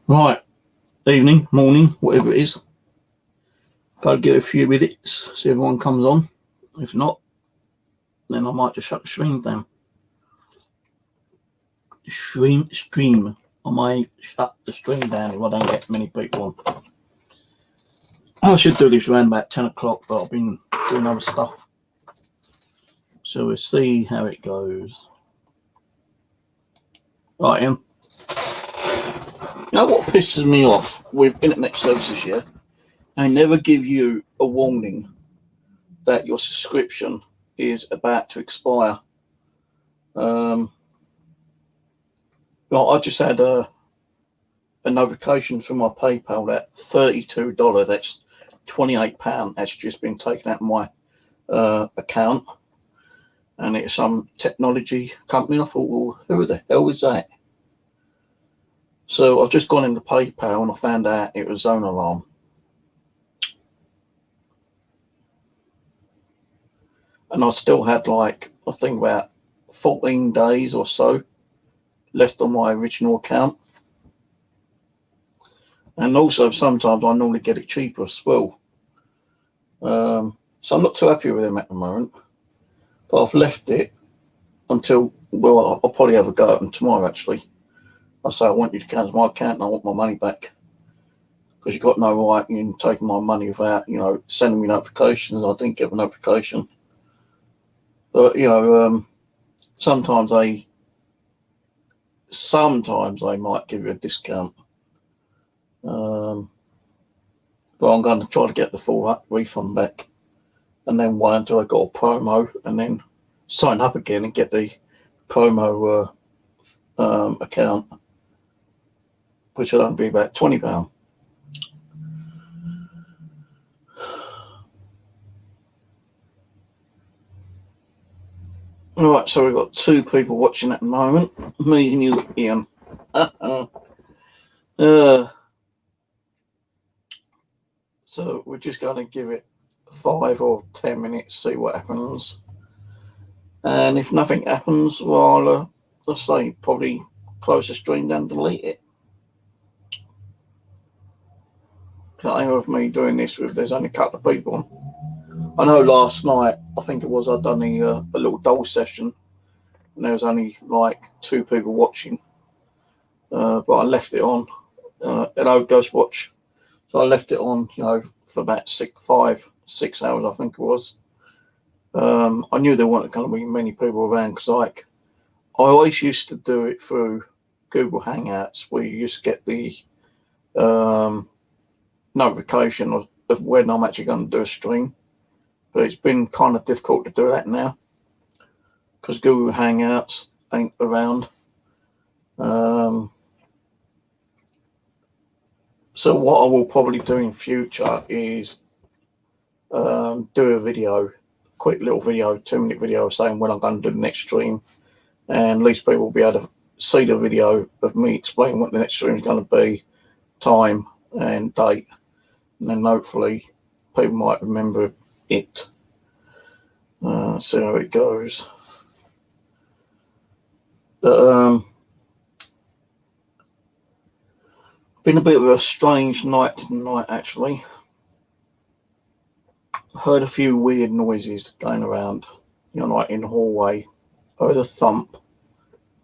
Right, evening, morning, whatever it is. Go get a few minutes, see if everyone comes on. If not, then I might just shut the stream down. Stream. I might shut the stream down if I don't get many people on. I should do this around about 10 o'clock, but I've been doing other stuff. So we'll see how it goes. Right, You know what pisses me off with internet services here? They never give you a warning that your subscription is about to expire. Well, I just had a notification from my PayPal that $32, that's £28, that's just been taken out of my account, and it's some technology company. I thought, well, who the hell is that? So I've just gone into PayPal and I found out it was Zone Alarm. And I still had I think about 14 days or so left on my original account. And also sometimes I normally get it cheaper as well. So I'm not too happy with them at the moment. But I've left it until, well, I'll probably have a go at them tomorrow actually. I say I want you to cancel my account and I want my money back. Because you've got no right in taking my money without, sending me notifications. I didn't get a notification. But, sometimes they might give you a discount. But I'm going to try to get the full refund back. And then wait until I got a promo and then sign up again and get the promo account, which will only be about £20. Right, so we've got two people watching at the moment. Me and you, Ian. So we're just going to give it 5 or 10 minutes, see what happens. And if nothing happens, well, I'll say probably close the stream down and delete it. Plenty of me doing this if there's only a couple of people. I know last night, I think it was, I'd done a little doll session and there was only 2 people watching. But I left it on. Hello, Ghost Watch. So I left it on, for about 6 hours, I think it was. I knew there weren't going to be many people around because I always used to do it through Google Hangouts where you used to get the notification of when I'm actually going to do a stream. But it's been kind of difficult to do that now because Google Hangouts ain't around. So what I will probably do in future is do a video, quick little video, 2-minute video saying when I'm going to do the next stream, and at least people will be able to see the video of me explaining what the next stream is going to be, time and date, and then hopefully people might remember it. See how it goes. But, been a bit of a strange night tonight actually. Heard a few weird noises going around, in the hallway. I heard a thump.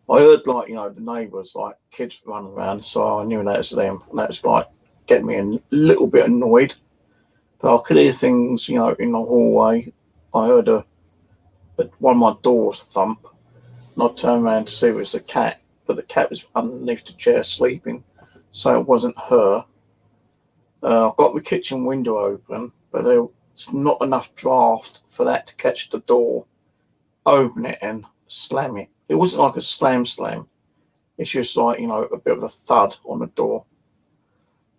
I heard the neighbours, kids running around, so I knew that was them. And that was getting me a little bit annoyed. But I could hear things, in the hallway. I heard one of my doors thump. And I turned around to see if it was the cat, but the cat was underneath the chair sleeping, so it wasn't her. I've got my kitchen window open, but there's not enough draft for that to catch the door, open it and slam it. It wasn't like a slam. It's just a bit of a thud on the door.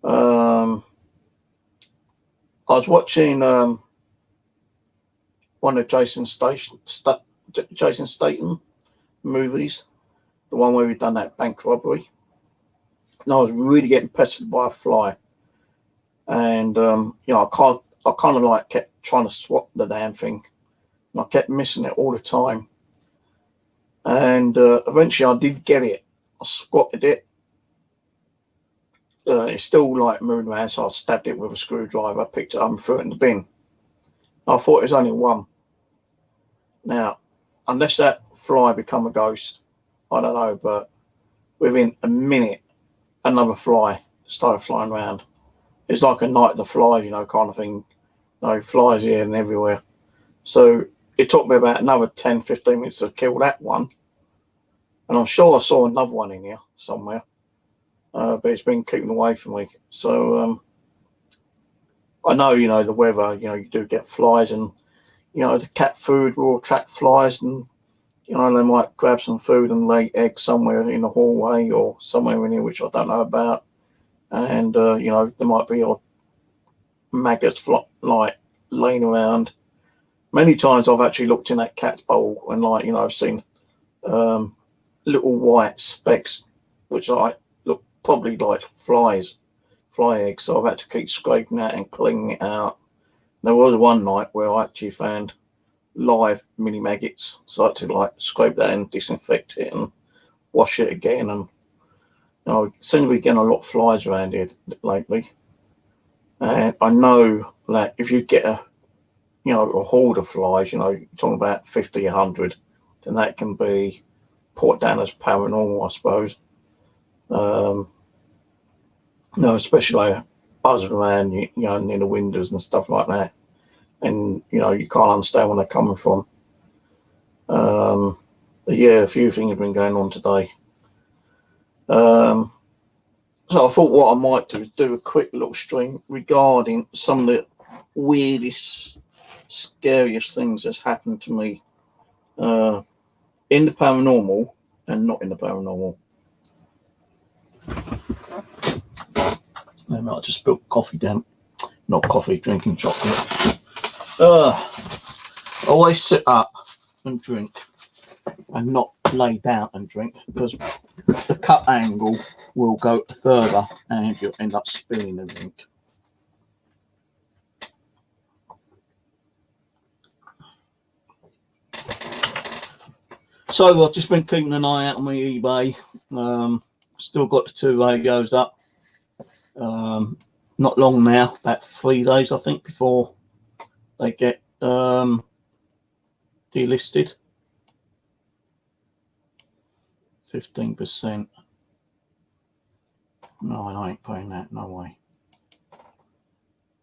I was watching one of Jason Statham movies, the one where we've done that bank robbery. And I was really getting pestered by a fly. And, I kind of kept trying to swat the damn thing. And I kept missing it all the time. And eventually I did get it. I squatted it. It's still like moving around, so I stabbed it with a screwdriver, picked it up and threw it in the bin. I thought it was only one. Now, unless that fly become a ghost, I don't know, but within a minute, another fly started flying around. It's like a night of the flies, kind of thing. Flies here and everywhere. So it took me about another 10, 15 minutes to kill that one. And I'm sure I saw another one in here somewhere. But it's been keeping away from me. So I know, the weather, you do get flies, and, the cat food will attract flies, and, they might grab some food and lay eggs somewhere in the hallway or somewhere in here, which I don't know about. And, there might be maggots like laying around. Many times I've actually looked in that cat's bowl and I've seen little white specks, which look probably like fly eggs. So I've had to keep scraping that and cleaning it out. There was one night where I actually found live mini maggots, so I had to scrape that and disinfect it and wash it again. And seem to be getting a lot of flies around here lately. And I know that if you get a horde of flies, you're talking about 50, 100, then that can be put down as paranormal, I suppose. Especially buzzing around, near the windows and stuff like that. And, you can't understand where they're coming from. But yeah, a few things have been going on today. So I thought what I might do is do a quick little stream regarding some of the weirdest, scariest things that's happened to me in the paranormal and not in the paranormal. I might just spilled coffee down. Not coffee, drinking chocolate. Always sit up and drink and not lay down and drink, because the cup angle will go further and you'll end up spilling the drink. So I've just been keeping an eye out on my eBay. Still got the 2 radios up. Not long now, about 3 days I think before they get delisted. 15%. No, I ain't paying that, no way.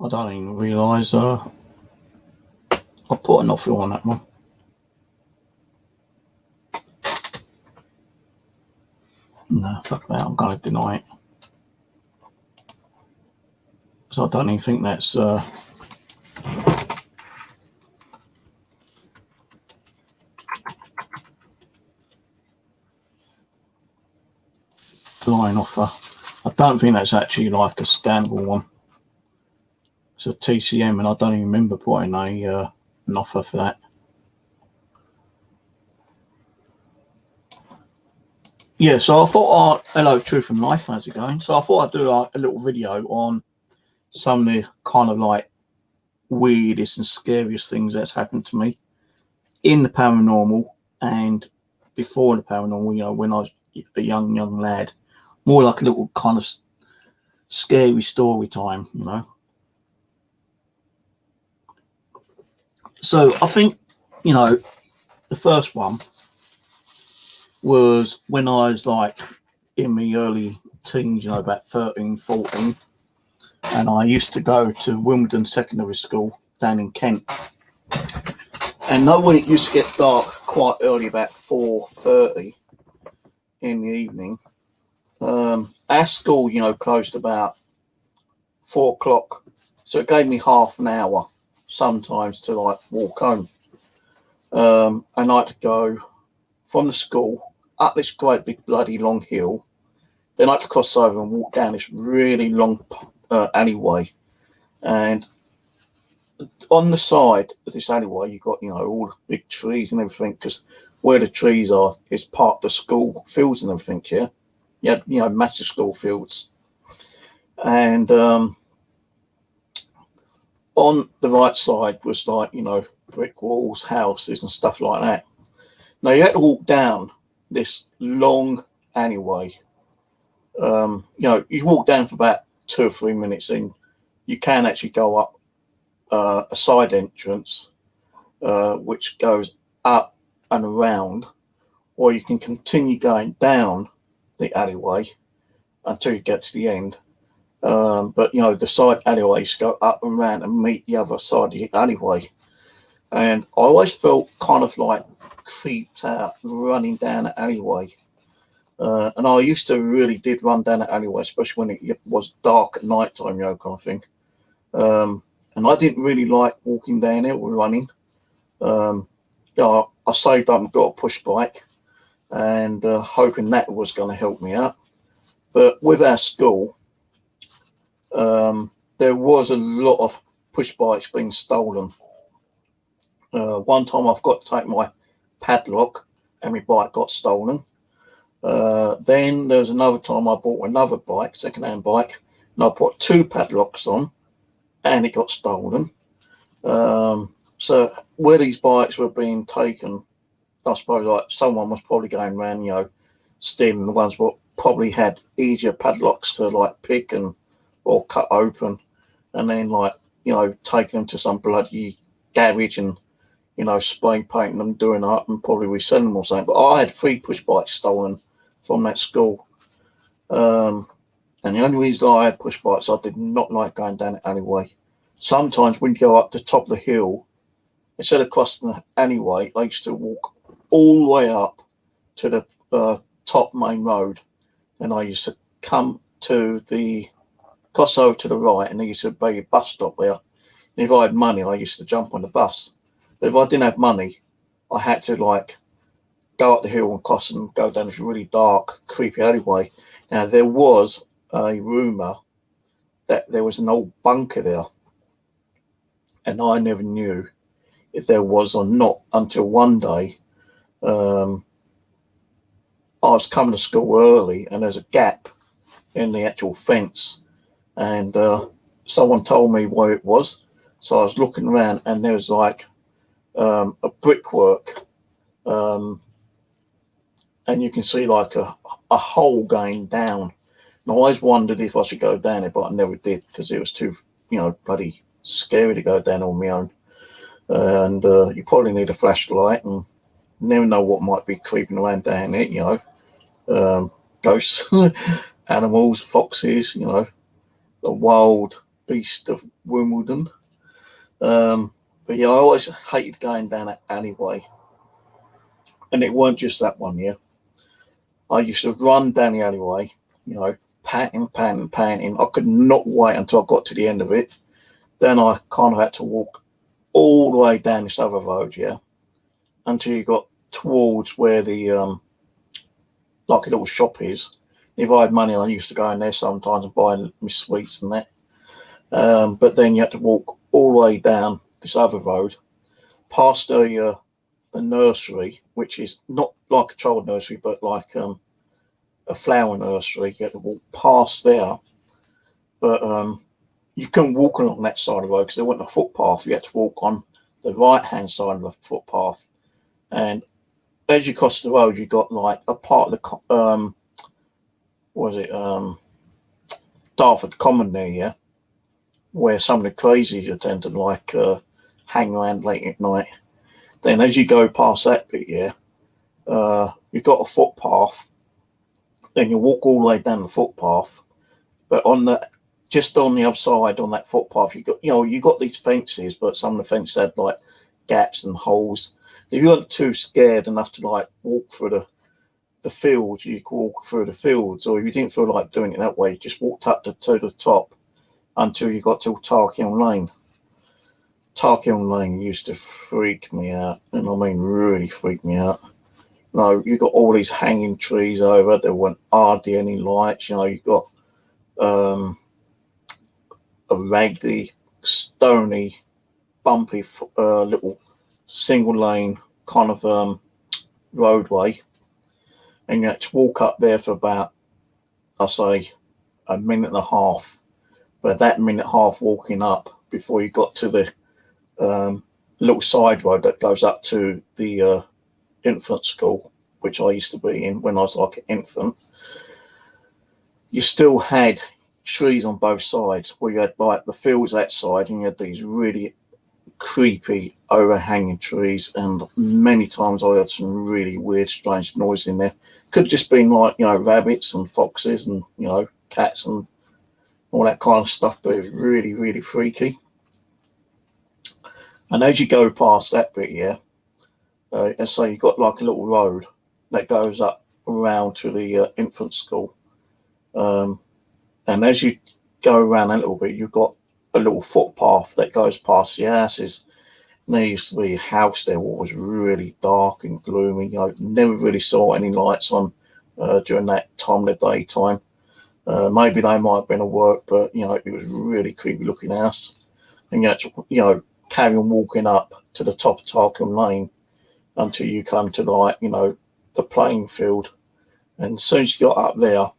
I don't even realise I put an offer on that one. No, fuck that, I'm going to deny it. Because I don't even think that's line offer. I don't think that's actually like a scannable one. It's a TCM, and I don't even remember putting an offer for that. Yeah, so I thought, hello, Truth and Life, how's it going? So I thought I'd do a little video on some of the kind of weirdest and scariest things that's happened to me in the paranormal and before the paranormal, when I was a young lad. More like a little kind of scary story time, So I think, the first one was when I was in my early teens, about 13, 14. And I used to go to Wimbledon Secondary School down in Kent. And when it used to get dark quite early, about 4:30 in the evening, our school, closed about 4 o'clock. So it gave me half an hour sometimes to walk home. And I had to go from the school up this great big bloody long hill. Then I had to cross over and walk down this really long alleyway. And on the side of this alleyway, you've got, all the big trees and everything, because where the trees are is part of the school fields and everything, yeah? You had, massive school fields. And on the right side was brick walls, houses and stuff like that. Now you had to walk down this long alleyway. You walk down for about 2 or 3 minutes, and you can actually go up a side entrance, which goes up and around, or you can continue going down the alleyway until you get to the end. But the side alleyways go up and round and meet the other side of the alleyway. And I always felt kind of like creeped out running down the alleyway. And I used to really did run down the alleyway, especially when it was dark at night time, kind of thing. And I didn't really like walking down it or running. I saved up and got a push bike, and hoping that was going to help me out. But with our school, there was a lot of push bikes being stolen. One time I've got to take my padlock and my bike got stolen. Then there was another time I bought another bike, second-hand bike, and I put 2 padlocks on and it got stolen. So where these bikes were being taken, I suppose like someone was probably going around, stealing the ones that probably had easier padlocks to like pick and or cut open, and then taking them to some bloody garage and spray painting them, doing up, and probably reselling them or something. But I had 3 push bikes stolen from that school. And the only reason I had push bikes, I did not like going down the alleyway. Sometimes when you go up the top of the hill, instead of crossing the alleyway, I used to walk all the way up to the top main road, and I used to come to the cross over to the right, and there used to be a bus stop there. And if I had money, I used to jump on the bus. But if I didn't have money, I had to go up the hill and cross and go down this really dark, creepy alleyway. Now there was a rumour that there was an old bunker there, and I never knew if there was or not until one day I was coming to school early, and there's a gap in the actual fence, and someone told me where it was. So I was looking around, and there was a brickwork, and you can see a hole going down. And I always wondered if I should go down it, but I never did because it was too bloody scary to go down on my own. And you probably need a flashlight, and you never know what might be creeping around down it, ghosts, animals, foxes, the wild beast of Wimbledon. But I always hated going down that alleyway. And it weren't just that one, I used to run down the alleyway, panting. I could not wait until I got to the end of it. Then I kind of had to walk all the way down this other road, until you got towards where the like a little shop is. If I had money, I used to go in there sometimes and buy my sweets and that. But then you had to walk all the way down this other road, past the nursery, which is not like a child nursery, but like a flower nursery. You had to walk past there, but you couldn't walk along that side of the road because there wasn't a footpath. You had to walk on the right-hand side of the footpath. And as you cross the road, you got a part of the Dartford Common there, where some of the crazies tend to hang around late at night. Then as you go past that bit, you've got a footpath. Then you walk all the way down the footpath, but just on the other side on that footpath, you got these fences, but some of the fences had gaps and holes. If you weren't too scared enough to walk through the fields, you could walk through the fields, or if you didn't feel like doing it that way, you just walked up to the top until you got to Tarkill Lane. Tarkill Lane used to freak me out, and I mean really freak me out. No, you got all these hanging trees over. There weren't hardly any lights. You got a raggedy, stony, bumpy little single lane kind of roadway, and you had to walk up there for about, I say, a minute and a half. But that minute and a half walking up before you got to the little side road that goes up to the infant school, which I used to be in when I was like an infant, you still had trees on both sides, where you had like the fields outside and you had these really creepy overhanging trees, and many times I heard some really weird, strange noise in there. Could have just been like, rabbits and foxes and, cats and all that kind of stuff, but it was really, really freaky. And as you go past that bit, and so you've got like a little road that goes up around to the infant school. And as you go around a little bit, you've got a little footpath that goes past the houses. And there used to be a house there what was really dark and gloomy. Never really saw any lights on during that time of the daytime. Maybe they might have been at work, but it was a really creepy looking house. And you had to, carry on walking up to the top of Tarkham Lane until you come to the playing field. And as soon as you got up there,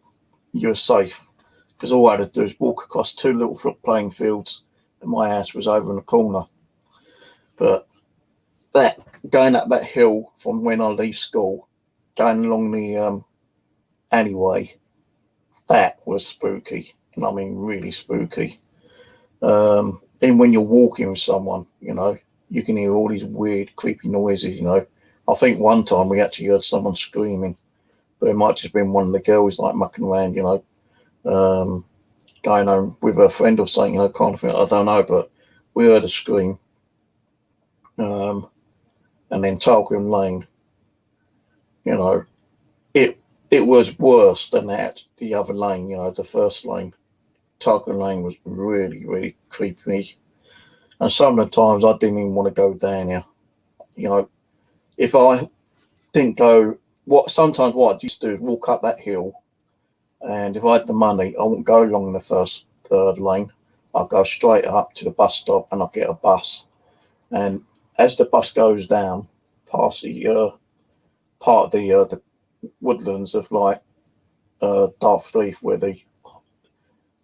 you were safe, because all I had to do was walk across two little playing fields, and my house was over in the corner. But that going up that hill from when I leave school, going along the alleyway, that was spooky, and I mean really spooky. And when you're walking with someone, you can hear all these weird, creepy noises. I think one time we actually heard someone screaming, but it might have just been one of the girls like mucking around, going home with her friend or something, kind of thing. I don't know, but we heard a scream. And then Tarquin Lane, it was worse than the other lane, the first lane. Tarquin Lane was really, really creepy. And some of the times I didn't even want to go down here. If I didn't go, sometimes what I used to do is walk up that hill, and if I had the money, I wouldn't go along the first third lane. I'll go straight up to the bus stop and I'll get a bus. And as the bus goes down past the part of the woodlands of Dartford Heath, where the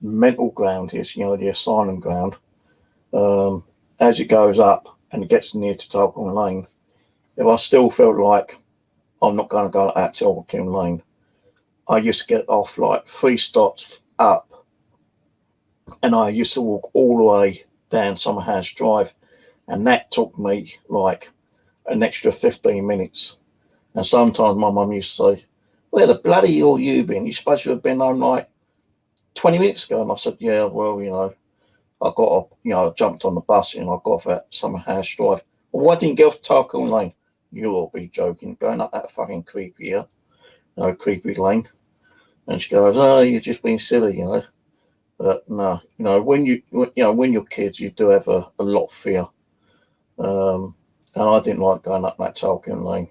mental ground is, the asylum ground, as it goes up and it gets near to Tarquin Lane, if I still felt like I'm not going to go at Tarquin Lane, I used to get off like 3 stops up, and I used to walk all the way down Summerhouse Drive, and that took me like an extra 15 minutes. And sometimes my mum used to say, "Where the bloody hell you been? You're supposed to have been home like 20 minutes ago." And I said, "Yeah, well, I got up, I jumped on the bus and I got off at Summerhouse Drive." "Well, why didn't you go off Tarquin Lane?" "You'll be joking, going up that fucking creepy creepy lane." And she goes, "Oh, you're just being silly, But no, when you're kids, you do have a lot of fear. And I didn't like going up that Tarquin Lane.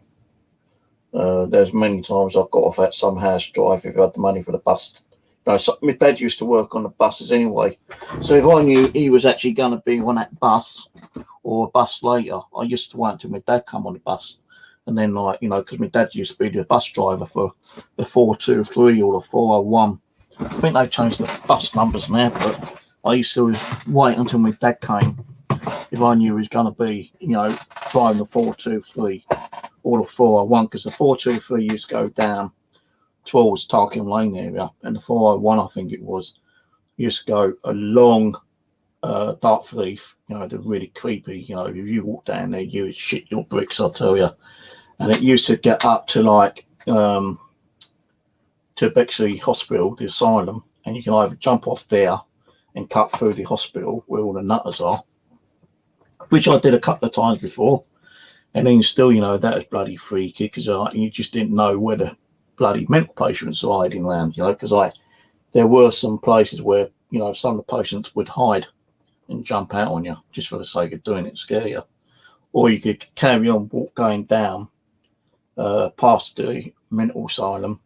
There's many times I've got off at Summerhouse Drive if I had the money for the bus. My dad used to work on the buses anyway, so if I knew he was actually going to be on that bus or a bus later, I used to wait until my dad come on the bus. And then, because my dad used to be the bus driver for the 423 or the 401. I think they changed the bus numbers now, but I used to wait until my dad came if I knew he was going to be, driving the 423 or the 401, because the 423 used to go down towards Tarquin Lane area, and the 401, I think it was, used to go along Dartford Heath, the really creepy, if you walk down there, you would shit your bricks, I'll tell you. And it used to get up to to Bexley Hospital, the asylum, and you can either jump off there and cut through the hospital where all the nutters are, which I did a couple of times before. And then still, that was bloody freaky, because you just didn't know where the bloody mental patients were hiding around, because there were some places where, some of the patients would hide and jump out on you just for the sake of doing it, scare you. Or you could carry on going down past the mental asylum,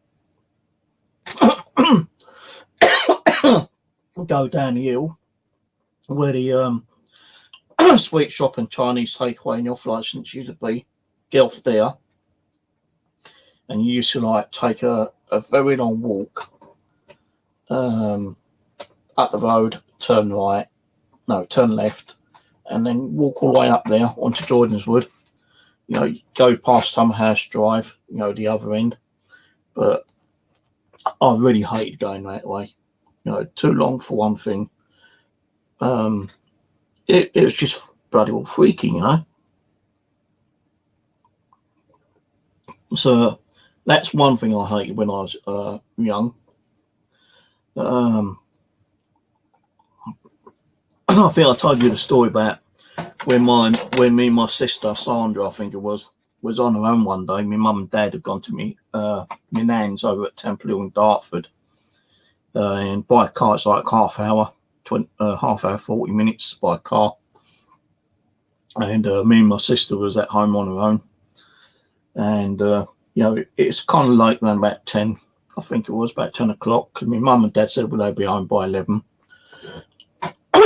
go down the hill where the sweet shop and Chinese takeaway and your license used to be. Get off there, and you used to take a very long walk up the road, turn left, and then walk all the way up there onto Jordan's Wood. you know, you go past some house drive, you know, the other end. But I really hated going that way. You know, too long for one thing. It was just bloody well freaky, you know. So that's one thing I hated when I was young. I think I told you the story about when me and my sister Sandra, I think it was on her own one day. My mum and dad had gone to me nan's over at Temple Hill in Dartford, and by car it's like half hour, 40 minutes by car. And me and my sister was at home on her own, and you know, it's kind of late, around about 10. I think it was about 10 o'clock, because my mum and dad said they'd be home by 11.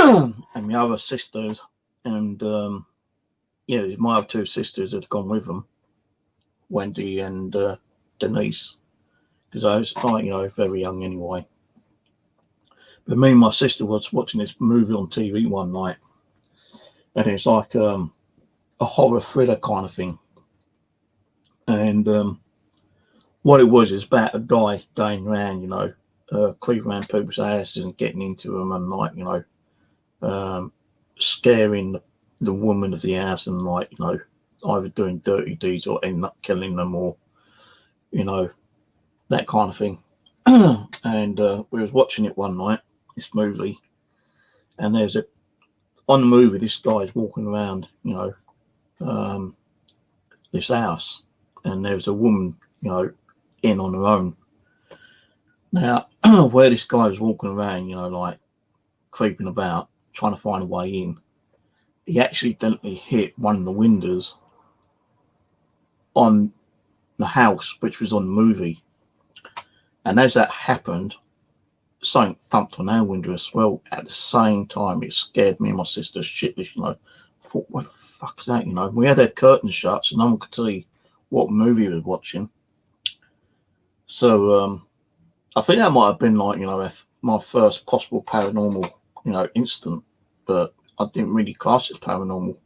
And my other sisters and my other two sisters had gone with them, Wendy and Denise, because I was, you know, very young anyway. But me and my sister was watching this movie on TV one night, and it's like a horror thriller kind of thing. And what it was is about a guy going around, you know, creeping around people's houses and getting into them, and like, you know, scaring the woman of the house, and like, you know, either doing dirty deeds or ending up killing them, or, you know, that kind of thing. And we was watching it one night, this movie, and on the movie, this guy's walking around, you know, this house, and there's a woman, you know, in on her own. Now, where this guy was walking around, you know, like creeping about, trying to find a way in, he accidentally hit one of the windows on the house, which was on the movie. And as that happened, something thumped on our window as well at the same time. It scared me and my sister shitless, you know. I thought, what the fuck is that, you know? We had our curtains shut, so no one could see what movie we was watching. So I think that might have been like, you know, my first possible paranormal, you know, incident, but I didn't really class it as paranormal,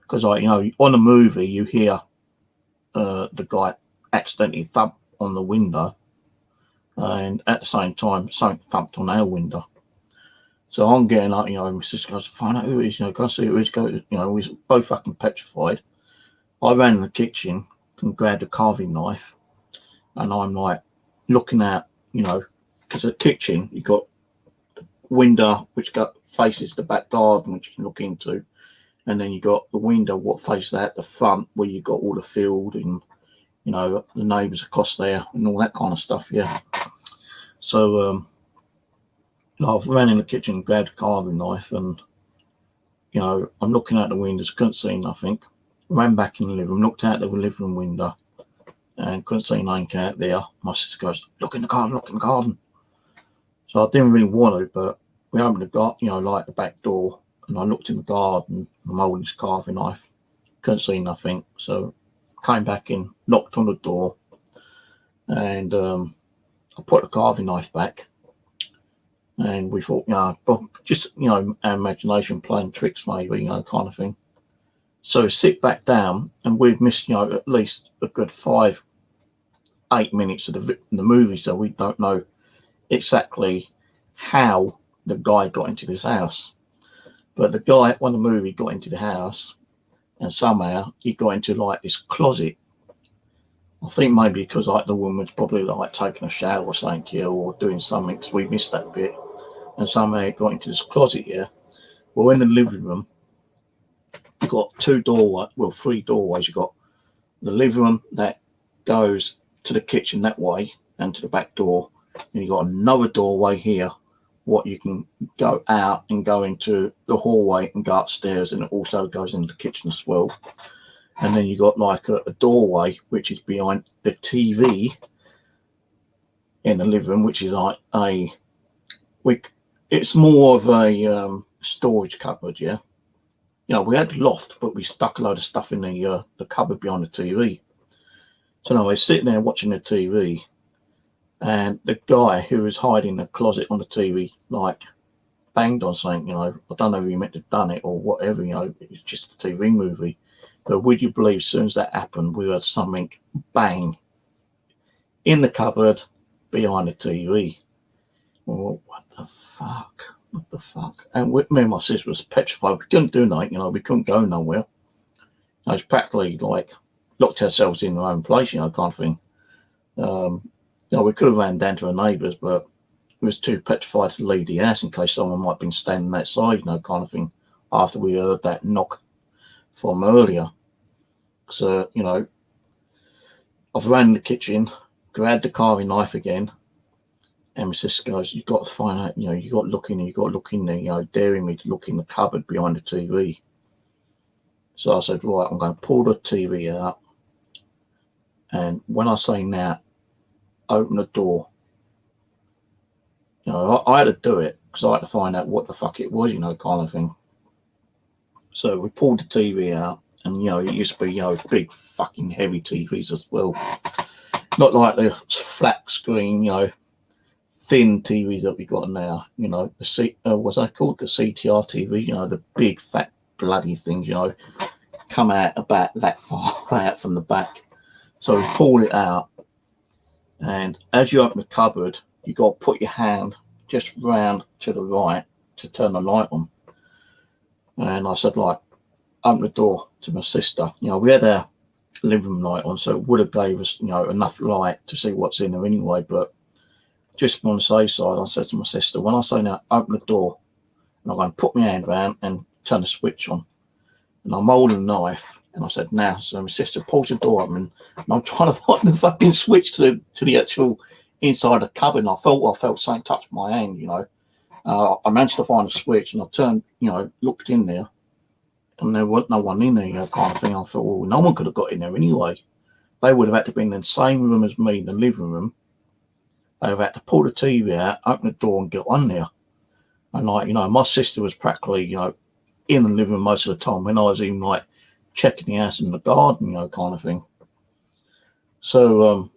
because, like, you know, on a movie you hear the guy accidentally thump on the window, and at the same time something thumped on our window. So I'm getting up, you know, my sister goes, find out who it is, you know, go see who it is, go, you know, we was both fucking petrified. I ran in the kitchen and grabbed a carving knife, and I'm like looking out, you know, because the kitchen, you got window which faces the back garden, which you can look into, and then you got the window what faces out the front, where you got all the field and, you know, the neighbours across there and all that kind of stuff. Yeah. So I ran in the kitchen and grabbed a carving knife, and, you know, I'm looking out the windows, couldn't see nothing. Ran back in the living room, looked out the living room window, and couldn't see nothing out there. My sister goes, look in the garden, look in the garden. So I didn't really want to, but we opened the garden, you know, like the back door, and I looked in the garden. I'm holding this carving knife, couldn't see nothing. So came back in, knocked on the door, and I put the carving knife back, and we thought, you know, just, you know, our imagination playing tricks maybe, you know, kind of thing. So sit back down, and we've missed, you know, at least a good 5-8 minutes of the movie, so we don't know exactly how the guy got into this house. But the guy on the movie got into the house, and somehow he got into like this closet. I think maybe because like the woman was probably like taking a shower or something here, or doing something, because we missed that bit, and somehow he got into this closet here. Well, in the living room, you've got 3 doorways. You've got the living room that goes to the kitchen that way and to the back door, and you've got another doorway here, what you can go out and go into the hallway and go upstairs, and it also goes into the kitchen as well. And then you got like a doorway which is behind the TV in the living room, which is like it's more of a storage cupboard. Yeah, you know, we had loft, but we stuck a load of stuff in the cupboard behind the TV. So now we're sitting there watching the TV, and the guy who was hiding in the closet on the TV like banged on something. You know, I don't know if he meant to have done it or whatever. You know, it's just a TV movie. But would you believe, as soon as that happened, we heard something bang in the cupboard behind the TV. Well, what the fuck? What the fuck? And me and my sister was petrified. We couldn't do nothing, we couldn't go nowhere. It was practically like locked ourselves in our own place, kind of thing. We could have ran down to our neighbours, but we was too petrified to leave the house in case someone might have been standing outside, kind of thing, after we heard that knock from earlier. So, I've ran in the kitchen, grabbed the carving knife again, and my sister goes, "You've got to find out, you've got to look in there, daring me to look in the cupboard behind the TV." So I said, "Right, I'm going to pull the TV out. And when I say now, open the door." I had to do it because I had to find out what the fuck it was, kind of thing. So we pulled the TV out, and, it used to be, big fucking heavy TVs as well. Not like the flat screen, thin TVs that we got now, what's that called? The CTR TV, the big fat bloody things, come out about that far out from the back. So we pulled it out, and as you open the cupboard, you got to put your hand just round to the right to turn the light on. And I said, like, open the door to my sister. We had our living room light on, so it would have gave us, enough light to see what's in there anyway. But just on the safe side, I said to my sister, when I say now, open the door, and I'm going to put my hand around and turn the switch on. And I'm holding the knife, and I said, now. So my sister pulls the door open, and I'm trying to find the fucking switch to the actual inside the cupboard. And I felt something touch my hand, I managed to find a switch, and I turned, looked in there, and there wasn't no one in there, kind of thing. I thought, well, no one could have got in there anyway. They would have had to be in the same room as me, in the living room. They would have had to pull the TV out, open the door, and get on there. And my sister was practically, in the living room most of the time, when I was even like checking the house in the garden, kind of thing. So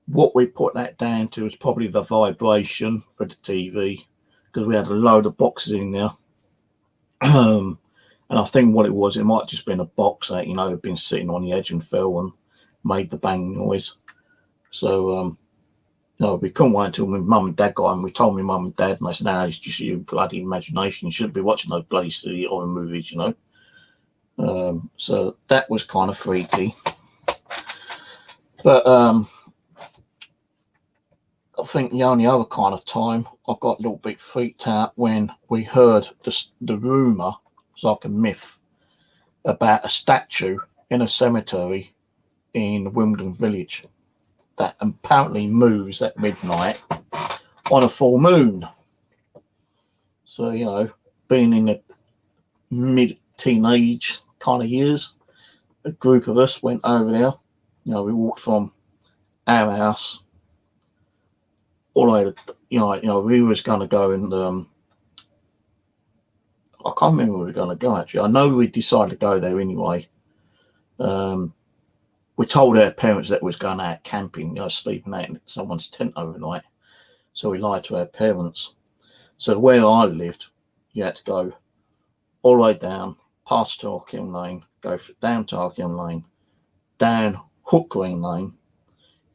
what we put that down to is probably the vibration of the TV, because we had a load of boxes in there. And I think what it was, it might have just been a box that, had been sitting on the edge and fell and made the bang noise. So, we couldn't wait until my mum and dad got home. We told my mum and dad, and they said, "No, it's just your bloody imagination. You shouldn't be watching those bloody silly horror movies, So that was kind of freaky. But I think the only other kind of time I got a little bit freaked out when we heard the rumour, it's like a myth, about a statue in a cemetery in Wimbledon Village that apparently moves at midnight on a full moon. So, being in the mid-teenage kind of years, a group of us went over there. We walked from our house all the way to, we was going to go and, I can't remember where we were going to go, actually. I know we decided to go there anyway. We told our parents that we was going out camping, sleeping out in someone's tent overnight. So we lied to our parents. So where I lived, you had to go all the way down, past Tarkin Lane, go down Tarkin Lane, down Hook Green Lane.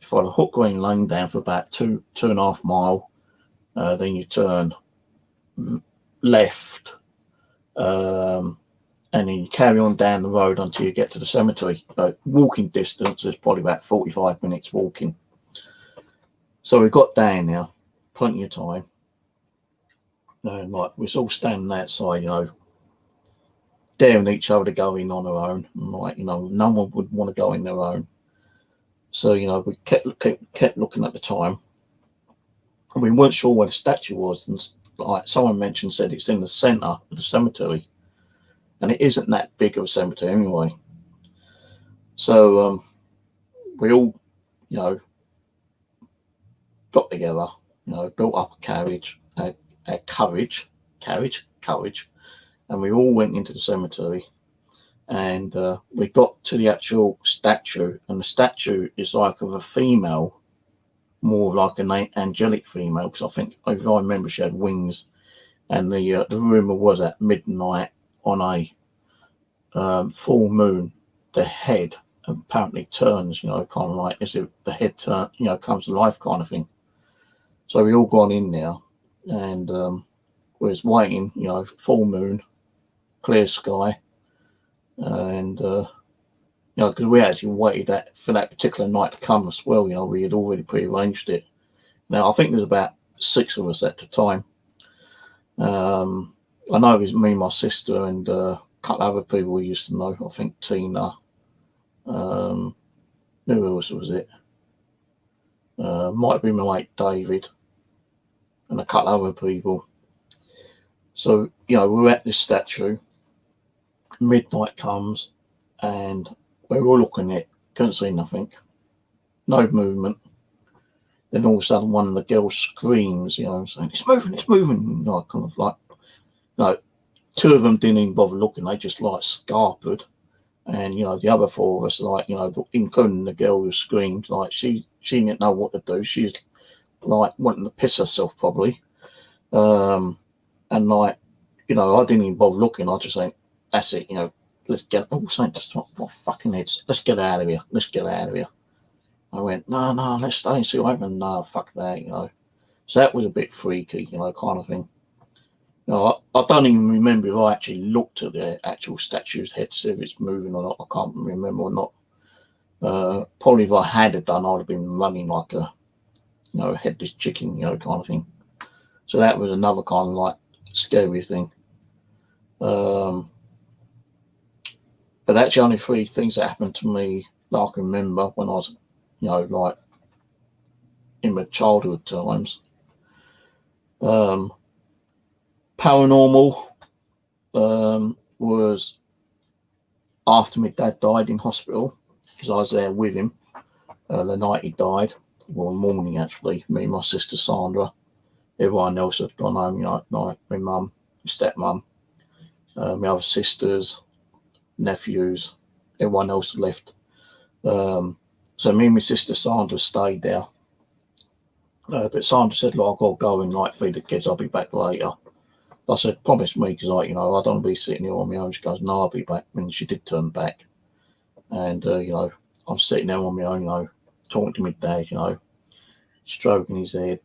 You follow Hook Green Lane down for about 2.5 miles. Then you turn left, and then you carry on down the road until you get to the cemetery. Walking distance is probably about 45 minutes walking. So we got down there, plenty of time. And we was all standing outside, daring each other to go in on our own. And no one would want to go in their own. So, we kept looking at the time. And we weren't sure where the statue was. And someone said it's in the centre of the cemetery. And it isn't that big of a cemetery anyway. So we all, got together, built up a courage, and we all went into the cemetery. And we got to the actual statue, and the statue is like of a female, more like an angelic female, because I think, if I remember, she had wings. And the rumour was at midnight on a full moon, the head apparently turns, kind of like as if the head turn, comes to life kind of thing. So we all gone in there, and we was waiting, full moon, clear sky, and because we actually waited for that particular night to come as well. We had already prearranged it. Now I think there's about 6 of us at the time. I know it was me, my sister, and a couple of other people we used to know. I think Tina. Who else was it? Might have been my mate David, and a couple of other people. So we're at this statue. Midnight comes, and we're all looking at it. Couldn't see nothing. No movement. Then all of a sudden, one of the girls screams, saying, "It's moving, it's moving." Kind of like, no, 2 of them didn't even bother looking. They just like scarpered. And, the other 4 of us, like, including the girl who screamed, like, she didn't know what to do. She was like wanting to piss herself probably. And like, I didn't even bother looking. I just think, that's it, let's get, just what fucking heads, let's get out of here. Let's get out of here. I went, no, let's stay and see what happens. No, fuck that, So that was a bit freaky, kind of thing. I don't even remember if I actually looked at the actual statue's head, see if it's moving or not. I can't remember or not. Probably if I had it done, I'd have been running like a, headless chicken, kind of thing. So that was another kind of like scary thing. But that's the only 3 things that happened to me that I can remember when I was, like in my childhood times. Paranormal was after my dad died in hospital, because I was there with him the night he died, well, morning actually. Me and my sister Sandra, everyone else had gone home, like my mum, my stepmum, my other sisters, nephews, everyone else had left. So me and my sister Sandra stayed there. But Sandra said, look, I've got to go and like feed the kids, I'll be back later. I said, promise me, because I don't want to be sitting here on my own. She goes, no, I'll be back. And she did turn back. And, I'm sitting there on my own, talking to my dad, stroking his head,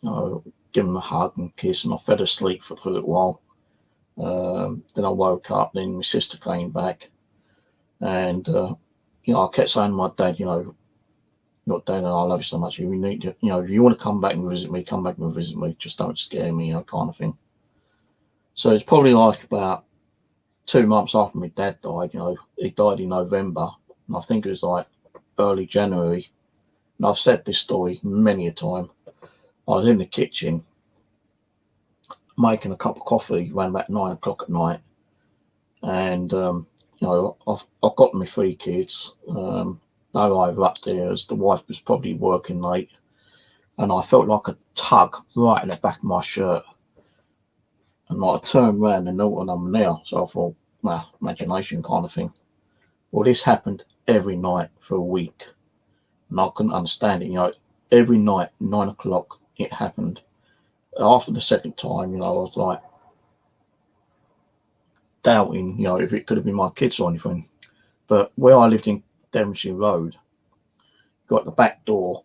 giving him a hug and kiss, and I fell asleep for a little while. Then I woke up, then my sister came back. And, I kept saying to my dad, not Dad, I love you so much. You need to, if you want to come back and visit me, come back and visit me. Just don't scare me, kind of thing. So it's probably like about 2 months after my dad died. He died in November, and I think it was like early January. And I've said this story many a time. I was in the kitchen making a cup of coffee around about 9 o'clock at night, and I've got my 3 kids. They were over upstairs. The wife was probably working late, and I felt like a tug right in the back of my shirt. And like I turned around and noticed I'm there. So I thought, well, imagination kind of thing. Well, this happened every night for a week, and I couldn't understand it. Every night, 9 o'clock, it happened. After the second time, I was like doubting, if it could have been my kids or anything. But where I lived in Devonshire Road, got the back door,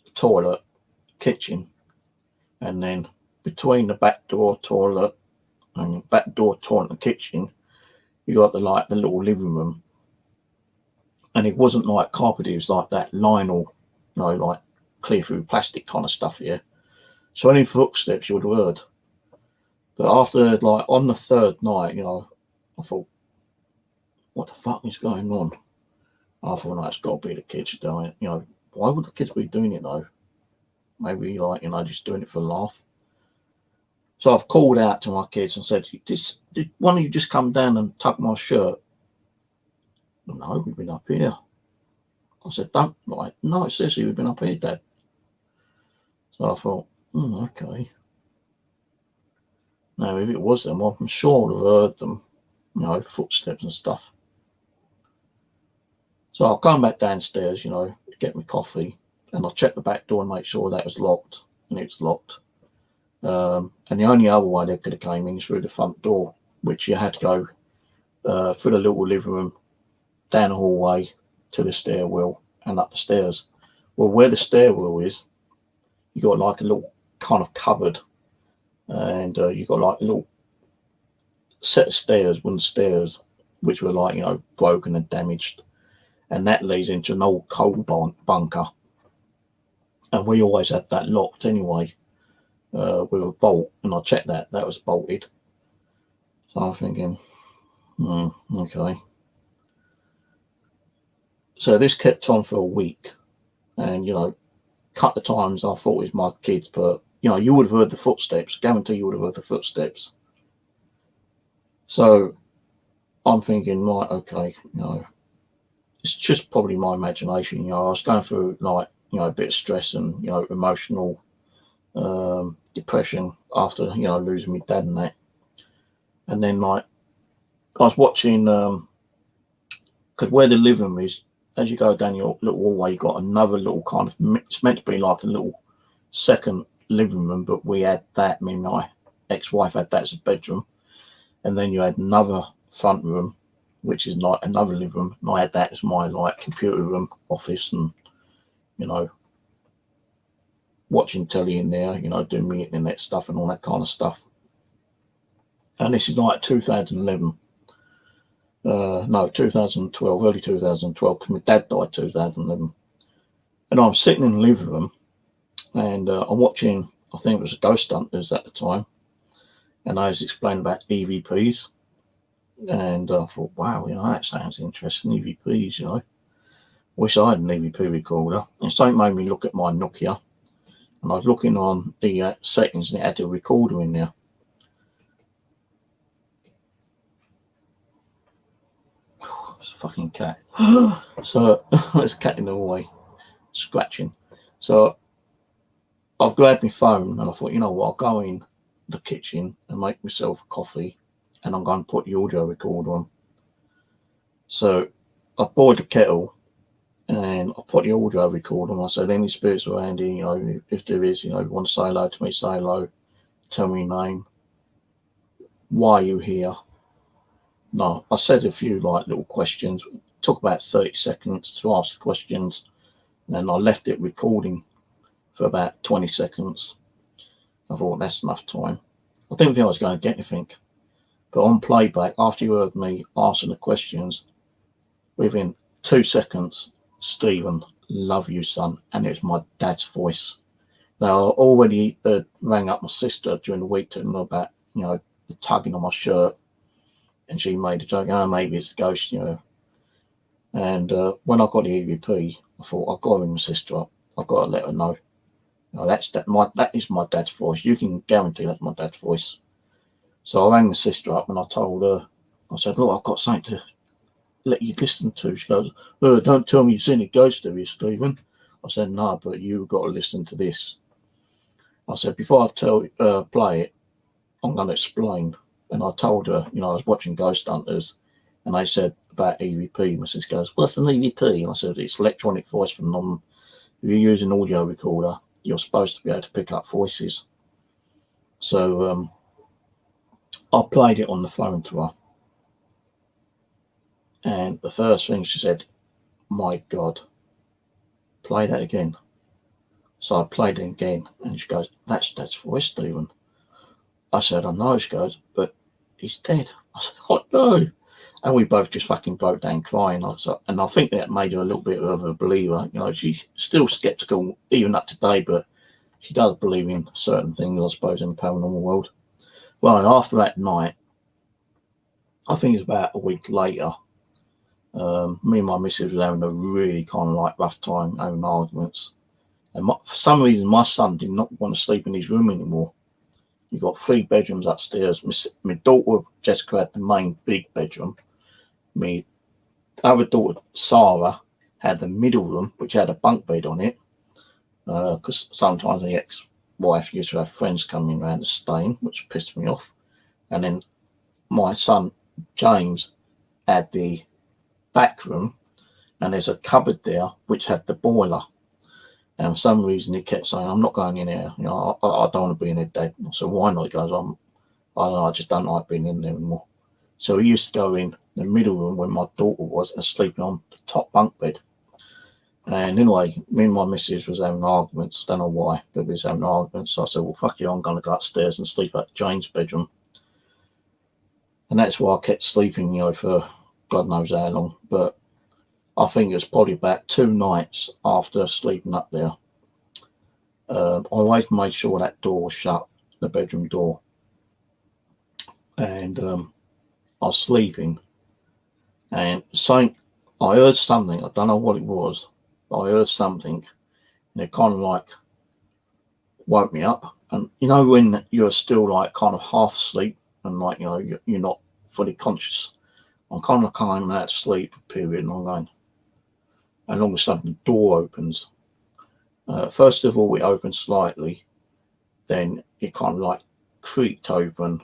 the toilet, kitchen, and then between the back door, toilet, and back door, toilet, and kitchen, you got the little living room. And it wasn't like carpet, it was like that Lionel, like clear through plastic kind of stuff here. So any footsteps you would have heard. But after, like, on the 3rd night, I thought, what the fuck is going on? And I thought, no, it's got to be the kids doing it. Why would the kids be doing it though? Maybe just doing it for a laugh. So I've called out to my kids and said, did one of you just come down and tuck my shirt? No, we've been up here. I said, don't, like, no, seriously, we've been up here, Dad. So I thought, okay. Now, if it was them, I'm sure I'd have heard them, footsteps and stuff. So I'll come back downstairs, to get my coffee, and I'll check the back door and make sure that was locked, and it's locked. And the only other way they could have came in is through the front door, which you had to go through the little living room, down the hallway to the stairwell and up the stairs. Well, where the stairwell is, you got like a little kind of cupboard, and you got like a little set of stairs, wooden stairs, which were like, broken and damaged, and that leads into an old coal bunker. And we always had that locked anyway, with a bolt, and I checked that was bolted. So I'm thinking, okay. So this kept on for a week, and a couple of times I thought it was my kids, but you would have heard the footsteps. Guarantee you would have heard the footsteps. So I'm thinking, right, okay, it's just probably my imagination. I was going through a bit of stress and emotional depression after losing my dad and that. And then I was watching, because where the living room is, as you go down your little hallway, you got another little kind of, it's meant to be like a little second living room, but we had that, me and my ex-wife had that as a bedroom. And then you had another front room, which is like another living room. And I had that as my computer room, office, and watching telly in there, doing my internet stuff and all that kind of stuff. And this is like 2011. No, 2012, early 2012, because my dad died 2011. And I'm sitting in the living room, and I'm watching, I think it was Ghost Hunters at the time, and I was explaining about EVPs. And I thought, wow, that sounds interesting, EVPs, Wish I had an EVP recorder. And something made me look at my Nokia, and I was looking on the settings, and it had a recorder in there. It's a fucking cat. So there's a cat in the hallway scratching. So I've grabbed my phone, and I thought, what, I'll go in the kitchen and make myself a coffee, and I'm going to put the audio recorder on. So I boiled the kettle, and I put the audio recorder on. I said, any spirits around here, if there is, want to say hello to me, say hello, tell me your name, why are you here? No, I said a few little questions. It took about 30 seconds to ask the questions, and then I left it recording for about 20 seconds. I thought that's enough time. I didn't think I was going to get anything, but on playback, after you heard me answering the questions, within 2 seconds, Stephen, love you, son, and it was my dad's voice. Now, I already rang up my sister during the week to know about the tugging on my shirt. And she made a joke, maybe it's the ghost, And when I got the EVP, I thought, I've got to ring my sister up. I've got to let her know. That is my dad's voice. You can guarantee that's my dad's voice. So I rang my sister up, and I told her, I said, look, I've got something to let you listen to. She goes, don't tell me you've seen a ghost, have you, Stephen? I said, no, but you've got to listen to this. I said, before I play it, I'm going to explain. And I told her, I was watching Ghost Hunters, and they said about EVP. My sister goes, what's an EVP? And I said, it's electronic voice phenomenon. If you use an audio recorder, you're supposed to be able to pick up voices. So I played it on the phone to her. And the first thing she said, my God, play that again. So I played it again, and she goes, that's Dad's voice, Stephen. I said, I know. She goes, but he's dead. I said, oh no. And we both just fucking broke down crying. And I think that made her a little bit of a believer. She's still skeptical even up today, but she does believe in certain things, I suppose, in the paranormal world. Well, after that night, I think it's about a week later, me and my missus were having a really kind of rough time, having arguments. And for some reason, my son did not want to sleep in his room anymore. You've got 3 bedrooms upstairs. My daughter, Jessica, had the main big bedroom. My other daughter, Sarah, had the middle room, which had a bunk bed on it. Because sometimes the ex-wife used to have friends coming around to stay, which pissed me off. And then my son, James, had the back room, and there's a cupboard there, which had the boiler. And for some reason, he kept saying, I'm not going in there. I don't want to be in there, Dad. I said, why not? He goes, I just don't like being in there anymore. So he used to go in the middle room where my daughter was and sleeping on the top bunk bed. And anyway, me and my missus was having arguments. Don't know why, but we was having arguments. So I said, well, fuck you, I'm going to go upstairs and sleep at Jane's bedroom. And that's why I kept sleeping, for God knows how long. But I think it was probably about 2 nights after sleeping up there. I always made sure that door was shut, the bedroom door. And I was sleeping. And I heard something. I don't know what it was, but I heard something. And it kind of like woke me up. And when you're still like kind of half asleep and like, you're not fully conscious. I'm kind of coming out of sleep period and I'm going, and all of a sudden the door opens. First of all, it opened slightly, then it kind of like creaked open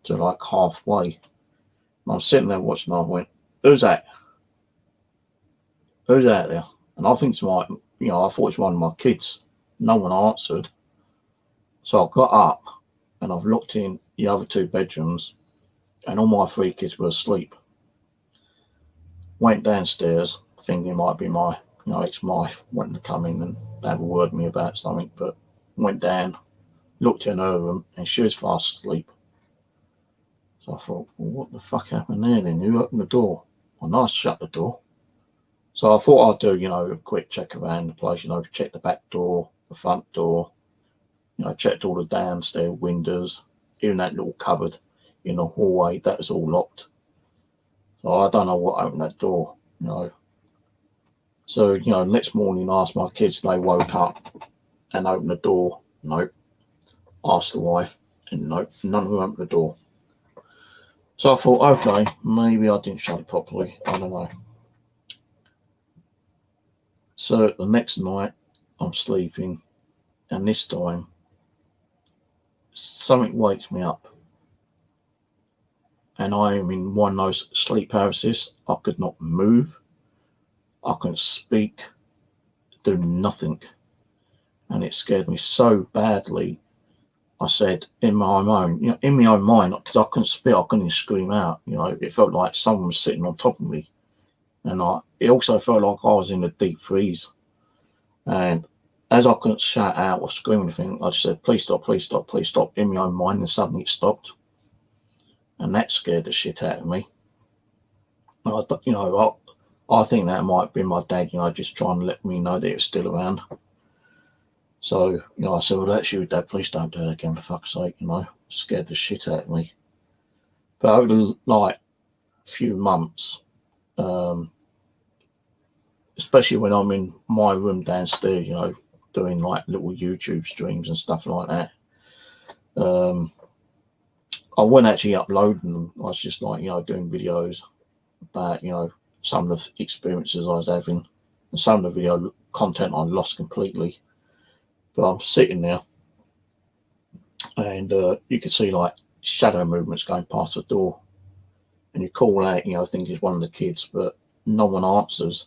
to like halfway. And I'm sitting there watching, I went, who's that? Who's out there? And I think it's I thought it's one of my kids. No one answered. So I got up and I've looked in the other 2 bedrooms and all my 3 kids were asleep. Went downstairs thinking it might be my ex-wife wanting to come in and have a word with me about something, but went down, looked in her room and she was fast asleep. So I thought, well, what the fuck happened there then? Who opened the door? Well, I shut the door. So I thought I'd do, a quick check around the place, check the back door, the front door, checked all the downstairs windows, even that little cupboard in the hallway, that was all locked. So I don't know what opened that door, So, next morning I asked my kids, they woke up and opened the door. Nope. Asked the wife, and nope, none of them opened the door. So I thought, okay, maybe I didn't shut it properly. I don't know. So the next night I'm sleeping, and this time something wakes me up. And I am in one of those sleep paralysis. I could not move. I couldn't speak, do nothing. And it scared me so badly. I said in my own mind, because I couldn't speak, I couldn't even scream out. It felt like someone was sitting on top of me. And it also felt like I was in a deep freeze. And as I couldn't shout out or scream anything, I just said, please stop, please stop, please stop, in my own mind, and suddenly it stopped. And that scared the shit out of me. I think that might be my dad, just trying to let me know that it's still around. So, I said, well, that's you, Dad, please don't do that again, for fuck's sake, scared the shit out of me. But over the, few months, especially when I'm in my room downstairs, doing, little YouTube streams and stuff like that, I wasn't actually uploading them. I was just, doing videos about, some of the experiences I was having, and some of the video content I lost completely. But I'm sitting there and you can see shadow movements going past the door, and you call out, think it's one of the kids, but no one answers.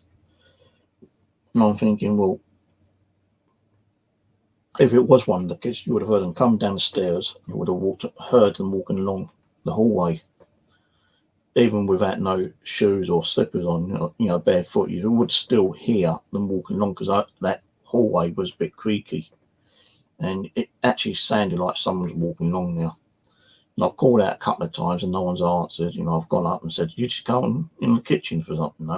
And I'm thinking, well, if it was one of the kids, you would have heard them come down the stairs. You would have heard them walking along the hallway, even without no shoes or slippers on, barefoot. You would still hear them walking along, because that hallway was a bit creaky, and it actually sounded like someone was walking along there. And I've called out a couple of times and no one's answered. I've gone up and said, you just go in the kitchen for something,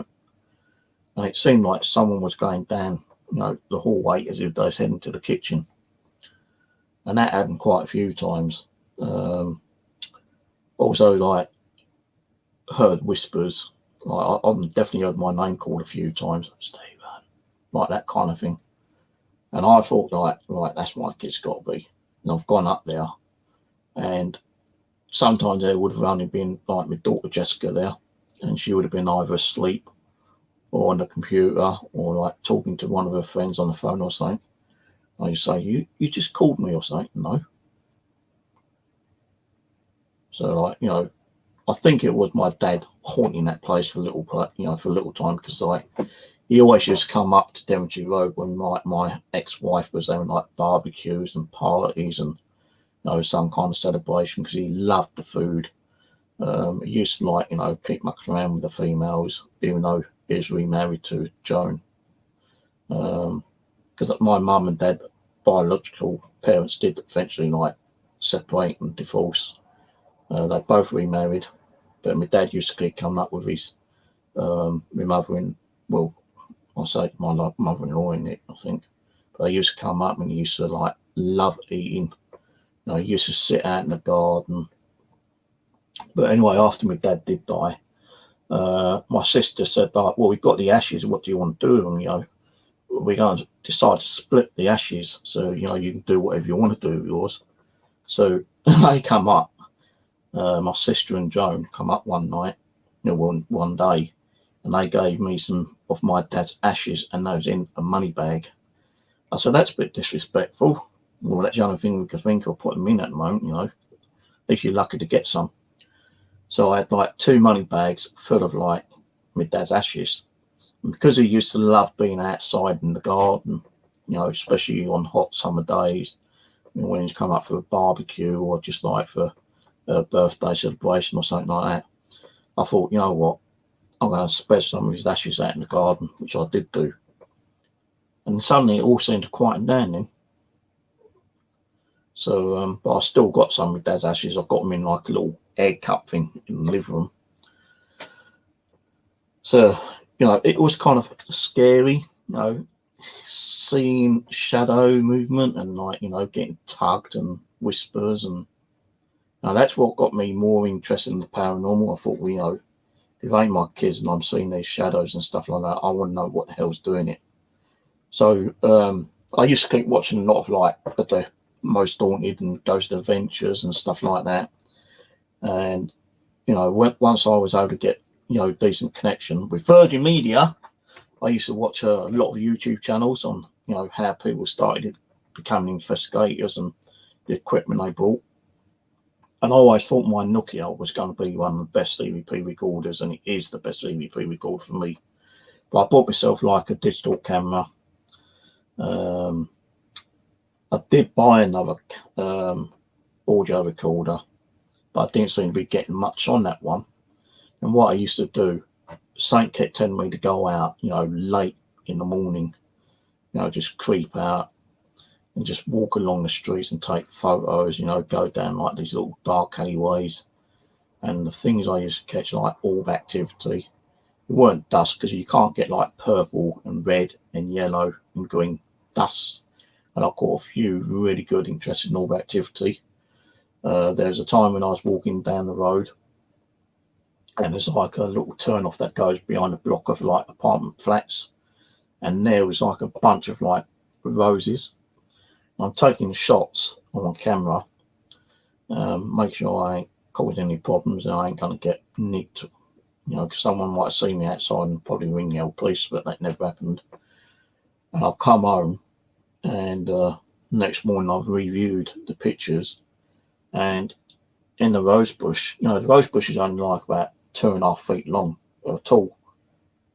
And it seemed like someone was going down, the hallway as if they was heading to the kitchen. And that happened quite a few times. Also, heard whispers. I've definitely heard my name called a few times. Stephen, like that kind of thing. And I thought, right, that's my kid's got to be. And I've gone up there, and sometimes there would have only been my daughter Jessica there, and she would have been either asleep or on the computer or talking to one of her friends on the phone or something. And you say, you just called me or something? No. So I think it was my dad haunting that place for a little time, because he always used to come up to Devonshire Road when my ex-wife was having barbecues and parties and some kind of celebration, because he loved the food. He used to, like, keep mucking around with the females, even though he was remarried to Joan. Because my mum and dad, biological parents, did eventually, like, separate and divorce. They both remarried, but my dad used to keep coming up with his my mother-in, well, I'll say my mother-in-law in it, I think. But they used to come up, and he used to, like, love eating. He used to sit out in the garden. But anyway, after my dad did die, my sister said, like, well, we've got the ashes. What do you want to do with them? We're going to decide to split the ashes. So, you can do whatever you want to do with yours. So they come up. My sister and Joan come up one night, one day, and they gave me some of my dad's ashes, and those in a money bag. I said, that's a bit disrespectful. Well, that's the only thing we could think of putting them in at the moment, At least you're lucky to get some. So I had, like, 2 money bags full of, like, my dad's ashes. And because he used to love being outside in the garden, especially on hot summer days, when he's come up for a barbecue or just, like, for a birthday celebration or something like that, I thought, you know what, I'm going to spread some of his ashes out in the garden, which I did do. And suddenly it all seemed to quieten down then. So, but I still got some of my dad's ashes. I've got them in, like, a little egg cup thing in the living room. So, it was kind of scary, seeing shadow movement and, like, getting tugged and whispers. And that's what got me more interested in the paranormal. I thought, well, if it ain't my kids and I'm seeing these shadows and stuff like that, I want to know what the hell's doing it. So I used to keep watching a lot of, like, the Most Haunted and Ghost Adventures and stuff like that. And, once I was able to get, decent connection with Virgin Media, I used to watch a lot of YouTube channels on, how people started becoming investigators and the equipment they bought. And I always thought my Nokia was going to be one of the best EVP recorders, and it is the best EVP recorder for me. But I bought myself, like, a digital camera. I did buy another audio recorder, but I didn't seem to be getting much on that one. And what I used to do, Saint kept telling me to go out, late in the morning, just creep out and just walk along the streets and take photos, go down, like, these little dark alleyways. And the things I used to catch, like, orb activity, it weren't dust, because you can't get, like, purple and red and yellow and green dust. And I caught a few really good, interesting orb activity. There's a time when I was walking down the road, and there's, like, a little turn off that goes behind a block of, like, apartment flats, and there was, like, a bunch of, like, roses. I'm taking shots on my camera, make sure I ain't causing any problems and I ain't going to get nicked, because someone might see me outside and probably ring the old police, but that never happened. And I've come home, and next morning I've reviewed the pictures, and in the rose bush, the rose bush is only, like, about 2.5 feet long or tall,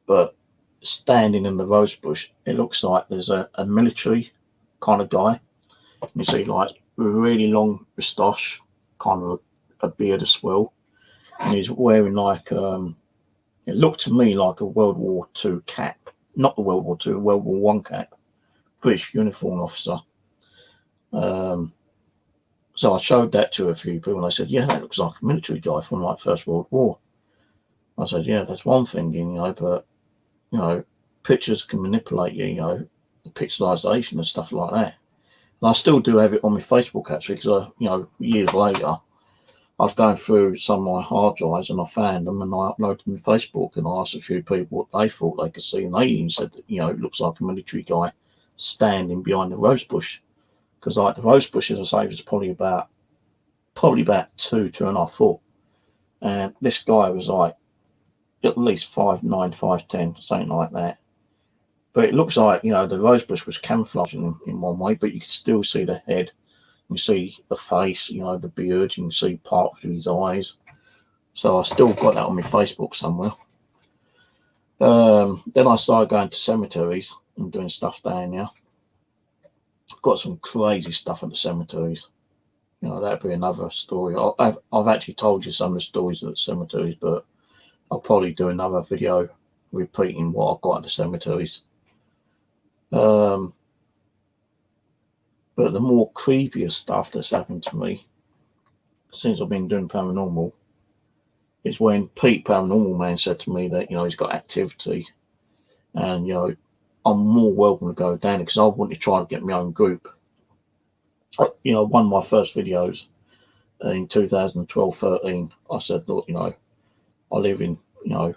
but standing in the rose bush, it looks like there's a military kind of guy. You see, like, really long moustache, kind of a beard as well, and he's wearing, like, it looked to me like a World War II cap, not the World War II, World War I cap, British uniform officer. So I showed that to a few people, and they said, yeah, that looks like a military guy from, like, First World War. I said, yeah, that's one thing, but, pictures can manipulate you, the pixelization and stuff like that. And I still do have it on my Facebook, actually, because years later, I was going through some of my hard drives and I found them and I uploaded them to Facebook, and I asked a few people what they thought they could see, and they even said that, it looks like a military guy standing behind the rose bush. Because, like, the rose bush, as I say, was probably about 2.5 foot. And this guy was, like, at least 5'9", 5'10", something like that. But it looks like, the rose bush was camouflaging in one way, but you could still see the head. You see the face, the beard. You can see part of his eyes. So I still got that on my Facebook somewhere. Then I started going to cemeteries and doing stuff down there. Got some crazy stuff at the cemeteries. you know, that'd be another story. I've actually told you some of the stories at the cemeteries, but I'll probably do another video repeating what I've got at the cemeteries. But the more creepier stuff that's happened to me since I've been doing paranormal is when Pete, Paranormal Man, said to me that, you know, he's got activity and, you know, I'm more welcome to go down because I want to try and get my own group. You know, one of my first videos in 2012-13, I said, look, you know, I live in, you know,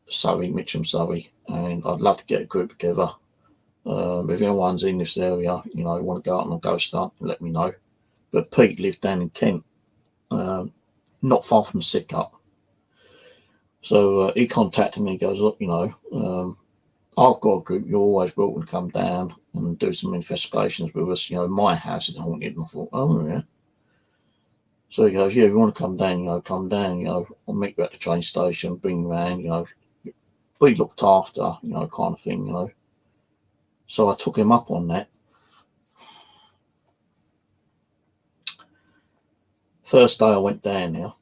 Surrey, Mitcham, Surrey, and I'd love to get a group together. If anyone's in this area, you know, want to go out on a ghost hunt, let me know. But Pete lived down in Kent, not far from Sidcup. So he contacted me, he goes, look, you know, I've got a group, you're always welcome to come down and do some investigations with us. You know, my house is haunted. And I thought, oh, yeah. So he goes, yeah, if you want to come down, you know, come down, you know, I'll meet you at the train station, bring you around, you know, be looked after, you know, kind of thing, you know. So I took him up on that. First day I went down there,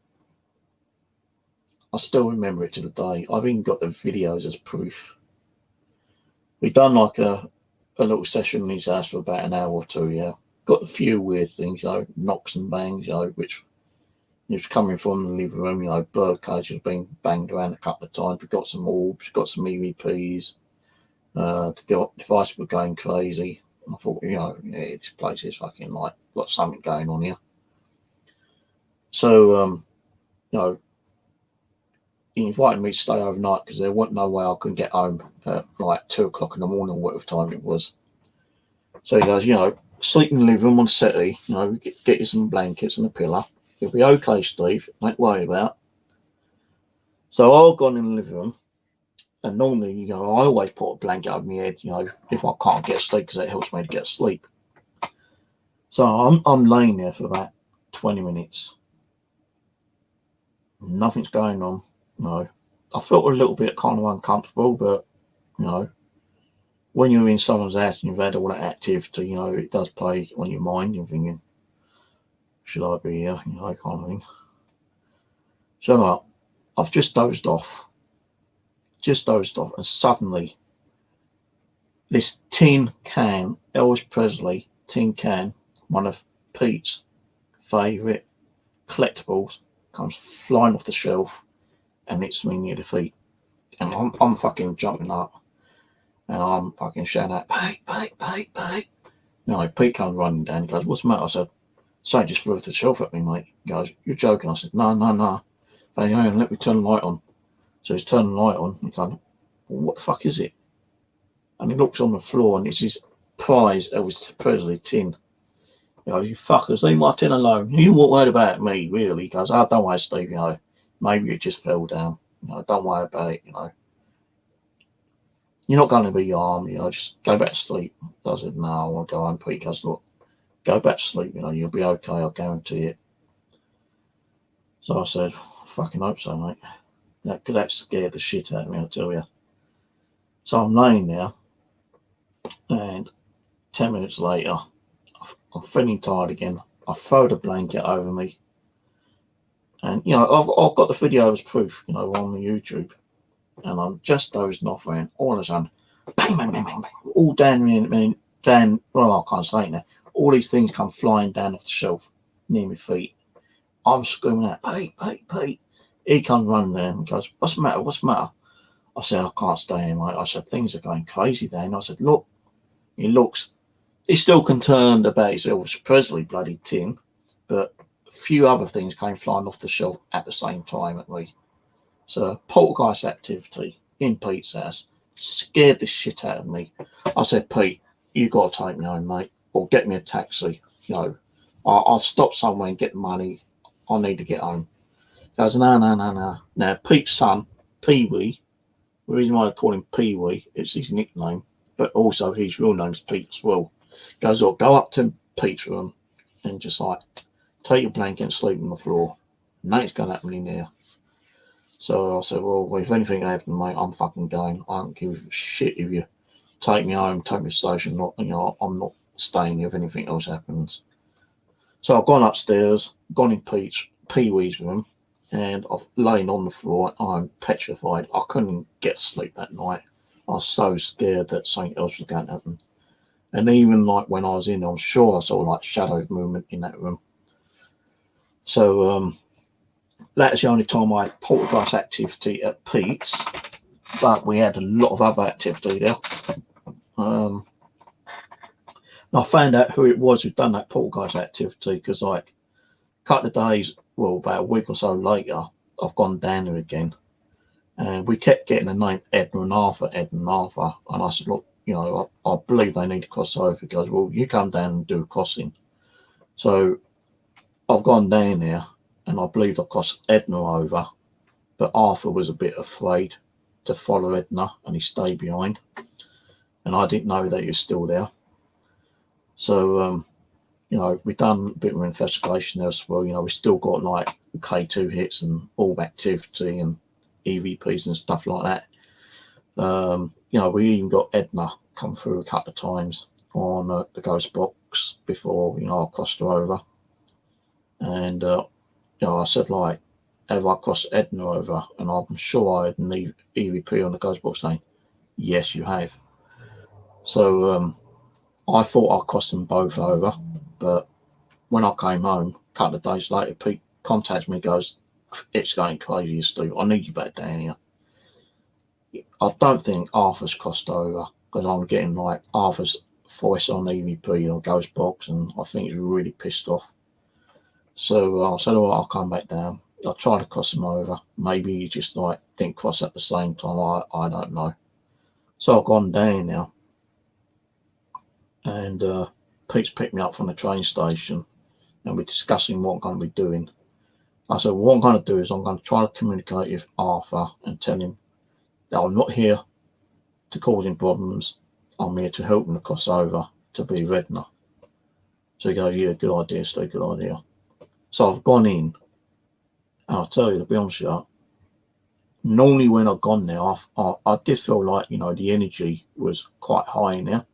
I still remember it to the day. I've even got the videos as proof. We done like a little session in his house for about an hour or two, yeah. Got a few weird things, you know, knocks and bangs, you know, which was coming from the living room, you know, bird cages being banged around a couple of times. We got some orbs, got some EVPs. The device were going crazy. I thought, you know, yeah, this place is fucking like got something going on here. So, you know, he invited me to stay overnight because there wasn't no way I could get home at like 2 o'clock in the morning, whatever time it was. So he goes, you know, sleep in the living room on settee, you know, get you some blankets and a pillow. You'll be okay, Steve, don't worry about. So I've gone in the living room, and normally, you know, I always put a blanket over my head, you know, if I can't get sleep, because it helps me to get sleep. So I'm laying there for about 20 minutes. Nothing's going on, you know. I felt a little bit kind of uncomfortable, but, you know, when you're in someone's house and you've had all that activity, you know, it does play on your mind. You're thinking, should I be here? You know, kind of thing. So I've just dozed off, and suddenly this tin can, Elvis Presley tin can, one of Pete's favourite collectibles, comes flying off the shelf and hits me near the feet. And I'm fucking jumping up and I'm fucking shouting out, Pete. No, Pete comes running down. He goes, what's the matter? I said, something just flew off the shelf at me, mate. He goes, you're joking. I said, no. They let me turn the light on. So he's turning the light on. He goes, well, what the fuck is it? And he looks on the floor and it's his prize Elvis Presley tin. You know, you fuckers, leave my tin alone. You weren't worried about me, really. He goes, oh, don't worry, Steve, you know, maybe it just fell down. You know, don't worry about it, you know. You're not going to be harmed, you know, just go back to sleep. I said, no, I want to go home. Pete goes, look, go back to sleep, you know, you'll be okay, I guarantee it. So I said, I fucking hope so, mate. That scared the shit out of me, I'll tell you. So I'm laying there, and 10 minutes later, I'm feeling tired again. I throw the blanket over me. And, you know, I've got the video as proof, you know, on the YouTube. And I'm just dozing off, and all of a sudden, bang, all down, well, I can't say it now. All these things come flying down off the shelf near my feet. I'm screaming out, Pete. He comes running there and goes, what's the matter? I said, I can't stay here, mate. I said, things are going crazy there. And I said, look. He looks. He's still concerned about his Elvis Presley bloody tin, but a few other things came flying off the shelf at the same time at me. So poltergeist activity in Pete's house scared the shit out of me. I said, Pete, you got to take me home, mate, or get me a taxi. You know, I'll stop somewhere and get the money. I need to get home. He goes, no. Now, Pete's son, Pee-wee, the reason why I call him Pee-wee, it's his nickname, but also his real name's Pete as well. Goes, oh, go up to Pete's room and just like take your blanket and sleep on the floor. Nothing's going to happen in there. So I said, well, if anything happens, mate, I'm fucking going. I don't give a shit if you take me home, take me to the station. Not, you know, I'm not staying if anything else happens. So I've gone upstairs, gone in Pee Wee's room, and I've lain on the floor. I'm petrified. I couldn't get sleep that night. I was so scared that something else was going to happen. And even like when I was in, I'm sure I saw like shadow movement in that room. So that's the only time I had poltergeist activity at Pete's, but we had a lot of other activity there. And I found out who it was who'd done that poltergeist activity because like a couple of days, well, about a week or so later, I've gone down there again. And we kept getting the name Edna and Arthur, Edna and Arthur. And I said, look, I believe they need to cross over. He goes, well, you come down and do a crossing. So I've gone down there and I believe I crossed Edna over, but Arthur was a bit afraid to follow Edna and he stayed behind. And I didn't know that he was still there. So, we've done a bit of investigation there as well. We still got like K2 hits and orb activity and EVPs and stuff like that. We even got Edna come through a couple of times on the ghost box before, I crossed her over. And, I said, like, have I crossed Edna over? And I'm sure I had an EVP on the ghost box saying, yes, you have. So I thought I crossed them both over. But when I came home, a couple of days later, Pete contacts me and goes, it's going crazy, Steve. I need you back down here. I don't think Arthur's crossed over because I'm getting like Arthur's voice on EVP or ghost box, and I think he's really pissed off. So I said, all right, I'll come back down. I'll try to cross him over. Maybe he just like didn't cross at the same time. I don't know. So I've gone down now, and Pete's picked me up from the train station, and we're discussing what I'm going to be doing. I said, well, what I'm going to do is I'm going to try to communicate with Arthur and tell him that I'm not here to cause him problems. I'm here to help him to cross over to be Redner. So he goes, yeah, good idea, Steve, good idea. So I've gone in, and I'll tell you, to be honest with you, normally when I've gone there, I did feel like, the energy was quite high in there.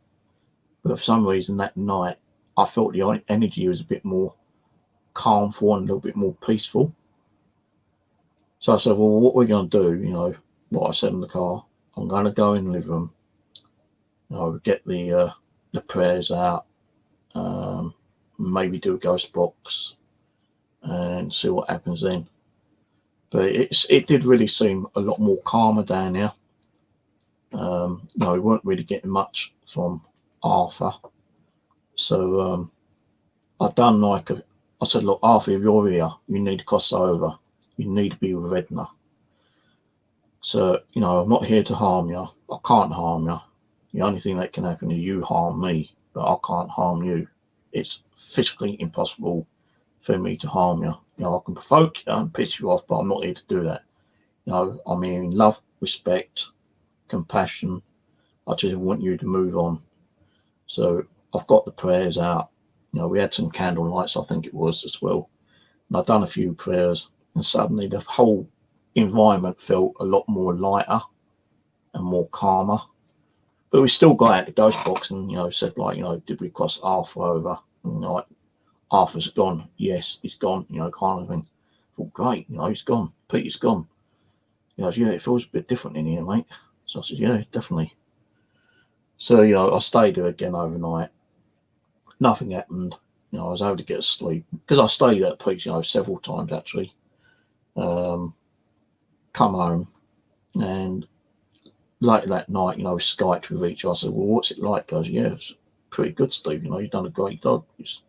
But for some reason that night, I felt the energy was a bit more calmful and a little bit more peaceful. So I said, well, what we're going to do, what I said in the car, I'm going to go in the living room, get the prayers out, maybe do a ghost box and see what happens then. But it did really seem a lot more calmer down there. We weren't really getting much from Arthur. So I said, look, Arthur, if you're here, you need to cross over. You need to be with Edna. So, I'm not here to harm you. I can't harm you. The only thing that can happen is you harm me, but I can't harm you. It's physically impossible for me to harm you. I can provoke you and piss you off, but I'm not here to do that. I'm here in love, respect, compassion. I just want you to move on. So I've got the prayers out. We had some candle lights, I think it was, as well. And I've done a few prayers, and suddenly the whole environment felt a lot more lighter and more calmer. But we still got out the ghost box and, said, like, did we cross Arthur over? And, like, Arthur's gone. Yes, he's gone, kind of thing. I thought, great, he's gone. Peter's gone. He goes, yeah, it feels a bit different in here, mate. So I said, yeah, definitely. So, I stayed there again overnight. Nothing happened. I was able to get asleep because I stayed at Pete's, several times actually. Come home and later that night, we Skyped with each other. I said, well, what's it like? He goes, yeah, it's pretty good, Steve. You've done a great job. It's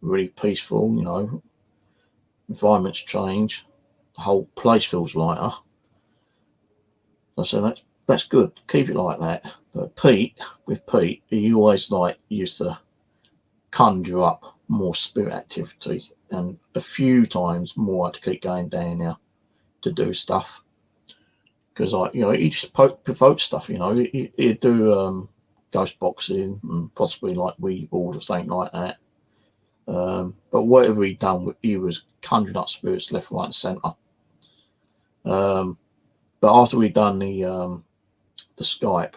really peaceful, environments change. The whole place feels lighter. I said, that's good. Keep it like that. But Pete, he always used to conjure up more spirit activity, and a few times more I had to keep going down there to do stuff. Because he just provoked stuff, he'd do ghost boxing and possibly like Ouija board or something like that. But whatever he'd done, he was conjuring up spirits left, right, and centre. But after we'd done the Skype,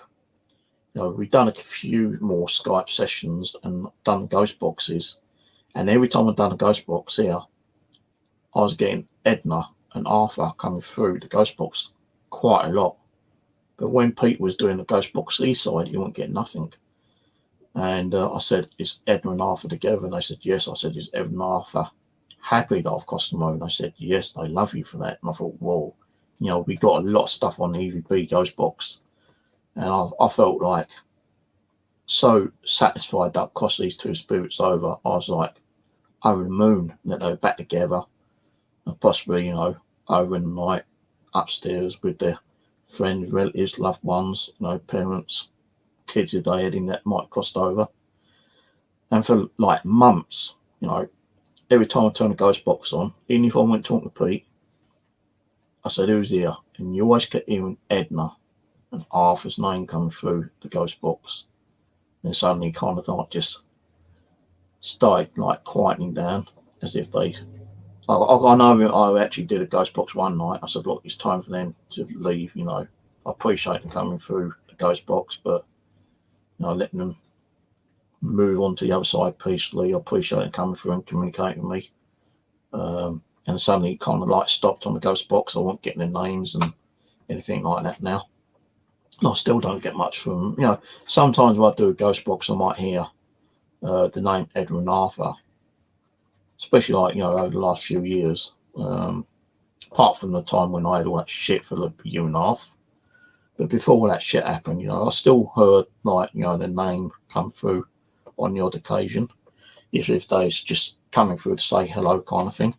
we'd done a few more Skype sessions and done ghost boxes, And every time I'd done a ghost box here, I was getting Edna and Arthur coming through the ghost box quite a lot. But when Pete was doing the ghost box east side, he wouldn't get nothing. And I said, is Edna and Arthur together? And they said, yes. I said, is Edna and Arthur happy that I've crossed them over? And they said, yes, they love you for that. And I thought, whoa, we got a lot of stuff on the EVP ghost box. And I felt like so satisfied that I crossed these two spirits over. I was like over the moon that they were back together, and possibly, over in the night upstairs with their friends, relatives, loved ones, parents, kids if they had in that might crossed over. And for like months, every time I turned the ghost box on, even if I went talking to Pete, I said, who's here? And you always kept hearing Edna and Arthur's name coming through the ghost box. And suddenly kind of like just started like quieting down as if they... I know I actually did a ghost box one night. I said, look, it's time for them to leave, I appreciate them coming through the ghost box, but, letting them move on to the other side peacefully. I appreciate them coming through and communicating with me. And suddenly it kind of like stopped on the ghost box. I wasn't getting their names and anything like that now. And I still don't get much from them. Sometimes when I do a ghost box, I might hear the name Edwin Arthur, especially like, over the last few years. Apart from the time when I had all that shit for a year and a half. But before all that shit happened, I still heard like, their name come through on the odd occasion. If they're just coming through to say hello kind of thing.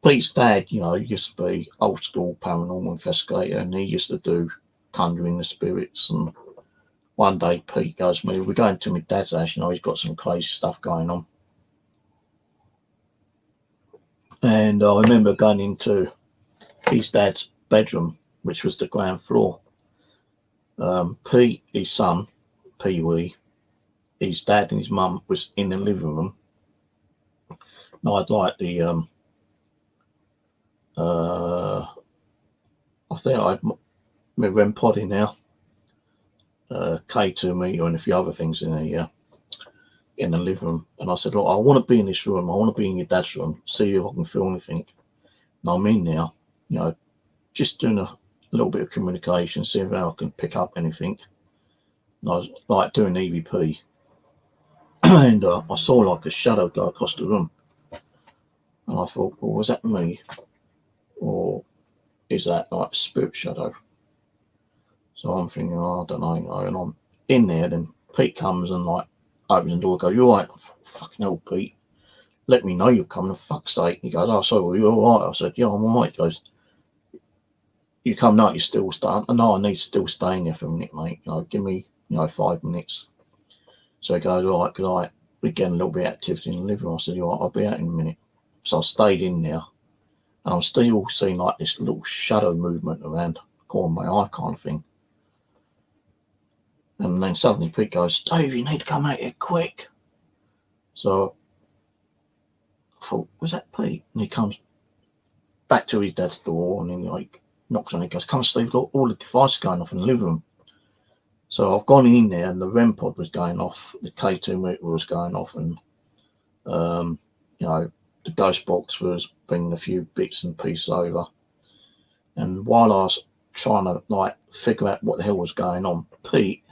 Pete's dad, used to be old school paranormal investigator, and he used to do conjuring the spirits. And one day Pete goes to me, we're going to my dad's house, he's got some crazy stuff going on. And I remember going into his dad's bedroom, which was the ground floor. Pete, his son, Pee Wee, his dad and his mum was in the living room. Now I'd like the I think I had my REM pod in now, K2 meter and a few other things in the living room. And I said, look, I want to be in this room. I want to be in your dad's room, see if I can feel anything. And I'm in there, just doing a little bit of communication, see if I can pick up anything. And I was like doing EVP. And I saw like a shadow go across the room. And I thought, well, was that me? Or is that like a spirit shadow? So I'm thinking, I don't know, and I'm in there. Then Pete comes and like opens the door, goes, you all right? Fucking hell, Pete, let me know you're coming, for fuck's sake. He goes, oh, sorry, you all right? I said, yeah, I'm all right. He goes, you come now, you're still staying? No, I need to still stay in there for a minute, mate. Give me, 5 minutes. So he goes, all right, because we're getting a little bit of activity in the living room. I said, all right, I'll be out in a minute. So I stayed in there, and I'm still seeing like this little shadow movement around the corner of my eye kind of thing. And then suddenly Pete goes, Dave, you need to come out here quick. So I thought, was that Pete? And he comes back to his dad's door and then like knocks on it, goes, come Steve, look, all the devices going off in the living room. So I've gone in there and the REM pod was going off, the K2 meter was going off, and the ghost box was bringing a few bits and pieces over. And while I was trying to like figure out what the hell was going on, Pete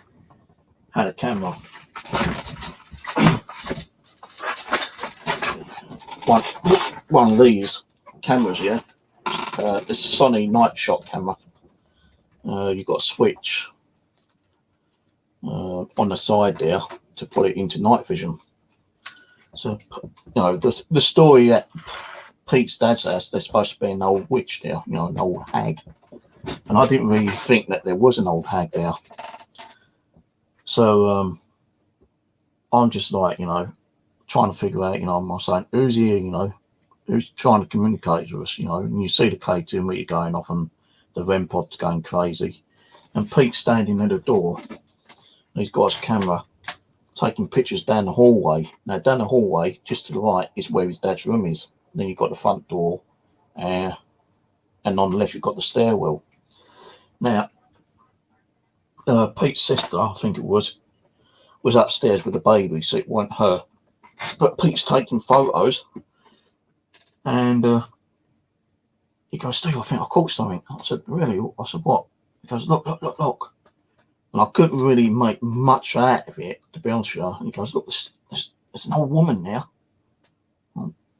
had a camera. One of these cameras, yeah. It's a Sony night shot camera. You've got a switch on the side there to put it into night vision. So, the story at Pete's dad's house, there's supposed to be an old witch there, an old hag. And I didn't really think that there was an old hag there. So, I'm just like, trying to figure out, I'm saying, who's here, who's trying to communicate with us, and you see the K2 meter going off and the REM pod's going crazy. And Pete's standing at the door, and he's got his camera taking pictures down the hallway. Now, down the hallway, just to the right, is where his dad's room is. Then you've got the front door, and on the left, you've got the stairwell. Now, Pete's sister, I think it was, was upstairs with the baby, so it wasn't her. But Pete's taking photos, and he goes, Steve, I think I caught something. I said, really? I said, what? He goes, look. And I couldn't really make much out of it, to be honest with you. And he goes, look, there's an old woman there.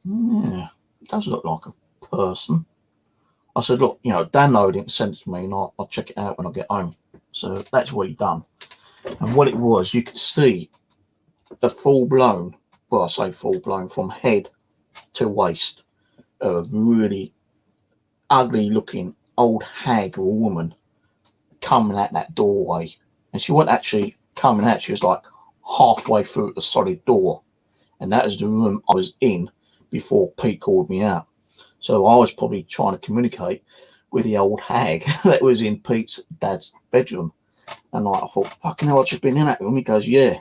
Yeah, it does look like a person. I said, look, Dan didn't send it to me, and I'll check it out when I get home. So that's what he done. And what it was, you could see the full-blown, well, I say full-blown, from head to waist, a really ugly-looking old hag or woman coming out that doorway. And she wasn't actually coming out, she was like halfway through the solid door. And that is the room I was in before Pete called me out. So I was probably trying to communicate with the old hag that was in Pete's dad's bedroom. And I thought, fucking hell, I've just been in that room. He goes, yeah.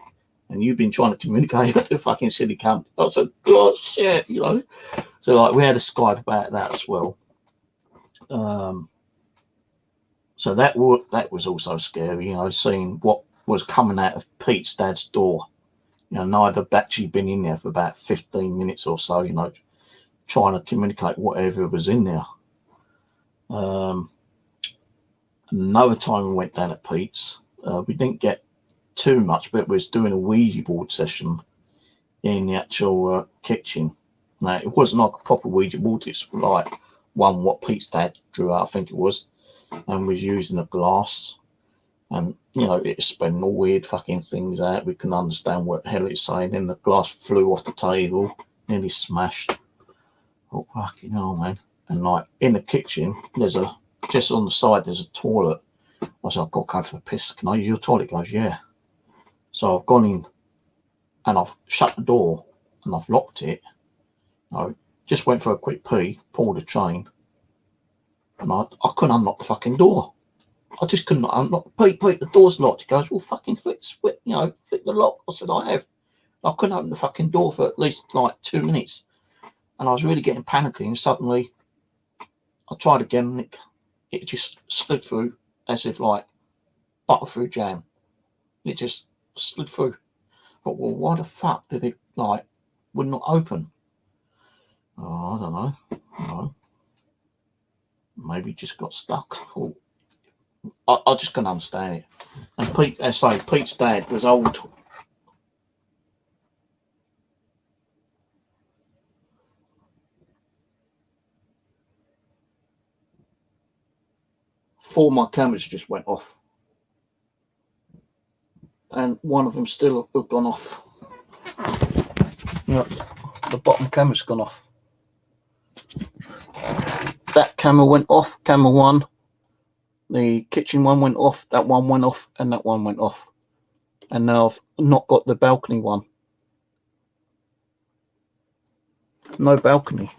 And you've been trying to communicate with the fucking silly cunt. I said, oh, shit, So, we had a Skype about that as well. So that was also scary, seeing what was coming out of Pete's dad's door. I'd have actually been in there for about 15 minutes or so, trying to communicate whatever was in there. Another time we went down at Pete's, we didn't get too much, but we was doing a Ouija board session in the actual kitchen. Now, it wasn't like a proper Ouija board, it's like one what Pete's dad drew out, I think it was, and was using a glass. And, it was spinning all weird fucking things out. We couldn't understand what the hell it's saying. Then the glass flew off the table, nearly smashed. Oh, fucking hell, man. And, in the kitchen, just on the side, there's a toilet. I said, I've got to go for a piss. Can I use your toilet? He goes, yeah. So I've gone in, and I've shut the door, and I've locked it. I just went for a quick pee, pulled the chain, and I couldn't unlock the fucking door. I just couldn't unlock. Pete, the door's locked. He goes, well, fucking flick the lock. I said, I have. I couldn't open the fucking door for at least 2 minutes. And I was really getting panicky, and suddenly I tried again, and it just slid through as if butter through jam. It just slid through. But well, why the fuck did it would not open? Oh, I don't know. Maybe it just got stuck. Or I just couldn't understand it. And Pete's dad was old. Four of my cameras just went off. And one of them still have gone off. The bottom camera's gone off. That camera went off, camera one. The kitchen one went off, that one went off, and that one went off. And now I've not got the balcony one. No balcony.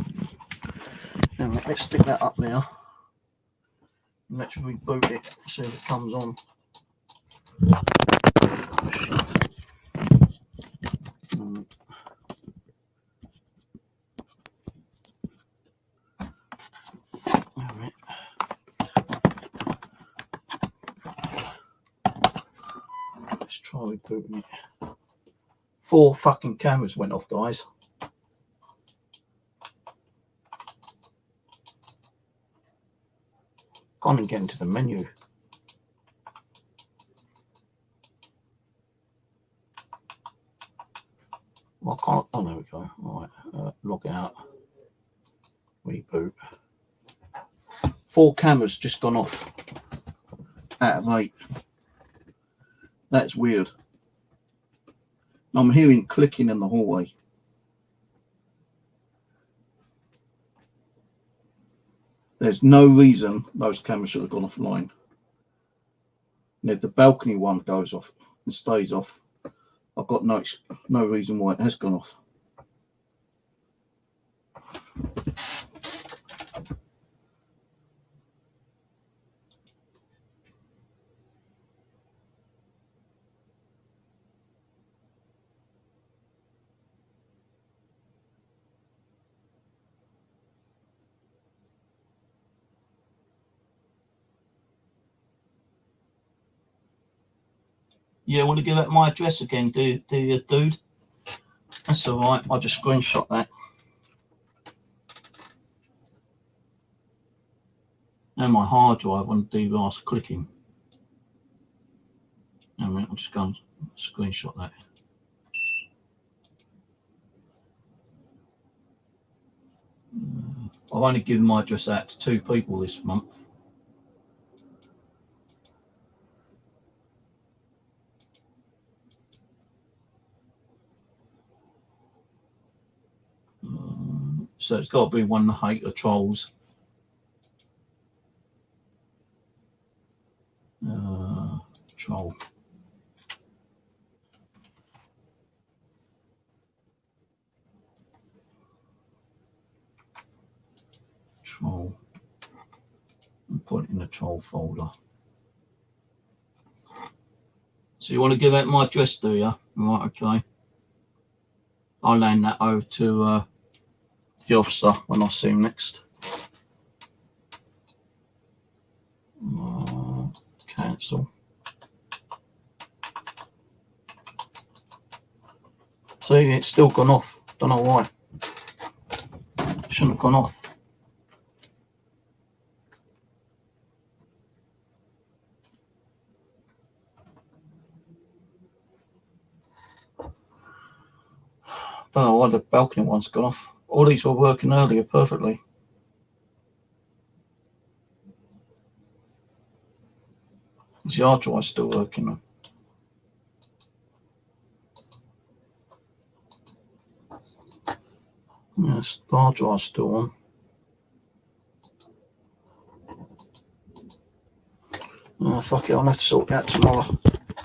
Now let's stick that up now. Let's reboot it, see if it comes on. Alright. Let's try rebooting it. 4 fucking cameras went off, guys. Can't even get into the menu. Well, I can't. Oh, there we go. All right, log out. Reboot. 4 cameras just gone off out of 8. That's weird. I'm hearing clicking in the hallway. There's no reason those cameras should have gone offline. And if the balcony one goes off and stays off, I've got no reason why it has gone off. Yeah, want to give out my address again, do you, dude? That's all right. I'll just screenshot that. And my hard drive on the last clicking. I'm just going to screenshot that. I've only given my address out to 2 people this month. So it's got to be one of the hater trolls. Troll. Troll. And put it in the troll folder. So you want to give out my address, do you? Right, okay. I'll land that over to the officer when I see him next. Cancel. See, it's still gone off. Don't know why. Shouldn't have gone off. Don't know why the balcony one's gone off. All these were working earlier perfectly. Is the hard drive still working? Yes, the hard drive's still on. Oh, fuck it, I'll have to sort that tomorrow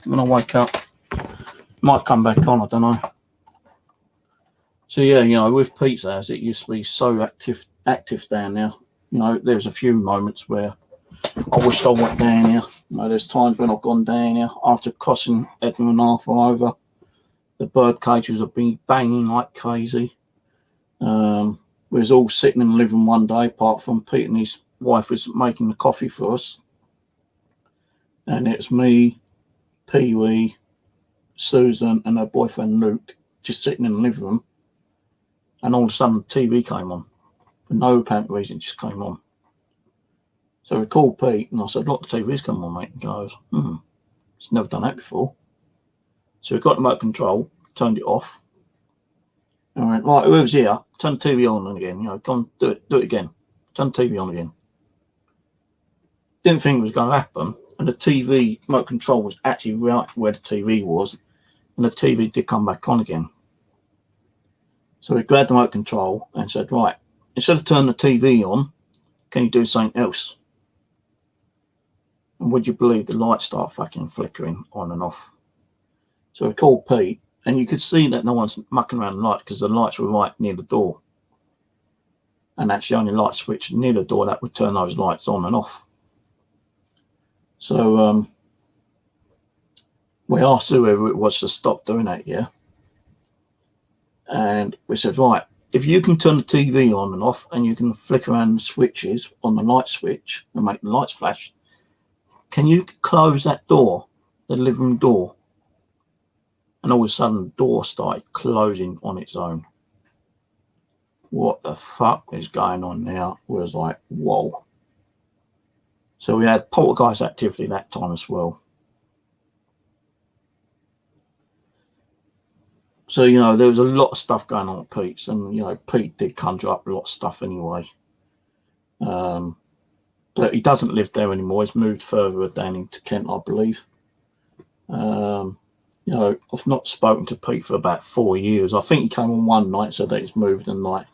when I wake up. Might come back on, I don't know. So yeah, you know, with Pete's house, it used to be so active down there. You know, there's a few moments where I wished I went down here. You know, there's times when I've gone down here after crossing Edmund and Arthur over. The bird cages have been banging like crazy. We was all sitting in the living room one day, apart from Pete and his wife was making the coffee for us. And it's me, Pee-wee, Susan and her boyfriend Luke just sitting in the living room. And all of a sudden the TV came on. For no apparent reason, it just came on. So we called Pete and I said, look, the TV's come on, mate. He goes, it's never done that before. So we got the remote control, turned it off. And we went, right, whoever's here, turn the TV on again. You know, come do it again. Turn the TV on again. Didn't think it was going to happen. And the TV remote control was actually right where the TV was. And the TV did come back on again. So we grabbed the remote control and said, right, instead of turning the TV on, can you do something else? And would you believe the lights start fucking flickering on and off? So we called Pete, and you could see that no one's mucking around the light because the lights were right near the door. And that's the only light switch near the door that would turn those lights on and off. So we asked whoever it was to stop doing that, yeah? And we said, right, if you can turn the TV on and off and you can flick around the switches on the light switch and make the lights flash, can you close that door, the living room door? And all of a sudden the door started closing on its own. What the fuck is going on now? We was like, whoa. So we had poltergeist activity that time as well. So, you know, there was a lot of stuff going on at Pete's, and, you know, Pete did conjure up a lot of stuff anyway. But he doesn't live there anymore. He's moved further down into Kent, I believe. You know, I've not spoken to Pete for about 4 years. I think he came on one night, said that he's moved and like,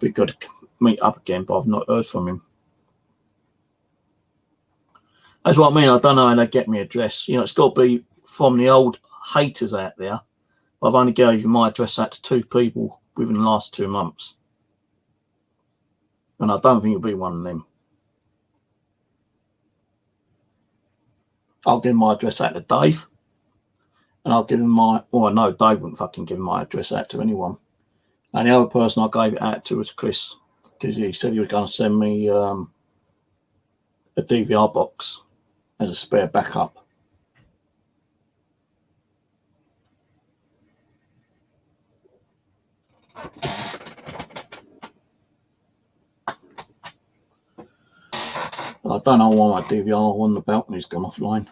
be good to meet up again, but I've not heard from him. That's what I mean. I don't know how they get me address. You know, it's got to be from the old haters out there. I've only given my address out to 2 people within the last 2 months. And I don't think it'll be one of them. I'll give my address out to Dave. And I'll give him my, well, no, Dave wouldn't fucking give my address out to anyone. And the other person I gave it out to was Chris, because he said he was going to send me a DVR box as a spare backup. I don't know why my DVR on the balcony's gone offline.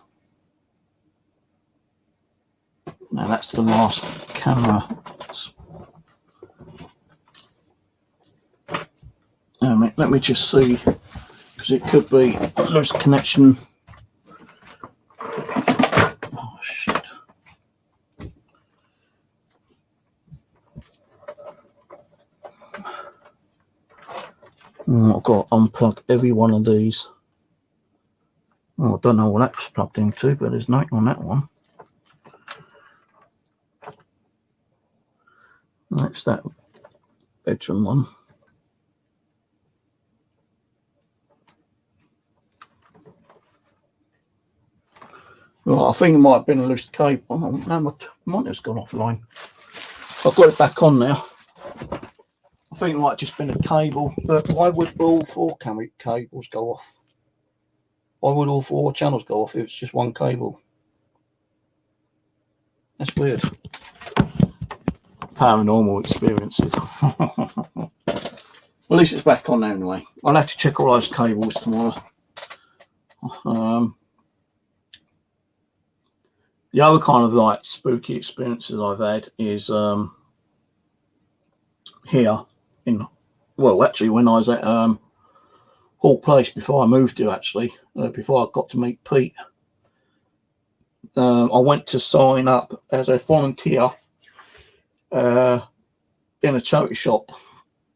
Now that's the last camera. Let me just see, because it could be a loose connection. Oh shit. I've got to unplug every one of these. I don't know what that's plugged into, but there's nothing on that one. That's that bedroom one. Well, I think it might have been a loose cable. Oh, no, my monitor's gone offline. I've got it back on now. I think it might have just been a cable, but why would all 4 camera cables go off? Why would all 4 channels go off if it's just one cable? That's weird. Paranormal experiences. Well, at least it's back on now anyway. I'll have to check all those cables tomorrow. The other kind of like spooky experiences I've had is here in, well, actually when I was at Hall Place before I moved here, actually, before I got to meet Pete. I went to sign up as a volunteer in a charity shop,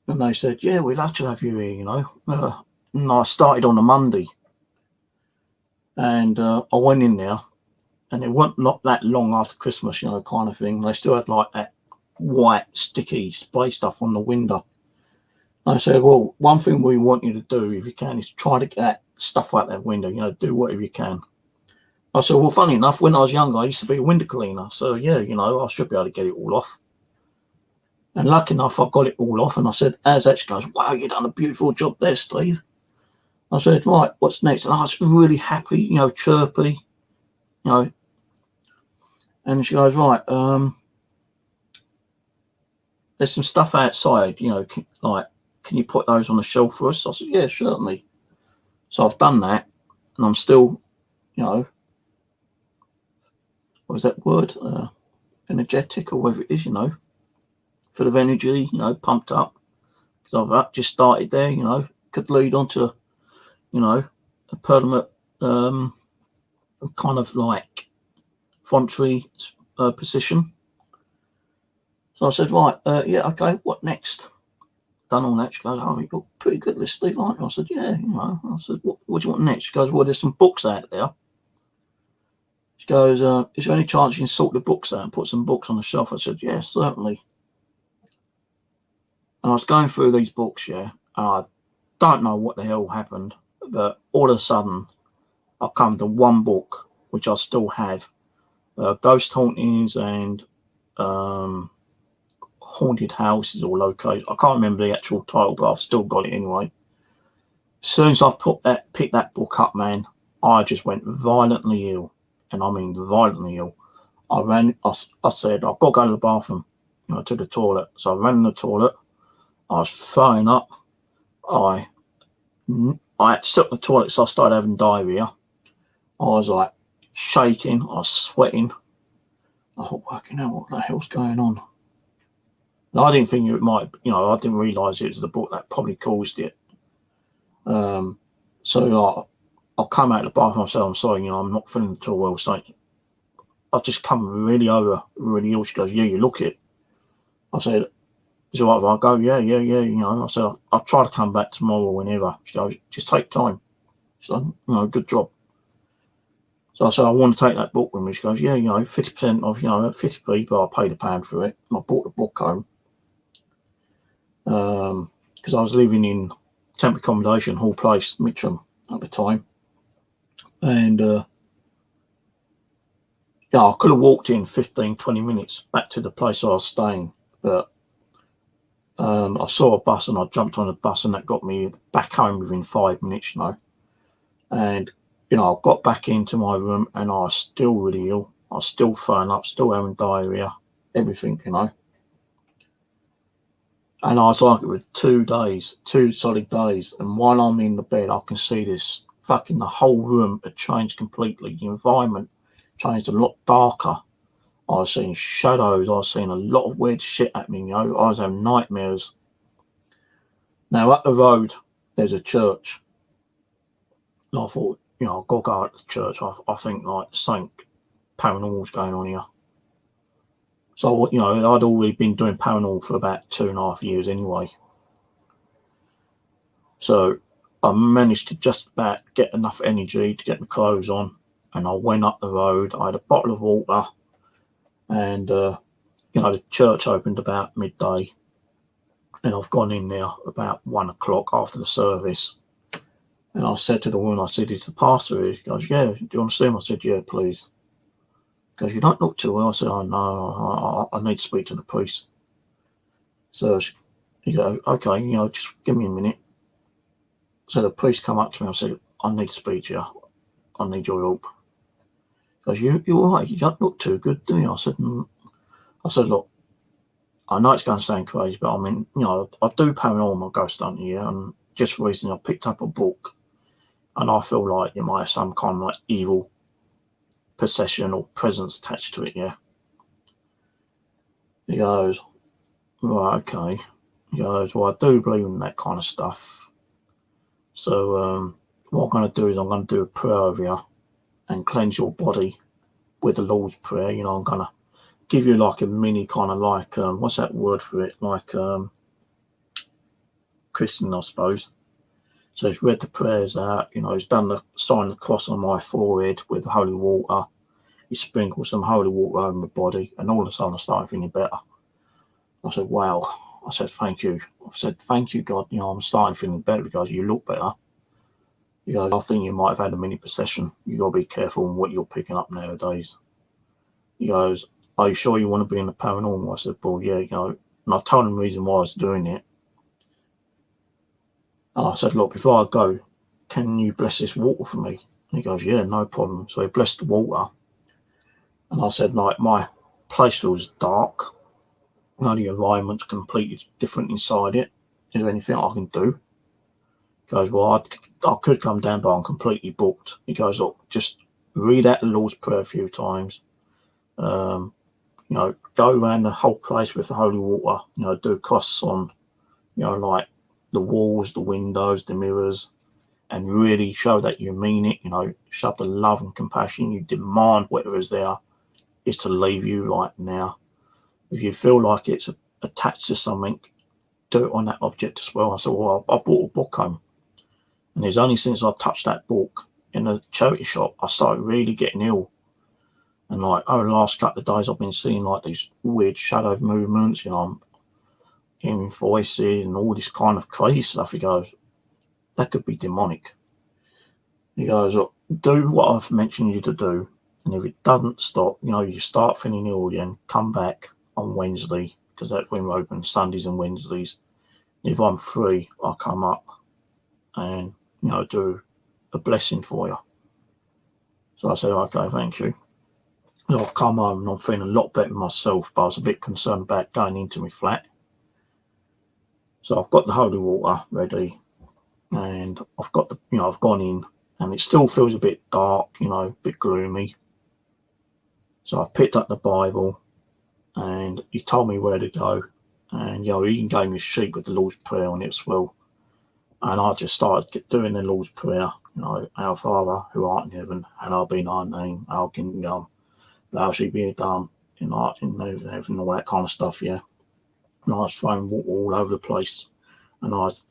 and they said, yeah, we'd love to have you here, you know. And I started on a Monday, and I went in there, and it wasn't not that long after Christmas, you know, kind of thing. They still had like that white sticky spray stuff on the window. I said, well, one thing we want you to do, if you can, is try to get that stuff out that window, you know, do whatever you can. I said, well, funny enough, when I was younger, I used to be a window cleaner. So, yeah, you know, I should be able to get it all off. And lucky enough, I got it all off. And I said, as that, she goes, wow, you've done a beautiful job there, Steve. I said, right, what's next? And I was really happy, you know, chirpy, you know. And she goes, right, there's some stuff outside, you know, can you put those on the shelf for us? I said, yeah, certainly. So I've done that, and I'm still, you know, what was that word? Energetic, or whatever it is, you know, full of energy, you know, pumped up. So I've just started there, you know, could lead on to, you know, a permanent kind of like voluntary position. So I said, right, yeah, okay, what next? Done all that. She goes, oh, you've got a pretty good list, Steve, aren't you? I said, yeah, you know. I said, what do you want next? She goes, well, there's some books out there. She goes, is there any chance you can sort the books out and put some books on the shelf? I said, yeah, certainly. And I was going through these books, yeah, and I don't know what the hell happened, but all of a sudden I come to one book, which I still have, Ghost Hauntings and Haunted Houses or Locations. I can't remember the actual title, but I've still got it anyway. As soon as I picked that book up, man, I just went violently ill. And I mean violently ill. I said, I've got to go to the bathroom, you know, to the toilet. So I ran in the toilet. I was throwing up. I had to sit in the toilet, so I started having diarrhea. I was like shaking. I was sweating. I thought, working out what the hell's going on. And I didn't think it might, you know, I didn't realise it was the book that probably caused it. So I'll come out of the bathroom and say, I'm sorry, you know, I'm not feeling too well. So I just come really ill. She goes, yeah, you look it. I said, is it all right if I go? Yeah, you know. I said, I'll try to come back tomorrow whenever. She goes, just take time. She said, you know, good job. So I said, I want to take that book with me. She goes, yeah, you know, 50% off, you know, 50p, but I paid £1 for it. And I bought the book home. Because I was living in temporary accommodation, Hall Place, Mitcham at the time. And yeah, I could have walked in 15, 20 minutes back to the place I was staying, but I saw a bus and I jumped on the bus, and that got me back home within 5 minutes, you know. And, you know, I got back into my room and I was still really ill. I was still throwing up, still having diarrhea, everything, you know. And I was like it with 2 solid days. And while I'm in the bed, I can see this fucking the whole room had changed completely. The environment changed a lot darker. I was seeing shadows. I was seeing a lot of weird shit happening, you know. I was having nightmares. Now, up the road, there's a church. And I thought, you know, I've got to go out to church. I think, like, something paranormal's going on here. So, you know, I'd already been doing paranormal for about 2.5 years anyway. So I managed to just about get enough energy to get my clothes on, and I went up the road. I had a bottle of water, and you know, the church opened about midday, and I've gone in there about 1 o'clock after the service. And I said to the woman, I said, "Is the pastor here?" She goes, "Yeah, do you want to see him?" I said, "Yeah, please." She goes, "You don't look too well." I said, "Oh no, I need to speak to the priest." So he goes, "Okay, you know, just give me a minute." So the priest come up to me. I said, "I need to speak to you. I need your help." He goes, "You all right? You don't look too good, do you?" I said, "Look, I know it's going to sound crazy, but I mean, you know, I do paranormal ghost hunting here, and just recently I picked up a book, and I feel like it might have some kind of like evil possession or presence attached to it, yeah." He goes, "Right, okay." He goes, "Well, I do believe in that kind of stuff. So what I'm going to do is I'm going to do a prayer over you and cleanse your body with the Lord's Prayer. You know, I'm going to give you like a mini kind of like, what's that word for it? Like christening, I suppose." So he's read the prayers out, you know, he's done the sign of the cross on my forehead with the holy water. He sprinkled some holy water over my body, and all of a sudden I started feeling better. I said, "Wow." I said, "Thank you." I said, "Thank you, God. You know, I'm starting feeling better because you look better." He goes, "I think you might have had a mini possession. You got to be careful on what you're picking up nowadays." He goes, "Are you sure you want to be in the paranormal?" I said, "Well, yeah, you know." And I told him the reason why I was doing it. And I said, "Look, before I go, can you bless this water for me?" And he goes, "Yeah, no problem." So he blessed the water. And I said, like, my place feels dark. You know, the environment's completely different inside it. Is there anything I can do? He goes, "Well, I could come down, but I'm completely booked." He goes, "Look, just read out the Lord's Prayer a few times. You know, go around the whole place with the holy water. You know, do crosses on, you know, like the walls, the windows, the mirrors, and really show that you mean it. You know, show the love and compassion. You demand whatever is there is to leave you right now. If you feel like it's attached to something, do it on that object as well." I said, "Well, I bought a book home, and it's only since I touched that book in a charity shop I started really getting ill. And like over the last couple of days, I've been seeing like these weird shadow movements. You know, I'm hearing voices and all this kind of crazy stuff." He goes, "That could be demonic." He goes, "Look, do what I've mentioned you to do, and if it doesn't stop, you know, you start feeling ill again, come back on Wednesday, because that's when we're open, Sundays and Wednesdays. If I'm free, I'll come up and, you know, do a blessing for you." So I said, "Okay, thank you." So I've come home and I'm feeling a lot better myself, but I was a bit concerned about going into my flat. So I've got the holy water ready, and I've got the, you know, I've gone in, and it still feels a bit dark, you know, a bit gloomy. So I picked up the Bible, and he told me where to go, and, you know, he even gave me a sheet with the Lord's Prayer on it as well. And I just started doing the Lord's Prayer, you know, "Our Father who art in heaven, hallowed be thy name, our kingdom come, thou shalt be done in art, in heaven," all that kind of stuff, yeah. And I was throwing water all over the place. And I was,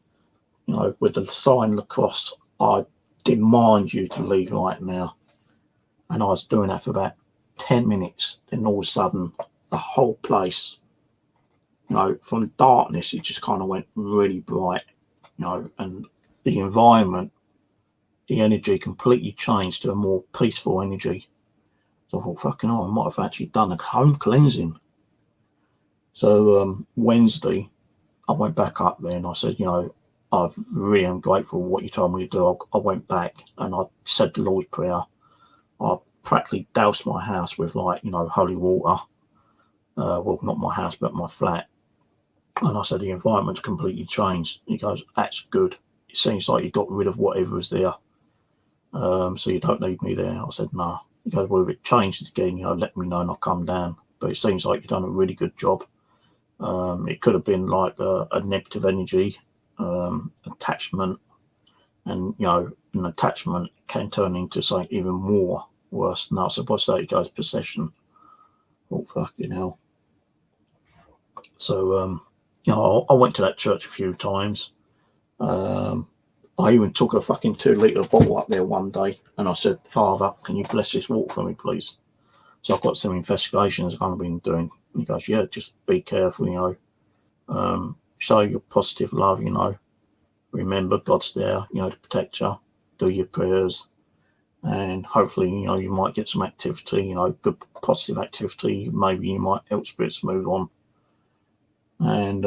you know, with the sign of the cross, "I demand you to leave right now." And I was doing that for about 10 minutes. Then all of a sudden, the whole place, you know, from darkness, it just kind of went really bright, you know, and the environment, the energy completely changed to a more peaceful energy. So I thought, fucking hell, I might have actually done a home cleansing. So Wednesday, I went back up there and I said, "You know, I really am grateful for what you told me to do." I went back and I said the Lord's Prayer. I practically doused my house with, like, you know, holy water. Well, not my house, but my flat. And I said, "The environment's completely changed." He goes, "That's good. It seems like you got rid of whatever was there." So you don't need me there. I said, nah. He goes, well, if it changes again, let me know and I'll come down. But it seems like you've done a really good job. It could have been like a negative energy attachment, and an attachment can turn into something even more worse than that. So what's that? It goes possession. Oh, fucking hell. So I went to that church a few times. I even took a fucking 2-litre bottle up there one day, and I said, Father, can you bless this water for me, please? So I've got some investigations I've been doing. And he goes, yeah, just be careful, show your positive love, remember God's there, to protect you, do your prayers, and hopefully, you might get some activity, good positive activity. Maybe you might help spirits move on. And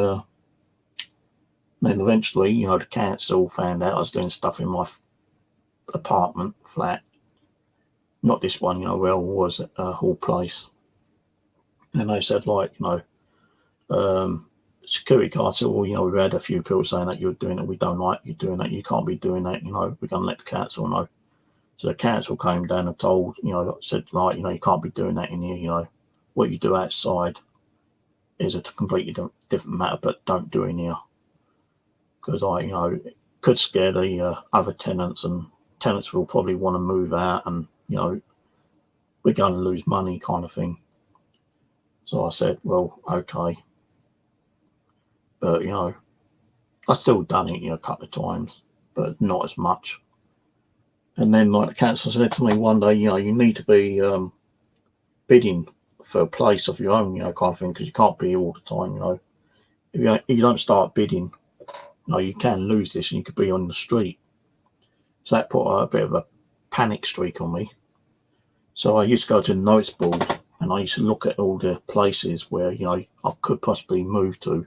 then eventually, the council found out I was doing stuff in my apartment, flat. Not this one, where I was at Hall Place. And they said, security guard said, well, we've had a few people saying that you're doing it. We don't like you doing that. You can't be doing that. We're going to let the council know. So the council came down and told, said, you can't be doing that in here. What you do outside is a completely different matter, but don't do it in here. Because, it could scare the other tenants, and tenants will probably want to move out, and, we're going to lose money kind of thing. So I said, well, okay. But, I still done it, a couple of times, but not as much. And then, the council said to me one day, you need to be bidding for a place of your own, kind of thing, because you can't be all the time, If you don't start bidding, you can lose this and you could be on the street. So that put a bit of a panic streak on me. So I used to go to the notice board, and I used to look at all the places where, I could possibly move to.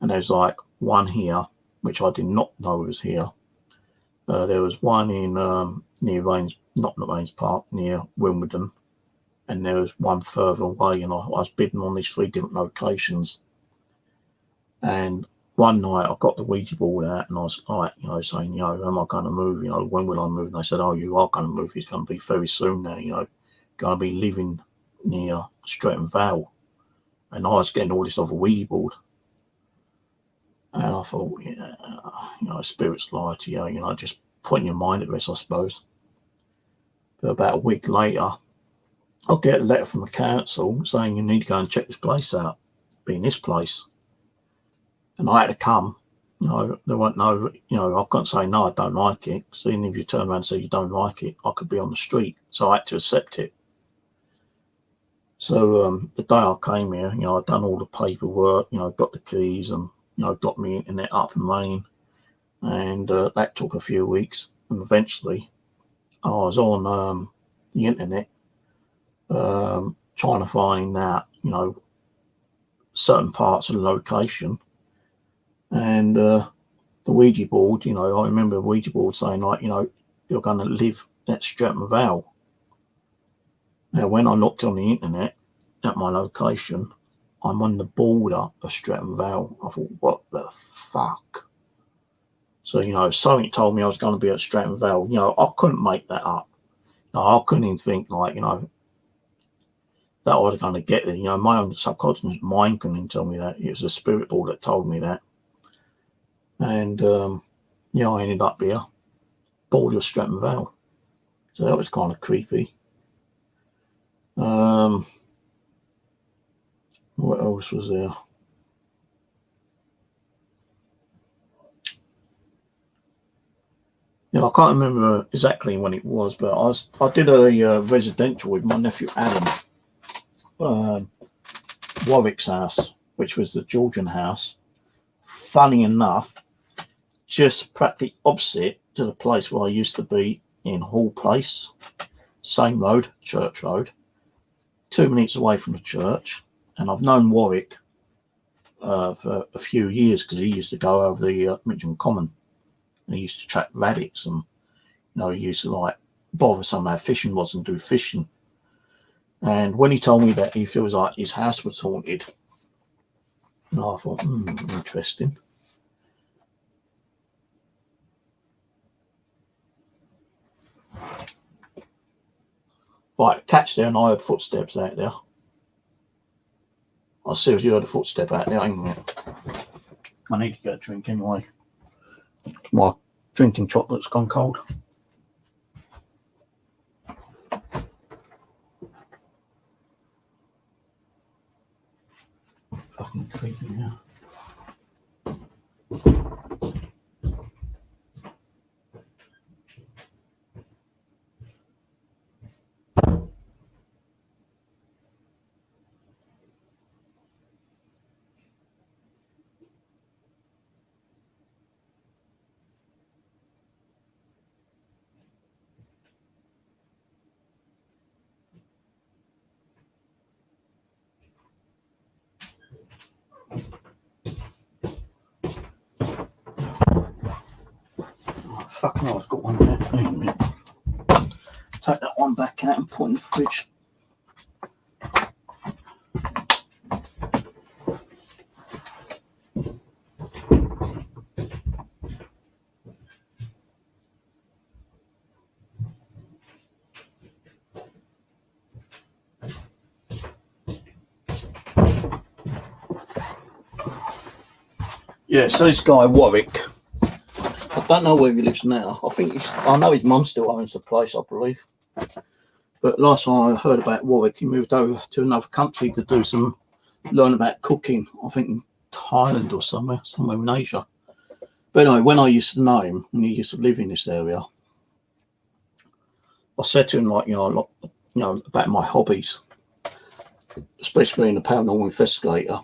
And there's one here, which I did not know was here. There was one in near Rains, not Rains Park, near Wimbledon. And there was one further away, and I was bidding on these 3 different locations. And one night I got the Ouija board out, and I was saying, am I going to move? When will I move? And they said, oh, you are going to move. It's going to be very soon now, going to be living near Stretton Vale. And I was getting all this off a Ouija board. And I thought, spirits lie to you, just putting your mind at rest, I suppose. But about a week later, I'll get a letter from the council saying you need to go and check this place out, being this place. And I had to come. There weren't no, I couldn't say, no, I don't like it. So even if you turn around and say you don't like it, I could be on the street. So I had to accept it. So the day I came here, I'd done all the paperwork, got the keys, and, got my internet up and running. And that took a few weeks. And eventually I was on the internet trying to find out, certain parts of the location. And the Ouija board, I remember the Ouija board saying, you're going to live at Stretton Vale. Now, when I looked on the internet at my location, I'm on the border of Stretton Vale. I thought, what the fuck? So, something told me I was going to be at Stretton Vale. I couldn't make that up. I couldn't even think, that I was going to get there. My own subconscious mind couldn't even tell me that. It was the spirit board that told me that. And, I ended up here, border of Stretton Vale. So that was kind of creepy. What else was there? I can't remember exactly when it was, but I did a residential with my nephew Adam, Warwick's house, which was the Georgian house. Funny enough, just practically opposite to the place where I used to be in Hall Place, same road, Church Road, 2 minutes away from the church. And I've known Warwick for a few years because he used to go over the Mitcham Common, and he used to trap rabbits, and he used to bother some of our fishing rods and do fishing. And when he told me that he feels like his house was haunted, and I thought, interesting. Right, the cat's there, and I heard footsteps out there. I seriously heard a footstep out there, ain't it? I need to get a drink anyway. My drinking chocolate's gone cold. Fucking creepy now. Fucking hell, I've got one there. Wait a minute. Take that one back out and put in the fridge. Yeah, so this guy Warwick, I don't know where he lives now. I know his mum still owns the place, I believe. But last time I heard about Warwick, he moved over to another country to learn about cooking. I think in Thailand or somewhere in Asia. But anyway, when I used to know him, when he used to live in this area, I said to him, like, about my hobbies, especially being a paranormal investigator.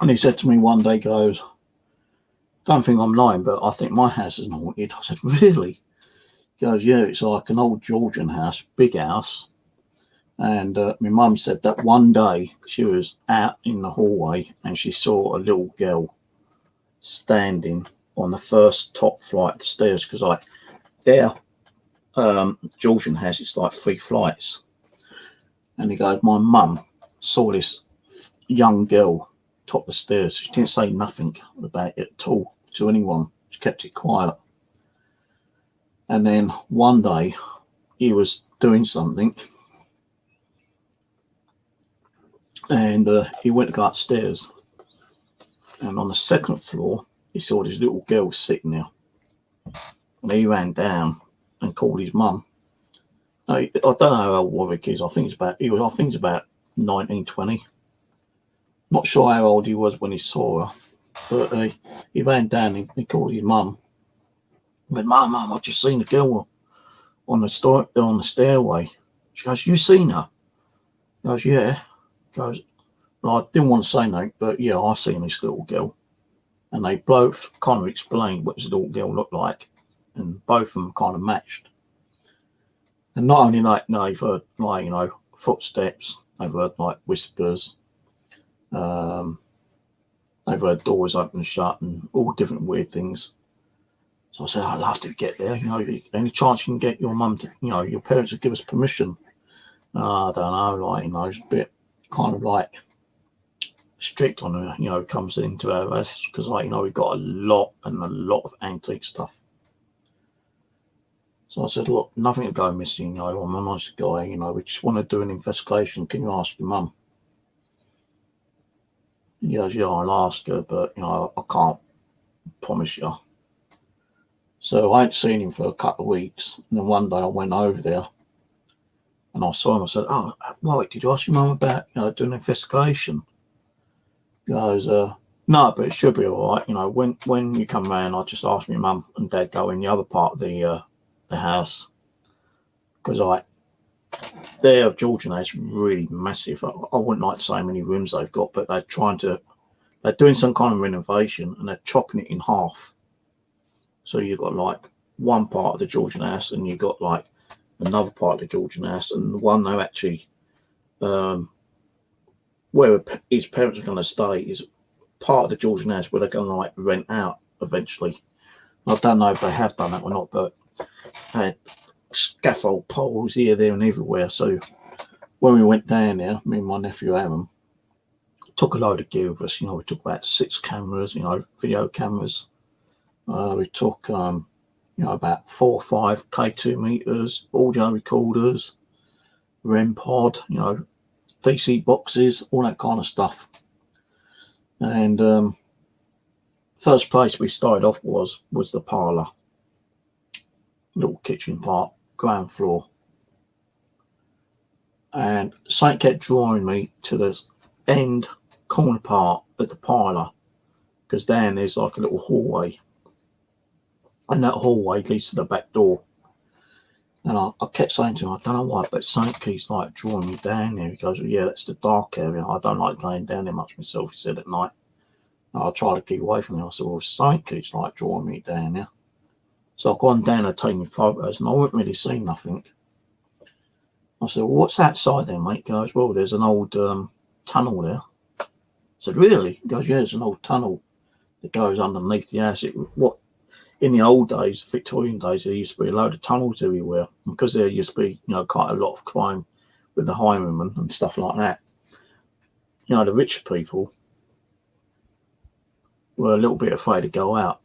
And he said to me one day, goes, don't think I'm lying, but I think my house is haunted. I said, really? He goes, yeah, it's like an old Georgian house, big house. And my mum said that one day she was out in the hallway and she saw a little girl standing on the first top flight of the stairs, because like their Georgian house is like 3 flights. And he goes, my mum saw this young girl top of the stairs. She didn't say nothing about it at all to anyone. She kept it quiet. And then one day he was doing something and he went to go upstairs, and on the 2nd floor he saw this little girl sitting there, and he ran down and called his mum. I don't know how old Warwick is. I think it's about 19, 20. Not sure how old he was when he saw her, but he ran down and he called his mum. He went, Mum, I've just seen a girl on the stairway. She goes, you seen her? He goes, yeah. He goes, well, I didn't want to say nothing, but yeah, I seen this little girl. And they both kind of explained what this little girl looked like, and both of them kind of matched. And not only that, they've heard footsteps, they've heard like whispers, they've heard doors open and shut and all different weird things. So I said, I'd love to get there. Any chance you can get your mum to, your parents to give us permission? I don't know, it's a bit kind of like strict on her, comes into our house, because we've got a lot of antique stuff. So I said, look, nothing to go missing, I'm a nice guy, we just want to do an investigation. Can you ask your mum? He goes, yeah, I'll ask her, but I can't promise you. So I ain't seen him for a couple of weeks. And then one day I went over there and I saw him. I said, oh, Warwick, did you ask your mum about, doing an investigation? He goes, no, but it should be all right. When you come round, I just ask my mum and dad go in the other part of the house. Because their Georgian house is really massive. I wouldn't like to say how many rooms they've got, but they're doing some kind of renovation and they're chopping it in half. So you've got like one part of the Georgian house and you've got like another part of the Georgian house, and the one they're actually where his parents are going to stay is part of the Georgian house where they're going to rent out eventually. I don't know if they have done that or not, but they had scaffold poles here, there and everywhere. So when we went down there, me and my nephew Aaron took a load of gear with us. We took about 6 cameras, video cameras. We took you know, about 4 or 5 K2 meters, audio recorders, REM pod, you know, DC boxes, all that kind of stuff. And first place we started off was the parlour, little kitchen part, ground floor. And something kept drawing me to the end corner part of the parlour, because then there's like a little hallway, and that hallway leads to the back door. And I kept saying to him, I don't know why, but something keeps like drawing me down there. He goes, well, yeah, that's the dark area. I don't like going down there much myself, he said, at night. And I try to keep away from it. I said, well, something keeps like drawing me down there. So I've gone down and taken photos, and I haven't really seen nothing. I said, well, what's that side there, mate? He goes, well, there's an old tunnel there. I said, really? He goes, yeah, there's an old tunnel that goes underneath the house. In the old days, Victorian days, there used to be a load of tunnels everywhere. And because there used to be, you know, quite a lot of crime with the highwaymen and stuff like that, you know, the rich people were a little bit afraid to go out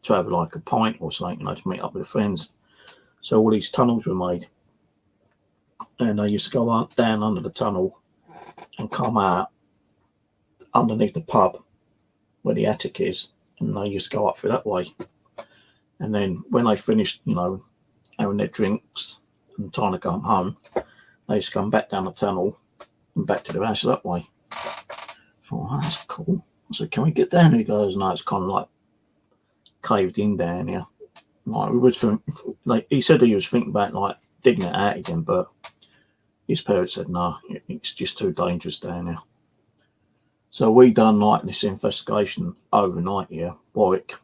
to have like a pint or something, you know, to meet up with friends. So all these tunnels were made. And they used to go up, down under the tunnel and come out underneath the pub where the attic is, and they used to go up through that way. And then when they finished, you know, having their drinks and trying to come home, they used to come back down the tunnel and back to the house that way. I thought, oh, that's cool. I said, can we get down? He goes, no, it's kind of like caved in down here. Like we would think, like he said, he was thinking about like digging it out again, but his parents said, no, it's just too dangerous down here. So we done like this investigation overnight here. Warwick,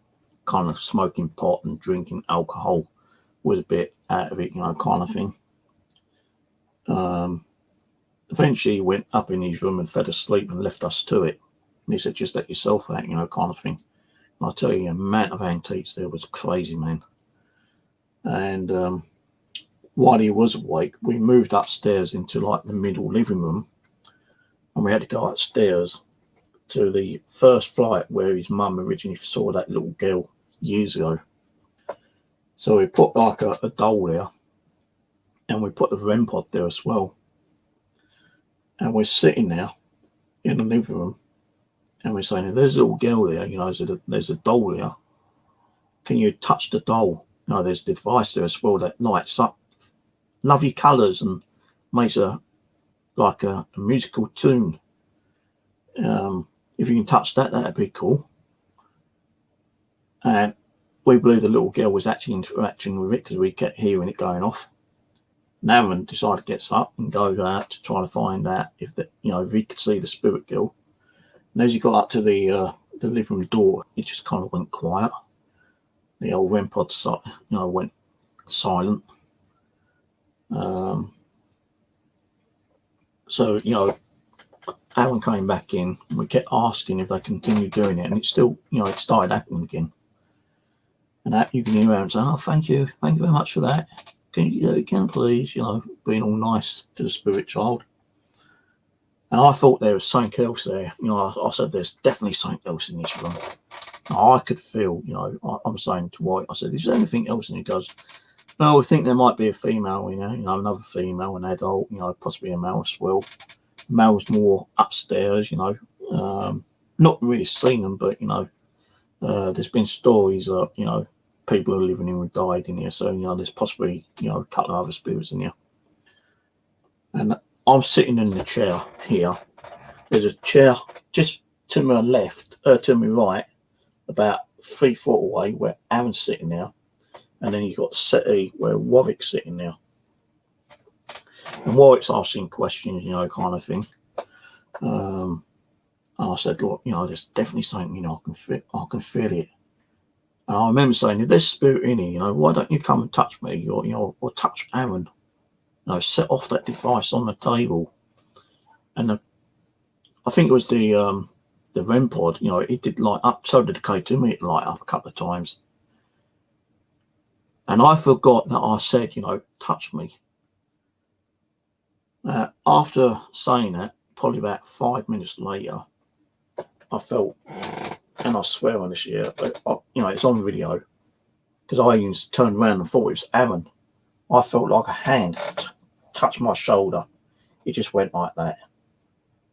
kind of smoking pot and drinking alcohol, was a bit out of it, you know, kind of thing. Eventually he went up in his room and fell asleep and left us to it. And he said, just let yourself out, you know, kind of thing. And I tell you, the amount of antiques there was crazy, man. And while he was awake, we moved upstairs into like the middle living room, and we had to go upstairs to the first flight where his mum originally saw that little girl years ago. So we put like a doll there, and we put the REM pod there as well. And we're sitting there in the living room, and we're saying, there's a little girl there, you know, there's a doll there. Can you touch the doll? You know, there's the device there as well that lights up lovely colours and makes like a musical tune. If you can touch that, that'd be cool. And we believe the little girl was actually interacting with it because we kept hearing it going off. And Aaron decided to get up and go out to try to find out if if he could see the spirit girl. And as he got up to the living room door, it just kind of went quiet. The old REM pod, went silent. So, Aaron came back in, and we kept asking if they continued doing it, and it still, it started happening again. And that you can hear Aaron saying, oh, thank you very much for that. Can you do it again, please? Being all nice to the spirit child. And I thought there was something else there. I said, there's definitely something else in this room. I could feel, I'm saying to White, I said, is there anything else? And he goes, no, we think there might be a female, another female, an adult, possibly a male as well. Male's more upstairs, not really seen them, but, there's been stories of, people who are living in who died in here. So, there's possibly, a couple of other spirits in here. And I'm sitting in the chair here. There's a chair just to my left, to my right, about 3 foot away, where Aaron's sitting there. And then you've got settee where Warwick's sitting there. And Warwick's asking questions, kind of thing. And I said, look, there's definitely something, I can feel it. And I remember saying, if there's spirit in here, why don't you come and touch me or touch Aaron? Set off that device on the table. And I think it was the REM pod, it did light up. So did the K2 meter light up a couple of times. And I forgot that I said, touch me. After saying that, probably about 5 minutes later, I felt, and I swear on this year, but it's on video, because I even turned around and thought it was Aaron. I felt like a hand touched my shoulder. It just went like that.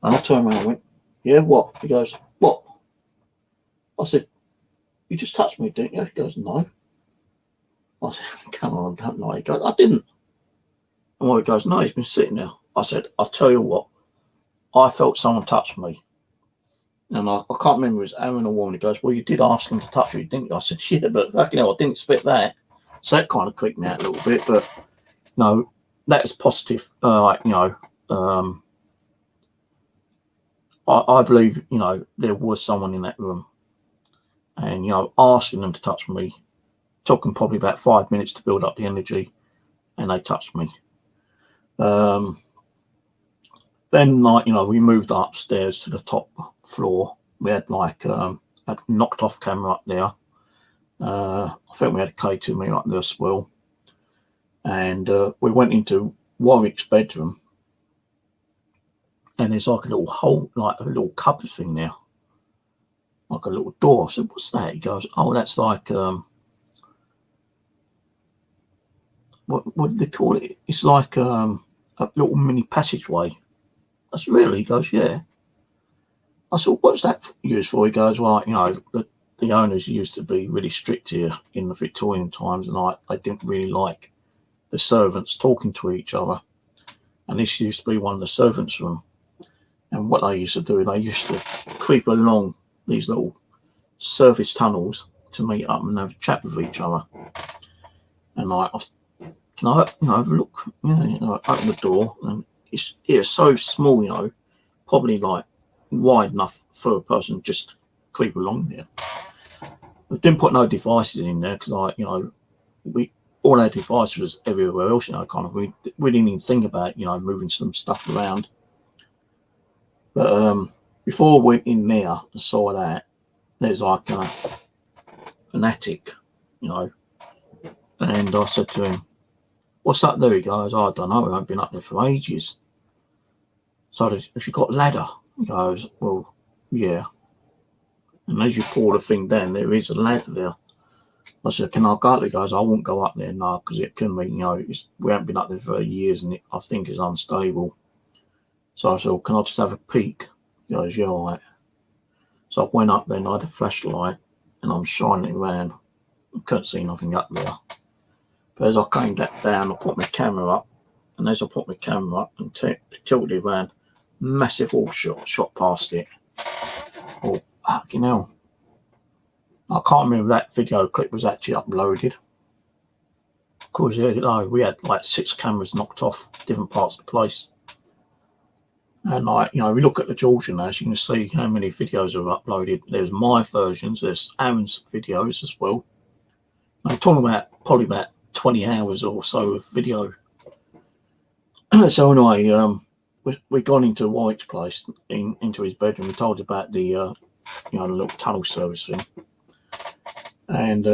And I turned around and went, yeah, what? He goes, what? I said, you just touched me, didn't you? He goes, no. I said, come on, don't lie. He goes, I didn't. And he goes, no, he's been sitting there. I said, I'll tell you what, I felt someone touch me. And I can't remember if it was Aaron or woman. He goes, well, you did ask him to touch you, didn't you? I said, yeah, but fucking hell, I didn't expect that. So that kind of creeped me out a little bit. But, no, that's positive. I believe, there was someone in that room. And, asking them to touch me, took them probably about 5 minutes to build up the energy. And they touched me. Then, we moved upstairs to the top floor. We had a knocked off camera up there. I think we had a K2 up there as well. And we went into Warwick's bedroom. And there's like a little hole, like a little cupboard thing there. Like a little door. I said, what's that? He goes, oh, that's like, what do they call it? It's like a little mini passageway. I said, really? He goes, yeah. I said, what's that used for? He goes, well, the owners used to be really strict here in the Victorian times, and they didn't really like the servants talking to each other. And this used to be one of the servants' room. And what they used to do, they used to creep along these little service tunnels to meet up and have a chat with each other. And can I have a look? Open the door, and it's so small, probably like wide enough for a person just to creep along there. We didn't put no devices in there because, we all our devices was everywhere else, we didn't even think about, moving some stuff around. But before we went in there and saw that, there's like an attic, and I said to him, what's up there? He goes, I don't know, I haven't been up there for ages. So have you got a ladder? He goes, well, yeah. And as you pull the thing down, there is a ladder there. I said, can I go up there? He goes, I won't go up there now because it can be, we haven't been up there for years and I think it's unstable. So I said, well, can I just have a peek? He goes, yeah, all right. So I went up there and I had a flashlight and I'm shining it around. I couldn't see nothing up there. But as I came back down, I put my camera up. And as I put my camera up and tilted it around, massive orb shot past it. Oh, fucking hell. I can't remember if that video clip was actually uploaded. Of course, we had like 6 cameras knocked off different parts of the place. And we look at the Georgian as you can see how many videos are uploaded. There's my versions, there's Aaron's videos as well. I'm talking about probably about 20 hours or so of video. So anyway, we gone into Warwick's place, into his bedroom. We told about the the little tunnel service thing. And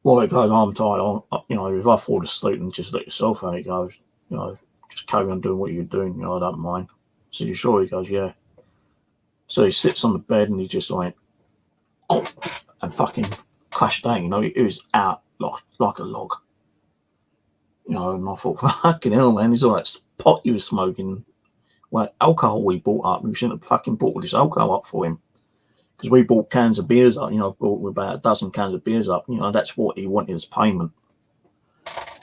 Warwick goes, I'm tired. If I fall asleep and just let yourself out, he goes, just carry on doing what you're doing. I don't mind. I said, you sure? He goes, yeah. So he sits on the bed and he just went, oh, and fucking crashed down. He was out like a log. And I thought, fucking hell, man, there's all that pot you was smoking. Well, alcohol we bought up. We shouldn't have fucking bought all this alcohol up for him. Because we bought cans of beers up, bought about a dozen cans of beers up. That's what he wanted as payment.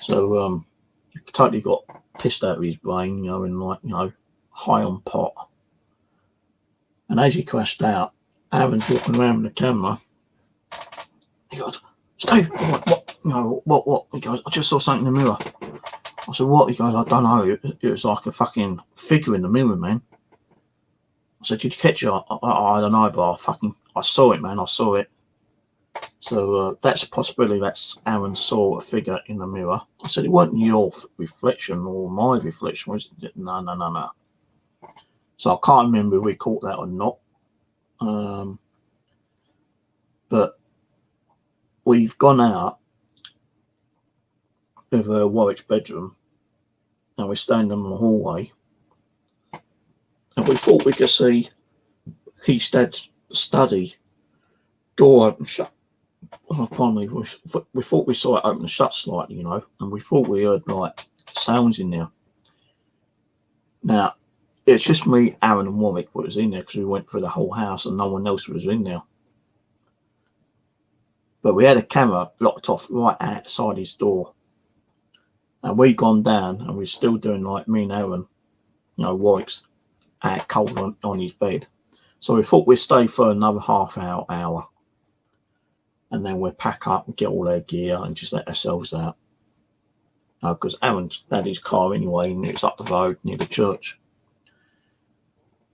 So he totally got pissed out of his brain, and high on pot. And as he crashed out, Aaron's walking around with the camera. He goes, Steve, what? What? He goes, I just saw something in the mirror. I said, what? He goes, I don't know. It was like a fucking figure in the mirror, man. I said, did you catch it? I don't know, but I saw it, man. I saw it. So that's a possibility. That's Aaron saw a figure in the mirror. I said, it wasn't your reflection or my reflection, was it? No. So I can't remember if we caught that or not. But we've gone out of Warwick's bedroom and we're standing in the hallway. And we thought we could see his dad's study door open shut. Pardon me, we thought we saw it open and shut slightly, you know, and we thought we heard like sounds in there. Now, it's just me, Aaron, and Warwick that was in there because we went through the whole house and no one else was in there. But we had a camera locked off right outside his door. And we'd gone down and we're still doing like me and Aaron, you know, Warwick's out cold on his bed. So we thought we'd stay for another half hour. And then we'd pack up and get all our gear and just let ourselves out. Because Aaron had his car anyway and it's up the road near the church.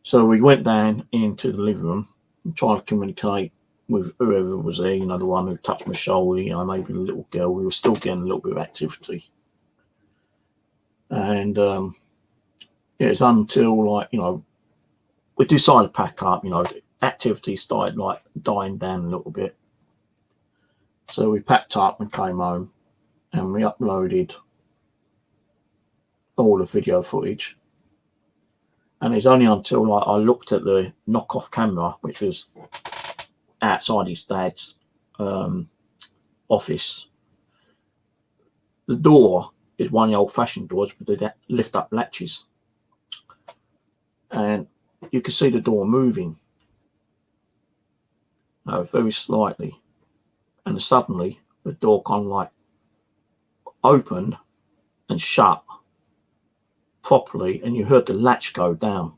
So we went down into the living room and tried to communicate with whoever was there, you know, the one who touched my shoulder, you know, maybe the little girl. We were still getting a little bit of activity. And it was until, like, you know, we decided to pack up, you know, activity started like dying down a little bit. So we packed up and came home and we uploaded all the video footage. And it's only until like I looked at the knockoff camera, which was outside his dad's office. The door is one of the old-fashioned doors with the lift-up latches. And you could see the door moving very slightly. And suddenly the door kind of like opened and shut properly, and you heard the latch go down.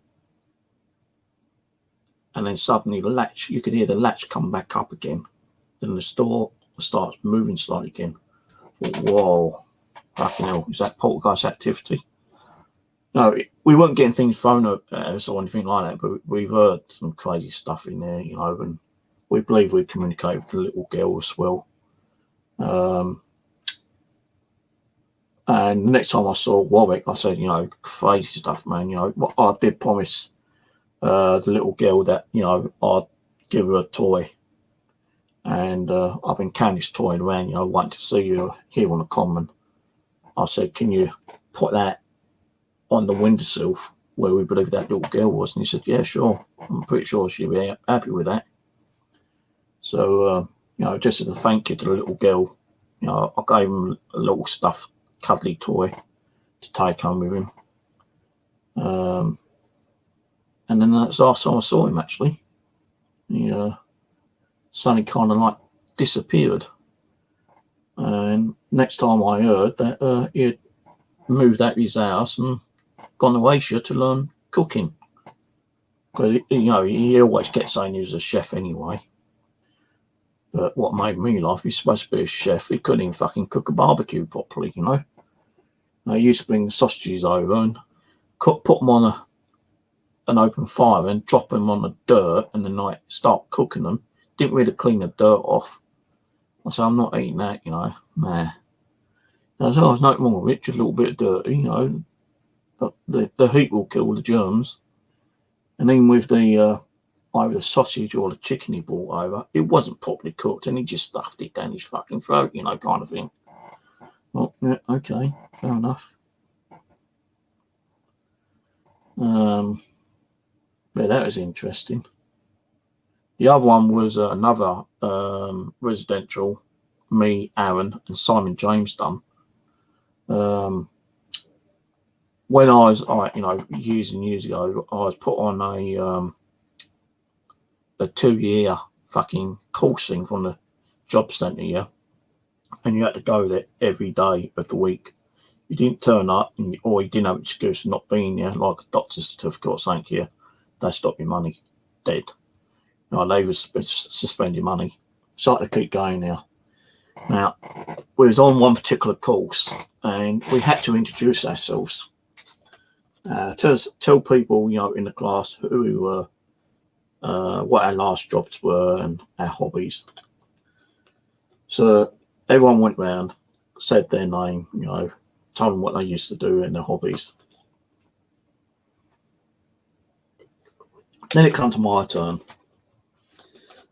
And then suddenly the latch, you could hear the latch come back up again. Then the door starts moving slightly again. Whoa, fucking hell, is that poltergeist activity? No, we weren't getting things thrown at us or anything like that, but we've heard some crazy stuff in there, you know, and we believe we communicate with the little girl as well. And the next time I saw Warwick, I said, you know, crazy stuff, man. You know, I did promise the little girl that, you know, I'd give her a toy. And I've been carrying this toy around, you know, waiting to see you here on the common. I said, can you put that on the windowsill where we believe that little girl was? And he said, yeah, sure. I'm pretty sure she'll be happy with that. So, you know, just as a thank you to the little girl, you know, I gave him a little stuffed cuddly toy to take home with him. And then that's the last time I saw him, actually. He suddenly kind of like disappeared. And next time I heard that he had moved out of his house and gone to Asia to learn cooking. Because, you know, he always kept saying he was a chef anyway. But what made me laugh, he's supposed to be a chef. He couldn't even fucking cook a barbecue properly, you know. He used to bring sausages over and put them on an open fire and drop them on the dirt and then like start cooking them. Didn't really clean the dirt off. I said, I'm not eating that, you know. Nah. I said, there's nothing wrong with it, just a little bit of dirty, you know. But the heat will kill the germs. And even with the either the sausage or the chicken he brought over, it wasn't properly cooked and he just stuffed it down his fucking throat, you know, kind of thing. Well, yeah, okay, fair enough. Yeah, that was interesting. The other one was another residential, me, Aaron, and Simon James done. When I was, you know, years and years ago, I was put on a 2-year fucking course thing from the job centre, yeah, and you had to go there every day of the week. You didn't turn up, or you didn't have an excuse of not being there, like a doctor's certificate or something here, they stop your money dead. You know, they would suspend your money. So I had to keep going now. Now, we was on one particular course, and we had to introduce ourselves. Tell people, you know, in the class who we were, what our last jobs were, and our hobbies. So everyone went round, said their name, you know, told them what they used to do and their hobbies. Then it came to my turn.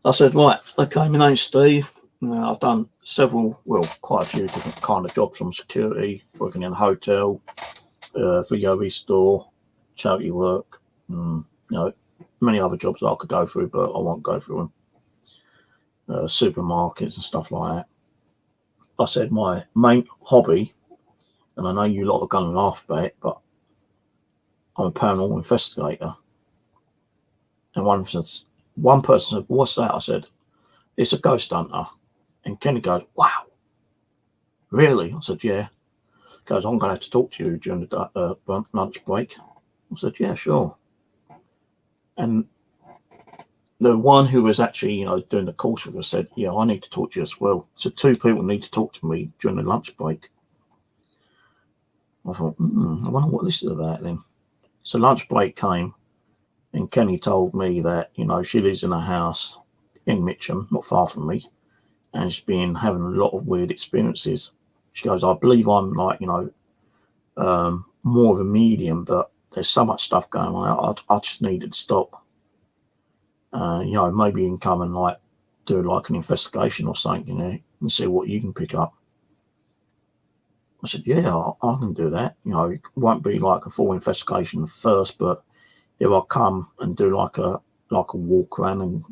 I said, right, okay, my name's Steve. I've done quite a few different kind of jobs, from security, working in a hotel, video restore, charity work, you know, many other jobs that I could go through, but I won't go through them. supermarkets and stuff like that. I said my main hobby, and I know you lot are going to laugh about it, but I'm a paranormal investigator. And one person said, "What's that?" I said, "It's a ghost hunter." And Kenny goes, "Wow, really?" I said, "Yeah." He goes, "I'm going to have to talk to you during the lunch break." I said, "Yeah, sure." And the one who was actually, doing the course with us said, "Yeah, I need to talk to you as well." So 2 people need to talk to me during the lunch break. I thought, I wonder what this is about then. So lunch break came, and Kenny told me that, she lives in a house in Mitcham, not far from me, and she's been having a lot of weird experiences. She goes, "I believe I'm like, more of a medium, but there's so much stuff going on. I just needed to stop. Maybe you can come and like do like an investigation or something, and see what you can pick up." I said, "Yeah, I can do that. It won't be like a full investigation first, but if I come and do like a walk around and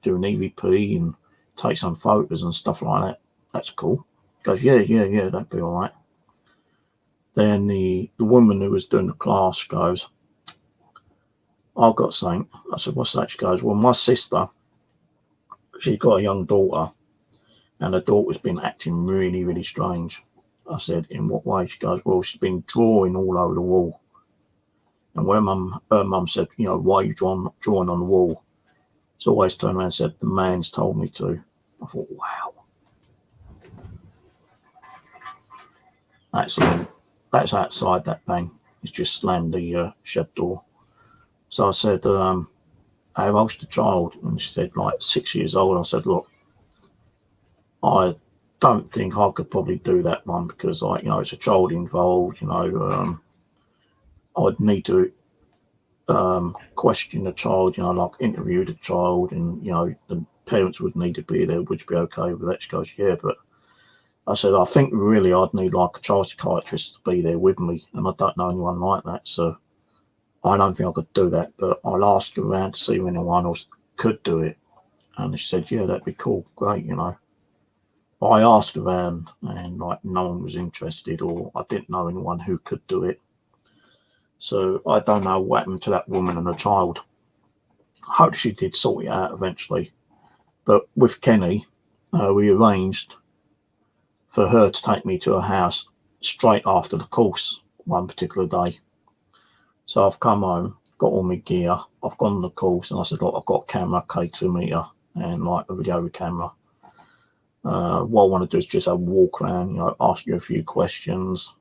do an EVP and take some photos and stuff like that, that's cool." He goes, "Yeah, that'd be all right." Then the woman who was doing the class goes, "I've got something." I said, "What's that?" She goes, "Well, my sister, she's got a young daughter, and her daughter's been acting really, really strange." I said, "In what way?" She goes, "Well, she's been drawing all over the wall." And where her mum said, "Why are you drawing on the wall?" She always turned around and said, "The man's told me to." I thought, wow, that's outside that bang. It's just slammed the shed door. So I said, "How old's the child?" And she said, like 6 years old. I said, "Look, I don't think I could probably do that one because, like, it's a child involved. I'd need to question the child, like interview the child, and the parents would need to be there. Would you be okay with that?" She goes, "Yeah," but I said, "I think really I'd need like a child psychiatrist to be there with me, and I don't know anyone like that, so I don't think I could do that, but I'll ask around to see if anyone else could do it." And she said, "Yeah, that'd be cool, great." I asked around, and like no one was interested, or I didn't know anyone who could do it. So I don't know what happened to that woman and the child. I hope she did sort it out eventually. But with Kenny, we arranged for her to take me to her house straight after the course one particular day. So I've come home, got all my gear, I've gone on the course, and I said, "Look, I've got a camera, K2 meter, and like a video camera. What I want to do is just have a walk around, ask you a few questions,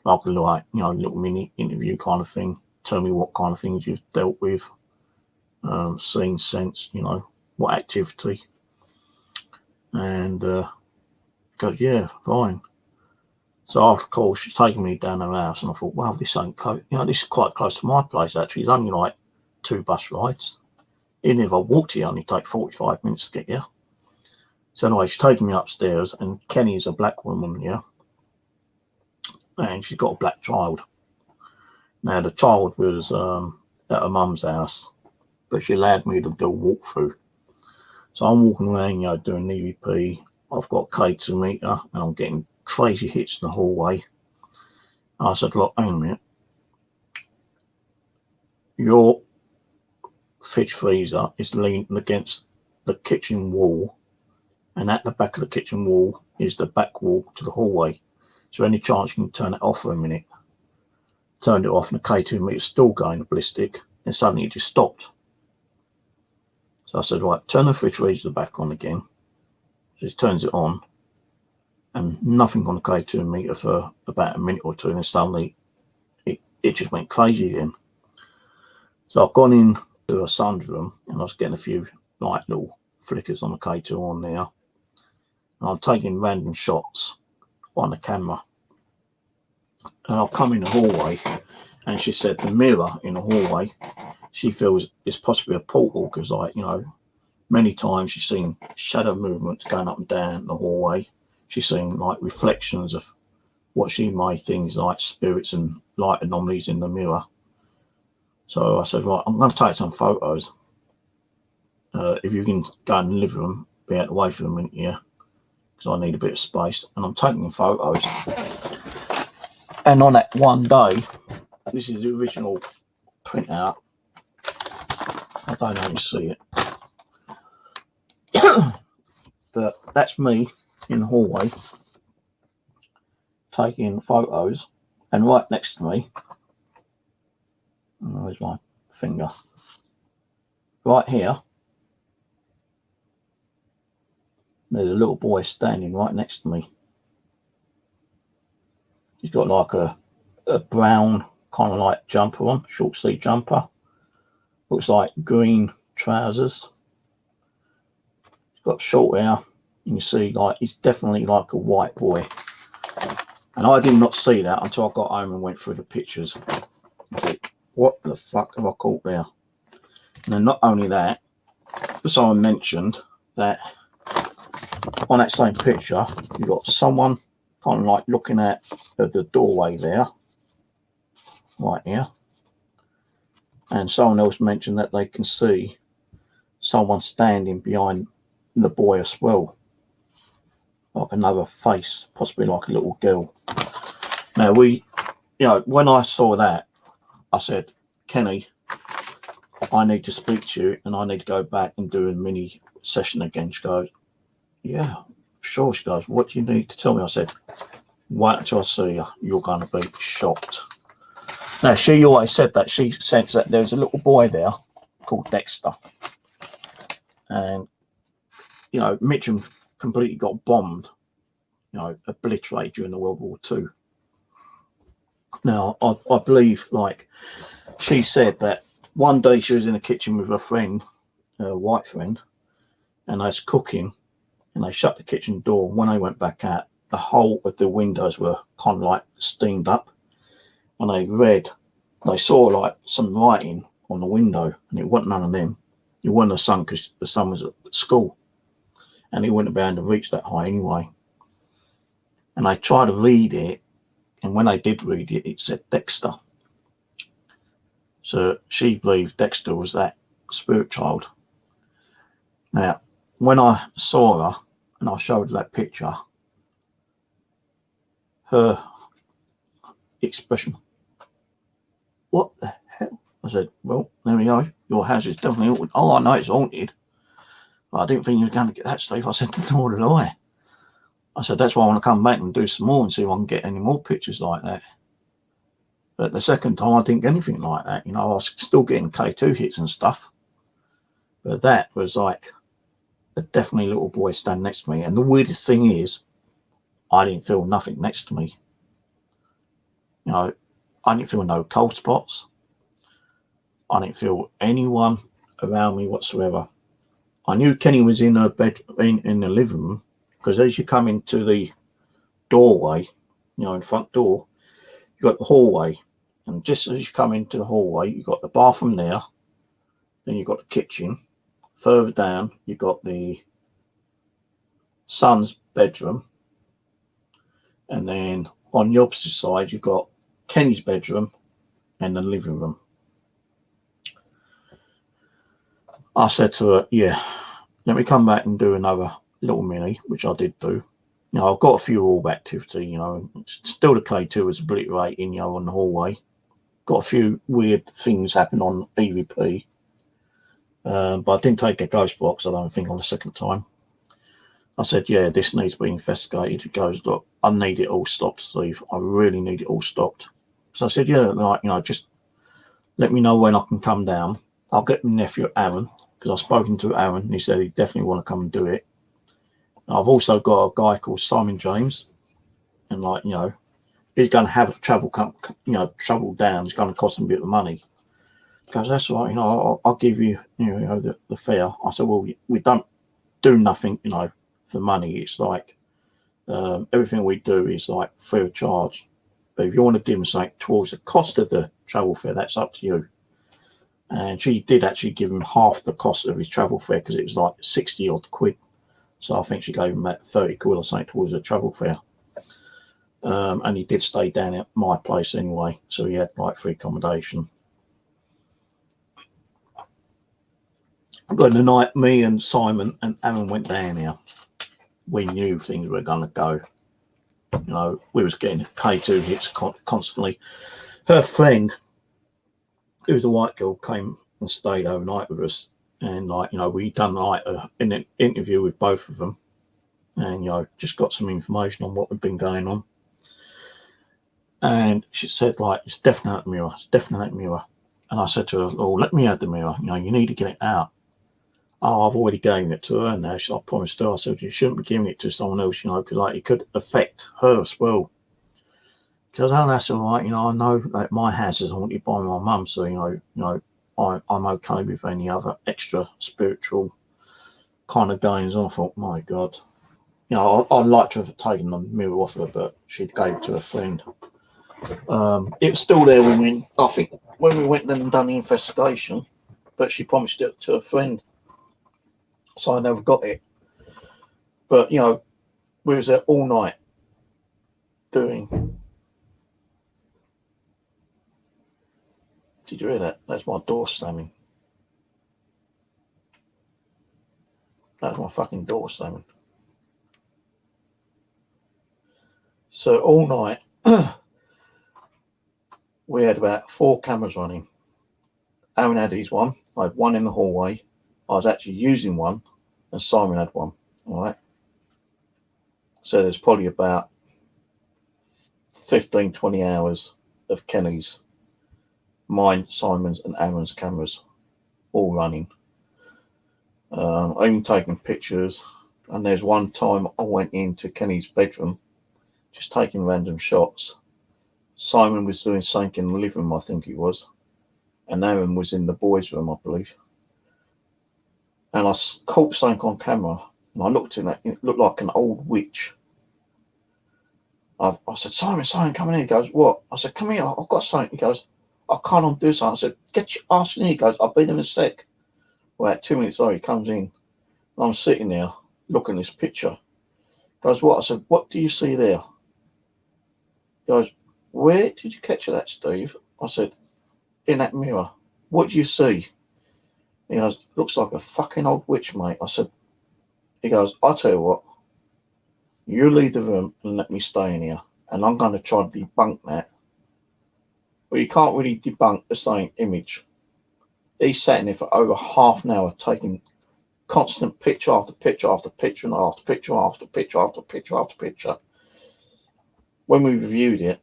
like a little mini interview kind of thing. Tell me what kind of things you've dealt with, seen, sensed, what activity." And goes, "Yeah, fine." So after course, she's taking me down her house, and I thought, "Well, this ain't close. This is quite close to my place. Actually, it's only like 2 bus rides. Even if I walked here, it only take 45 minutes to get here." So anyway, she's taking me upstairs, and Kenny's a black woman, and she's got a black child. Now the child was at her mum's house, but she allowed me to do a walkthrough. So I'm walking around, doing EVP. I've got K2 meter, and I'm getting crazy hits in the hallway. I said, "Look, hang a minute. Your fridge freezer is leaning against the kitchen wall, and at the back of the kitchen wall is the back wall to the hallway. Is there any chance you can turn it off for a minute?" Turned it off, and the K2 meter's still going ballistic, and suddenly it just stopped. So I said, "Right, turn the fridge freezer back on again." Just turns it on, and nothing on the K2 meter for about a minute or two, and then suddenly it just went crazy again. So I've gone in to her son's room, and I was getting a few like little flickers on the K2 on there. And I'm taking random shots on the camera. And I'll come in the hallway, and she said the mirror in the hallway, she feels it's possibly a portal, because many times she's seen shadow movements going up and down the hallway. She's seen like reflections of what she might think is like spirits and light anomalies in the mirror. So I said, "Right, I'm going to take some photos. If you can go in the living room be out away for a minute here because I need a bit of space, and I'm taking photos. And on that one day, this is the original printout. I don't know if you see it, but that's me in the hallway taking photos, and right next to me, where's my finger? Right here, there's a little boy standing right next to me. He's got like a brown kind of like jumper on, short sleeve jumper. Looks like green trousers. He's got short hair. You can see like he's definitely like a white boy. And I did not see that until I got home and went through the pictures. What the fuck have I caught there? And then not only that, someone mentioned that on that same picture, you've got someone kind of like looking at the doorway there, right here. And someone else mentioned that they can see someone standing behind the boy as well. Like another face, possibly like a little girl. Now when I saw that, I said, Kenny, I need to speak to you and I need to go back and do a mini session again. She goes, yeah, sure. She goes, what do you need to tell me? I said, wait until I see you. You're going to be shocked. Now, she always said that. She said that there's a little boy there called Dexter. And, Mitcham completely got bombed, obliterated during the World War II. Now, I believe, like, she said that one day she was in the kitchen with a friend, a white friend, and they was cooking, and they shut the kitchen door. When they went back out, the whole of the windows were kind of like steamed up, and they saw like some writing on the window, and it wasn't none of them. It wasn't the sun, because the sun was at school, and he wouldn't be able to reach that high anyway. And they tried to read it, and when they did read it, it said Dexter. So she believed Dexter was that spirit child. Now, when I saw her and I showed that picture, her expression, what the hell? I said, well, there we go. Your house is definitely haunted. Oh, I know it's haunted. But I didn't think you were going to get that, Steve. I said, nor did I. I said, that's why I want to come back and do some more and see if I can get any more pictures like that. But the second time, I didn't get anything like that. I was still getting K2 hits and stuff. But that was like a definitely little boy standing next to me. And the weirdest thing is, I didn't feel nothing next to me. I didn't feel no cold spots. I didn't feel anyone around me whatsoever. I knew Kenny was in her bed in the living room, because as you come into the doorway, in front door, you've got the hallway. And just as you come into the hallway, you've got the bathroom there. Then you've got the kitchen. Further down, you've got the son's bedroom. And then on the opposite side, you've got Kenny's bedroom and the living room. I said to her, yeah, let me come back and do another little mini, which I did do. I've got a few orb activity, still the K2 was obliterating, on the hallway. Got a few weird things happen on EVP. But I didn't take a ghost box, I don't think, on the second time. I said, yeah, this needs to be investigated. He goes, look, I need it all stopped, Steve. I really need it all stopped. So I said, yeah, just let me know when I can come down. I'll get my nephew Aaron, because I've spoken to Aaron, and he said he definitely want to come and do it. I've also got a guy called Simon James, and he's going to have travel down. It's going to cost him a bit of money. He goes, that's all right, I'll give you, the fare. I said, well, we don't do nothing, for money. It's like everything we do is like free of charge. But if you want to give them something towards the cost of the travel fare, that's up to you. And she did actually give him half the cost of his travel fare, because it was like 60 odd quid. So I think she gave him about 30 quid or something towards the travel fare. And he did stay down at my place anyway, so he had like free accommodation. But the night me and Simon and Aaron went down here, we knew things were going to go. You know, we was getting K2 hits constantly. Her friend, who was a white girl, came and stayed overnight with us. And, like, you know, we done like an interview with both of them. And, you know, just got some information on what had been going on. And she said, like, it's definitely a mirror. It's definitely a mirror. And I said to her, oh, let me have the mirror. You know, you need to get it out. Oh, I've already given it to her now. I promised her. I said, you shouldn't be giving it to someone else, you know, because, like, it could affect her as well. Because, oh, that's all right. You know, I know that my house is haunted by my mum. So, you know, I'm okay with any other extra spiritual kind of goings on. I thought, my God. You know, I'd like to have taken the mirror off her, but she gave it to a friend. It's still there I think when we went then and done the investigation, but she promised it to a friend, so I never got it. But, you know, we was there all night doing. Did you hear that? That's my door slamming. That's my fucking door slamming. So all night we had about 4 cameras running. Aaron had his one. I had one in the hallway. I was actually using one, and Simon had one. All right. So there's probably about 15, 20 hours of Kenny's, mine, Simon's, and Aaron's cameras all running. I'm even taking pictures. And there's one time I went into Kenny's bedroom, just taking random shots. Simon was doing something in the living room, I think he was. And Aaron was in the boys' room, I believe. And I caught something on camera, and I looked in it. It looked like an old witch. I said, Simon, come in here. He goes, what? I said, come here, I've got something. He goes, I can't undo something. I said, get your ass in here. He goes, I'll be there in a sec. Well, 2 minutes later, he comes in. And I'm sitting there looking at this picture. He goes, what? I said, what do you see there? He goes, where did you catch that, Steve? I said, in that mirror. What do you see? He goes, looks like a fucking old witch, mate. I said, he goes, I'll tell you what, you leave the room and let me stay in here, and I'm going to try to debunk that. Well, you can't really debunk the same image. He sat in there for over half an hour taking constant picture after picture after picture and after picture after picture after picture after picture. When we reviewed it,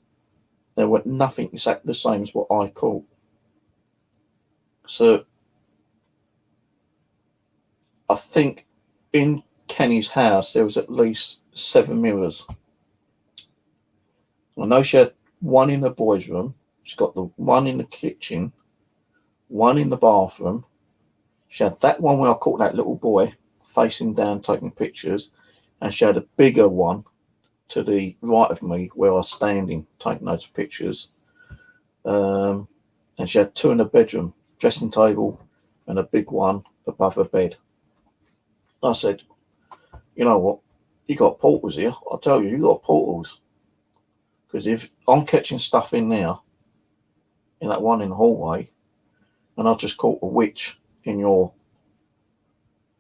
there were nothing exactly the same as what I caught. So I think in Kenny's house there was at least 7 mirrors. I know she had one in the boys' room. She's got the one in the kitchen, one in the bathroom. She had that one where I caught that little boy facing down taking pictures, and she had a bigger one to the right of me where I was standing taking those pictures. And she had 2 in the bedroom, dressing table, and a big one above her bed. I said, you know what? You got portals here. I tell you, you got portals. Because if I'm catching stuff in there, in that one in the hallway, and I just caught a witch in your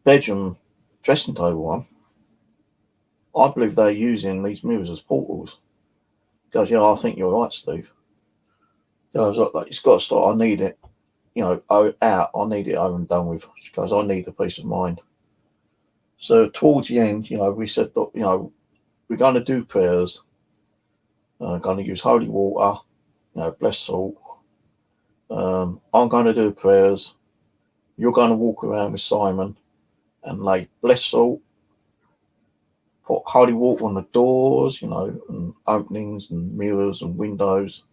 bedroom dressing table one, I believe they're using these mirrors as portals. He goes, yeah, I think you're right, Steve. He goes, like, it's got to start. I need it, you know, out. I need it over and done with. She goes, I need the peace of mind. So towards the end, you know, we said that, you know, we're going to do prayers. Going to use holy water, you know, blessed salt. I'm going to do prayers. You're going to walk around with Simon and lay blessed salt, put holy water on the doors, you know, and openings and mirrors and windows,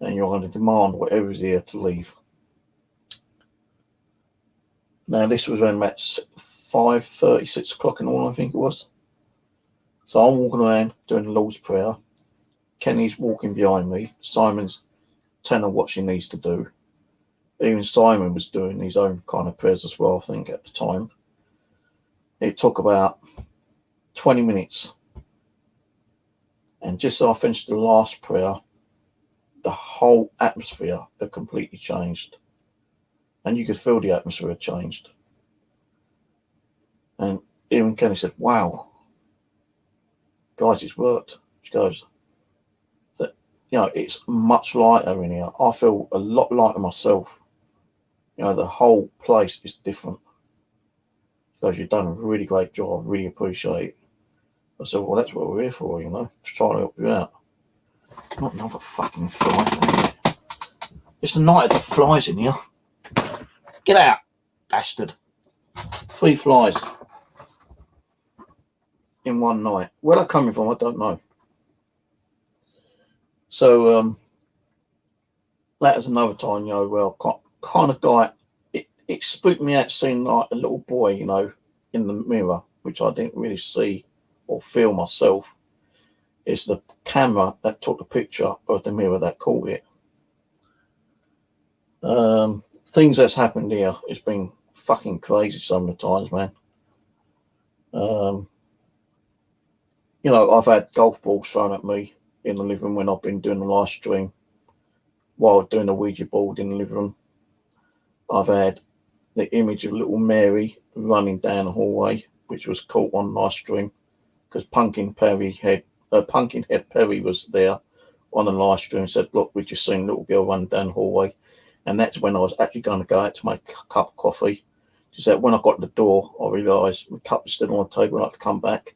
and you're going to demand whatever is here to leave. Now, this was around about 5:30, 6 o'clock in the morning, I think it was. So I'm walking around doing the Lord's Prayer. Kenny's walking behind me. Simon's telling her what she needs to do. Even Simon was doing his own kind of prayers as well, I think, at the time. It took about 20 minutes. And just as I finished the last prayer, the whole atmosphere had completely changed. And you could feel the atmosphere had changed. And even Kenny said, wow, guys, it's worked. She goes, that, it's much lighter in here. I feel a lot lighter myself. The whole place is different. She goes, you've done a really great job. I really appreciate it. I said, well, that's what we're here for, to try to help you out. Not another fucking fly. It's the night of the flies in here. Get out, bastard. 3 flies in one night. Where they're coming from, I don't know. So that is another time, where I kind of guy, it spooked me out seeing like a little boy, in the mirror, which I didn't really see or feel myself. It's the camera that took the picture of the mirror that caught it. Things that's happened here, it's been fucking crazy some of the times, man. I've had golf balls thrown at me in the living room when I've been doing the live stream while doing the Ouija board in the living room. I've had the image of little Mary running down the hallway, which was caught on live stream because Pumpkinhead Perry was there on the live stream and said, look, we just seen a little girl run down the hallway. And that's when I was actually going to go out to make a cup of coffee. She said, when I got to the door, I realised the cup was still on the table and I had to come back.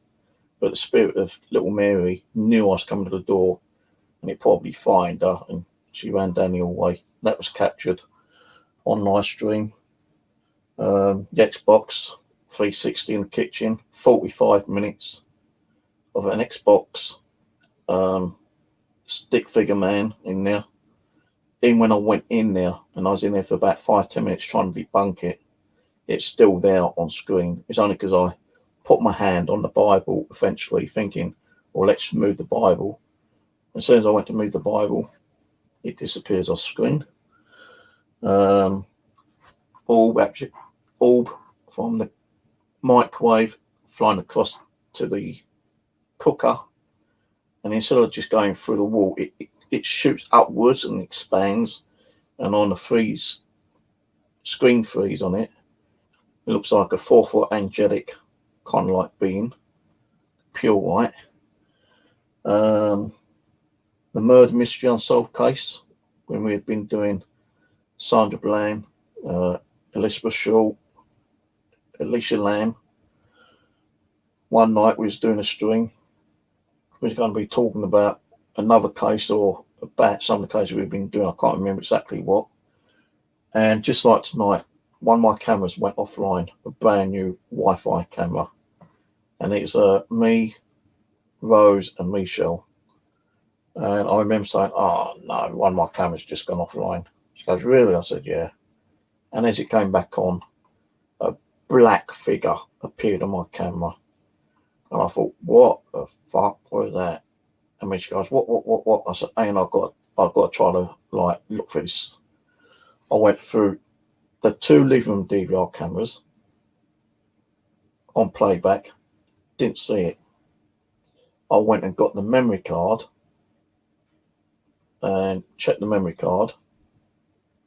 But the spirit of little Mary knew I was coming to the door and it probably frightened her and she ran down the hallway. That was captured on live stream. The Xbox 360 in the kitchen, 45 minutes of an Xbox stick figure man in there. Even when I went in there, and I was in there for about 5-10 minutes trying to debunk it, it's still there on screen. It's only because I put my hand on the Bible eventually, thinking, well, let's move the Bible. As soon as I went to move the Bible, it disappears off screen. Orb from the microwave flying across to the cooker, and instead of just going through the wall, it shoots upwards and expands, and on the screen freeze on it, it looks like a 4-foot angelic kind of like being, pure white. The murder mystery unsolved case, when we had been doing Sandra Bland, Elizabeth Shaw, Alicia Lamb. One night we was doing a stream. We was going to be talking about another case or about some of the cases we've been doing. I can't remember exactly what. And just like tonight, one of my cameras went offline, a brand new Wi-Fi camera. And it's me, Rose and Michelle. And I remember saying, oh no, one of my cameras just gone offline. She goes, really? I said, yeah. And as it came back on, a black figure appeared on my camera. And I thought, what the fuck was that? And when she goes, what? I said, and I've got to try to look for this. I went through the 2 living room DVR cameras on playback, didn't see it. I went and got the memory card and checked the memory card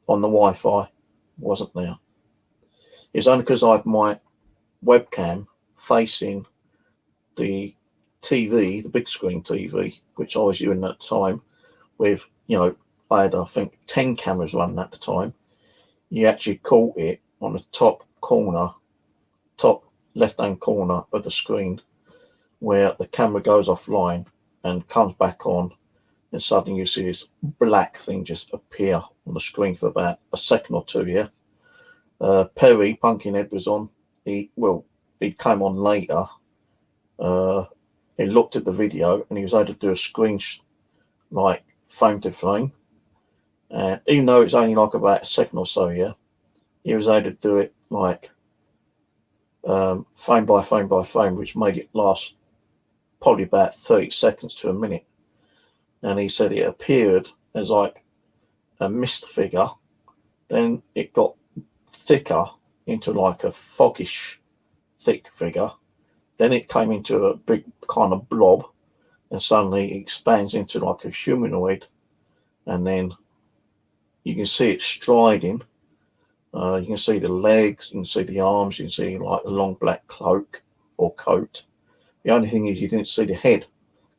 on the Wi-Fi, wasn't there. It's only because I had my webcam facing the TV, the big screen TV, which I was using at the time with, I had, I think, 10 cameras running at the time. You actually caught it on the top left-hand corner of the screen where the camera goes offline and comes back on, and suddenly you see this black thing just appear on the screen for about a second or two, yeah. Perry, Pumpkinhead, was on. He came on later. He looked at the video and he was able to do a screen frame to frame. And even though it's only like about a second or so, yeah, he was able to do it frame by frame by frame, which made it last probably about 30 seconds to a minute. And he said it appeared as like a mist figure, then it got thicker into like a foggish thick figure, then it came into a big kind of blob, and suddenly it expands into like a humanoid, and then you can see it striding You can see the legs, you can see the arms, you can see like a long black cloak or coat. The only thing is you didn't see the head,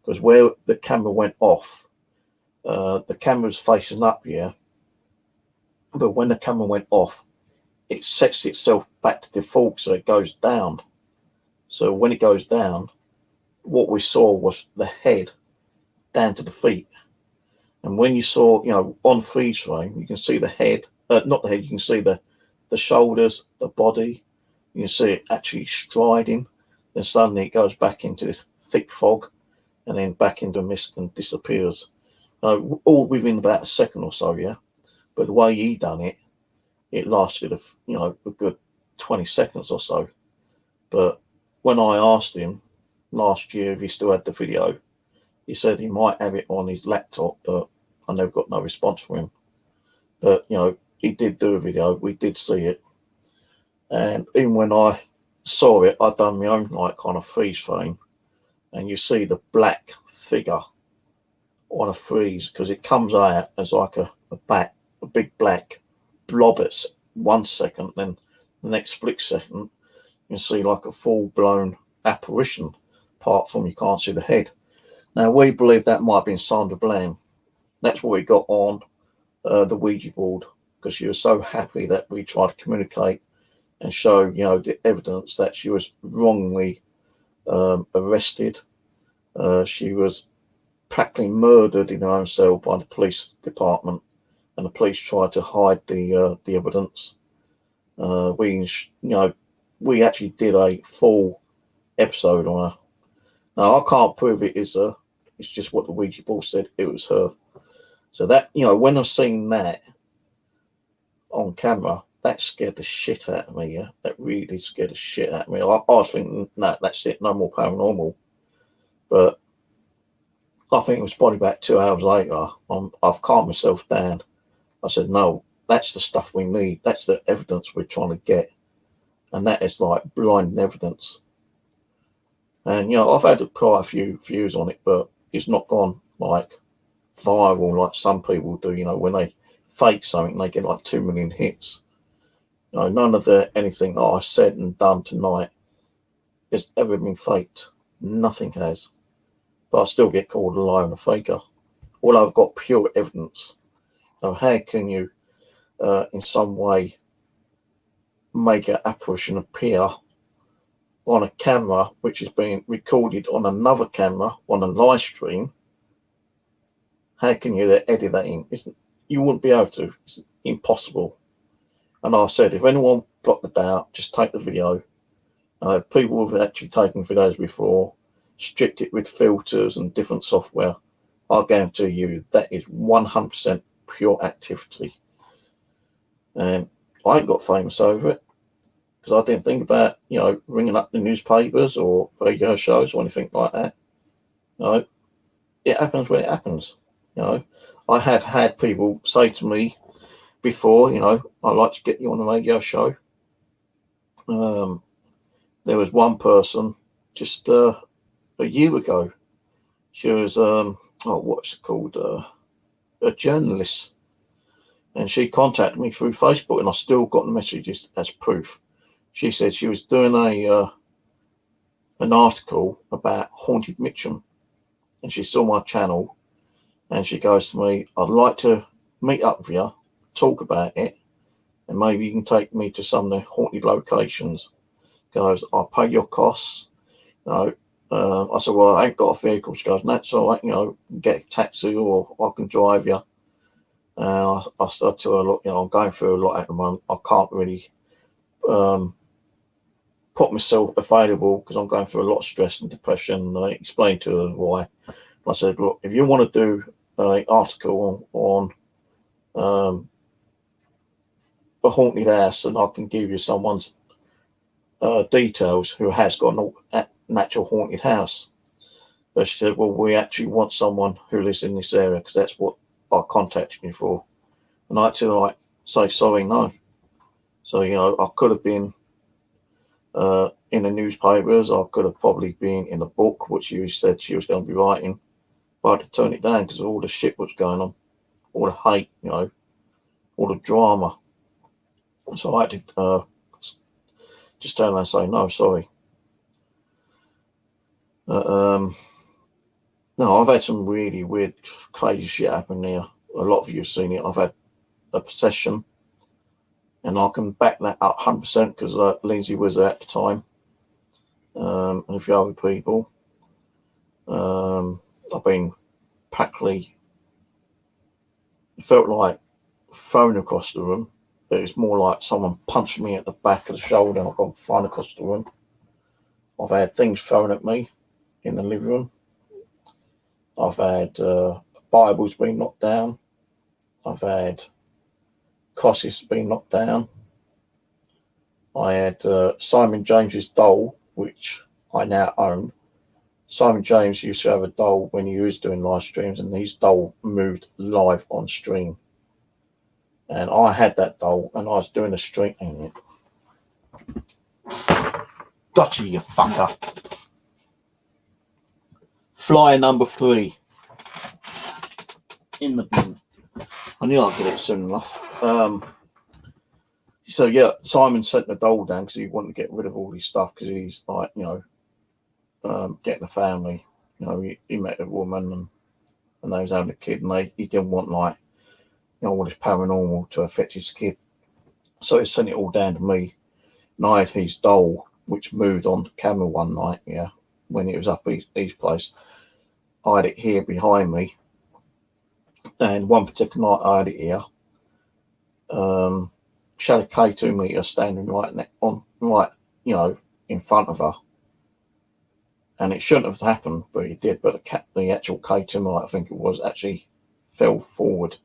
because where the camera went off, the camera was facing up here, but when the camera went off, it sets itself back to default, so it goes down. So when it goes down, what we saw was the head down to the feet. And when you saw, on freeze frame, you can see the head, not the head, you can see the shoulders, the body, you can see it actually striding. Then suddenly it goes back into this thick fog and then back into mist and disappears. All within about a second or so, yeah. But the way he done it, it lasted a good 20 seconds or so. But when I asked him last year if he still had the video, he said he might have it on his laptop, but I never got no response from him. But he did do a video. We did see it, and even when I saw it, I done my own like kind of freeze frame, and you see the black figure on a freeze, because it comes out as like a big black blob at 1 second, then the next split second you see like a full-blown apparition, apart from you can't see the head. Now we believe that might have been Sandra Bland. That's what we got on the Ouija board, because she was so happy that we tried to communicate and show the evidence that she was wrongly arrested. She was practically murdered in her own cell by the police department, and the police tried to hide the evidence. We actually did a full episode on her. Now I can't prove it is her. It's just what the Ouija board said, it was her. So that when I seen that on camera, that scared the shit out of me. Yeah, that really scared the shit out of me. I was thinking, no, that's it, no more paranormal. But I think it was probably about 2 hours later, I've calmed myself down. I said, no, that's the stuff we need. That's the evidence we're trying to get. And that is like blind evidence. And, I've had quite a few views on it, but it's not gone like viral like some people do. When they fake something, they get like 2 million hits. None of anything that I said and done tonight has ever been faked. Nothing has. But I still get called a liar and a faker. Although I've got pure evidence. How can you, in some way, make an apparition appear on a camera which is being recorded on another camera on a live stream? How can you edit that in? You wouldn't be able to. It's impossible. And I said, if anyone got the doubt, just take the video. People have actually taken videos before, stripped it with filters and different software. I guarantee you that is 100% pure activity. And I ain't got famous over it, because I didn't think about, ringing up the newspapers or radio shows or anything like that. It happens when it happens. I have had people say to me before, I'd like to get you on a radio show. There was one person just a year ago. She was, what's it called? A journalist. And she contacted me through Facebook, and I still got the messages as proof. She said she was doing an article about Haunted Mitcham, and she saw my channel, and she goes to me, I'd like to meet up with you, talk about it, and maybe you can take me to some of the haunted locations. Goes, I'll pay your costs. I said, well, I ain't got a vehicle. She goes, that's all right, get a taxi or I can drive you. I said to her, look, I'm going through a lot at the moment. I can't really put myself available because I'm going through a lot of stress and depression. And I explained to her why. I said, look, if you want to do an article on a haunted house, and I can give you someone's details who has got an natural haunted house. But she said, well, we actually want someone who lives in this area, because that's what I contacted you for. And I had to say sorry, no. So, I could have been in the newspapers, I could have probably been in a book, which she said she was going to be writing, but I had to turn it down because of all the shit was going on, all the hate, all the drama. So I had to just turn around and say, no, sorry. No, I've had some really weird, crazy shit happen there. A lot of you have seen it. I've had a possession, and I can back that up 100% because Lindsay was there at the time, and a few other people. I've been practically, it felt like thrown across the room. It was more like someone punched me at the back of the shoulder and I got thrown across the room. I've had things thrown at me in the living room. I've had Bibles being knocked down. I've had crosses being knocked down. I had Simon James's doll, which I now own. Simon James used to have a doll when he was doing live streams, and his doll moved live on stream. And I had that doll, and I was doing a stream. Gotcha, you fucker. Flyer number 3 in the bin. I knew I'd get it soon enough. So yeah, Simon sent the doll down because he wanted to get rid of all his stuff because he's like, getting a family. He met a woman and they was having a kid, and he didn't want all this paranormal to affect his kid. So he sent it all down to me. And I had his doll, which moved on the camera one night, when it was up his place. I had it here behind me. And one particular night I had it here. She had a K2 meter standing right in front of her. And it shouldn't have happened, but it did. But the actual K2 meter, I think it was, actually fell forward.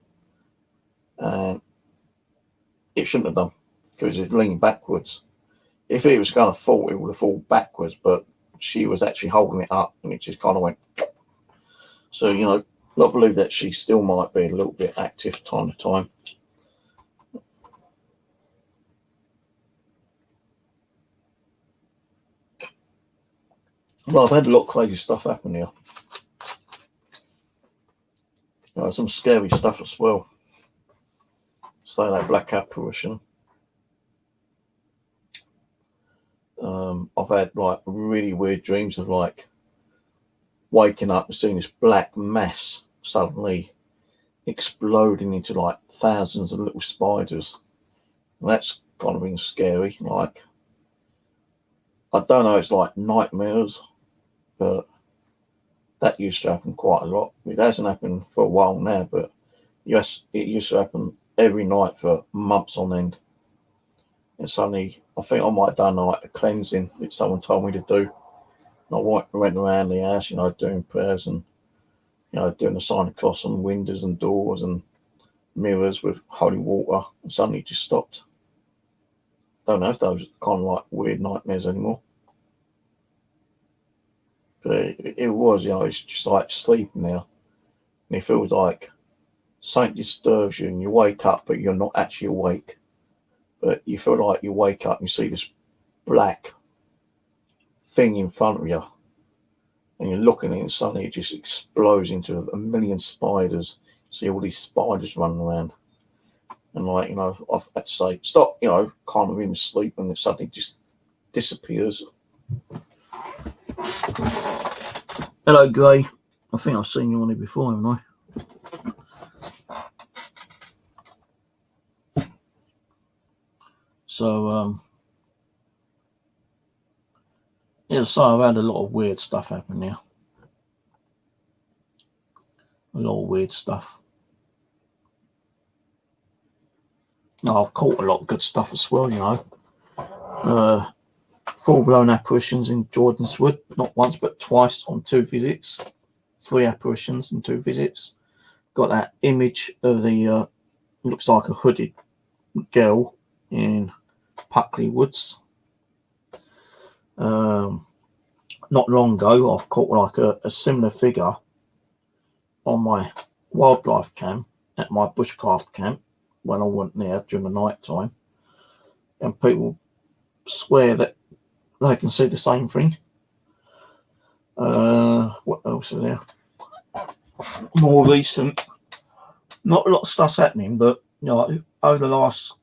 And it shouldn't have done because it leaned backwards. If it was going to fall, it would have fallen backwards, but she was actually holding it up and it just kind of went. So, I believe that she still might be a little bit active time to time. Well, I've had a lot of crazy stuff happen here. Some scary stuff as well. Say that black apparition. I've had really weird dreams of waking up and seeing this black mass suddenly exploding into thousands of little spiders. And that's kind of been scary. I don't know, it's like nightmares, but that used to happen quite a lot. It hasn't happened for a while now, but yes, it used to happen every night for months on end. And suddenly, I think I might have done a cleansing, which someone told me to do. And I went around the house, doing prayers and, doing the sign of cross on windows and doors and mirrors with holy water. And suddenly it just stopped. Don't know if those kind of weird nightmares anymore. But it was, it's just sleeping there. And it feels like something disturbs you and you wake up, but you're not actually awake. But you feel like you wake up and you see this black thing in front of you. And you're looking at it and suddenly it just explodes into a million spiders. See all these spiders running around. And I've had to say, stop, kind of in sleep, and it suddenly just disappears. Hello, Gray. I think I've seen you on here before, haven't I? So, so I've had a lot of weird stuff happen here. A lot of weird stuff. I've caught a lot of good stuff as well, full-blown apparitions in Jordan's Wood, not once but twice on 2 visits. 3 apparitions in 2 visits. Got that image of the looks like a hooded girl in Puckley Woods. Not long ago, I've caught a similar figure on my wildlife cam at my bushcraft camp when I went there during the night time, and people swear that they can see the same thing. What else is there? More recent, not a lot of stuff's happening, but over the last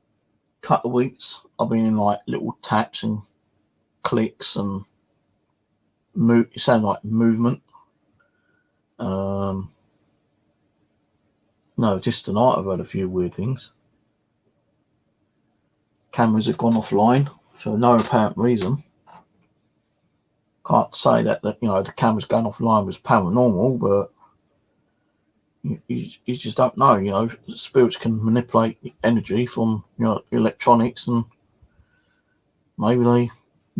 couple of weeks, I've been in like little taps and clicks and it sounds like movement. No, just tonight I've had a few weird things. Cameras have gone offline for no apparent reason. Can't say that the cameras going offline was paranormal, but you just don't know. Spirits can manipulate energy from electronics, and maybe they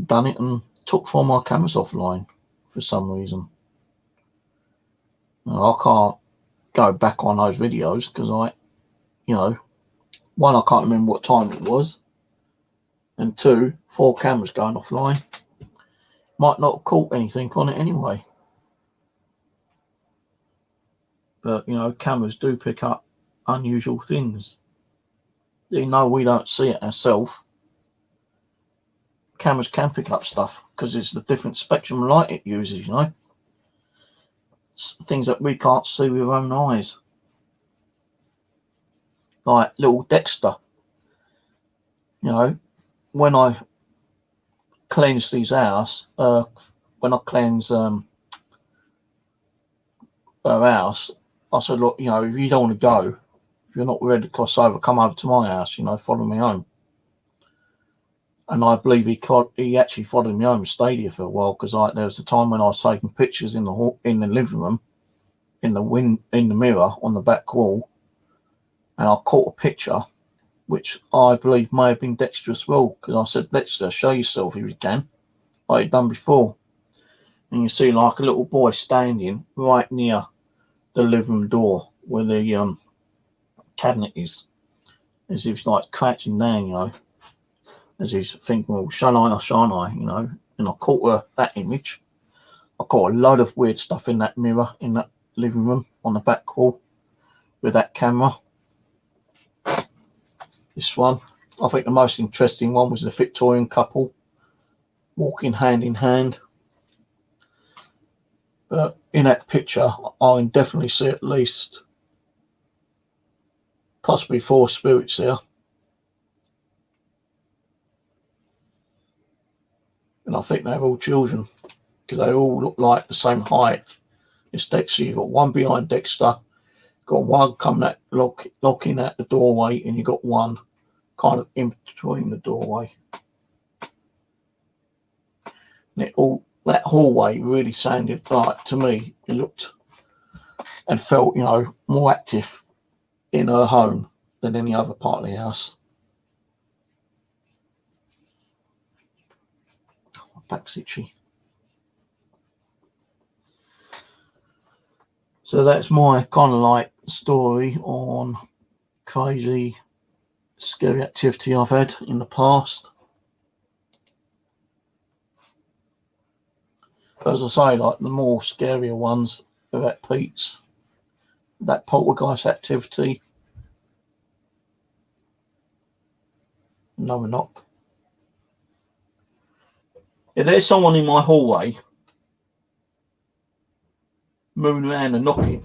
done it and took 4 of my cameras offline for some reason. I can't go back on those videos because one, I can't remember what time it was, and 2, 4 cameras going offline. Might not have caught anything on it anyway. But, cameras do pick up unusual things. Even though we don't see it ourselves, cameras can pick up stuff because it's the different spectrum of light it uses, Things that we can't see with our own eyes. Like little Dexter. When I cleansed his house, when I cleanse her house, I said, look, if you don't want to go, if you're not ready to cross over, come over to my house, follow me home. And I believe he actually followed me home and stayed here for a while, because there was the time when I was taking pictures in the living room, in the mirror on the back wall, and I caught a picture which I believe may have been Dexter as well, because I said, Dexter, show yourself if you can, like you've done before. And you see like a little boy standing right near the living room door where the cabinet is, as if he's like crouching down, as he's thinking, well, shall I or shan't I, and I caught that image. I caught a load of weird stuff in that mirror in that living room on the back wall with that camera. This one, I think the most interesting one was the Victorian couple walking hand in hand. But in that picture, I can definitely see at least possibly 4 spirits there. And I think they're all children, because they all look like the same height as Dexter. You've got one behind Dexter, got one coming at locking at the doorway, and you got one kind of in between the doorway. And that hallway really sounded like, to me, it looked and felt, more active in her home than any other part of the house. My back's itchy. So that's my kind of like story on crazy, scary activity I've had in the past. But as I say, like the more scarier ones are at Pete's, that poltergeist activity. Another knock. If there's someone in my hallway moving around and knocking,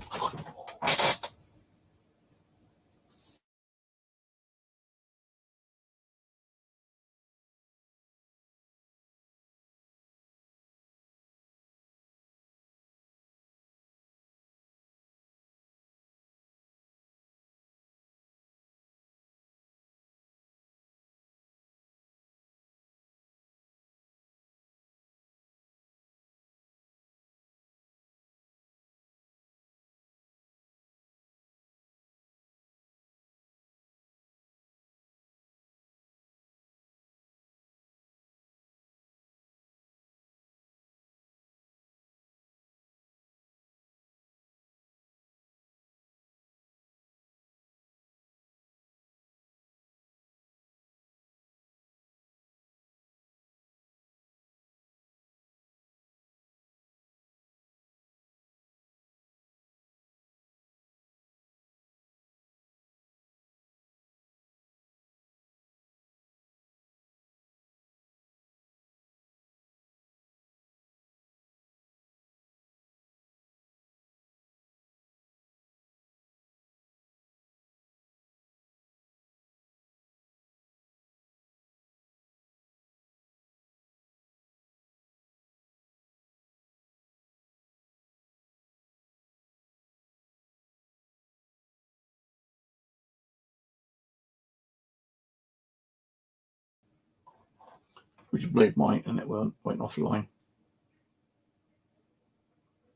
Would you believe my internet went offline?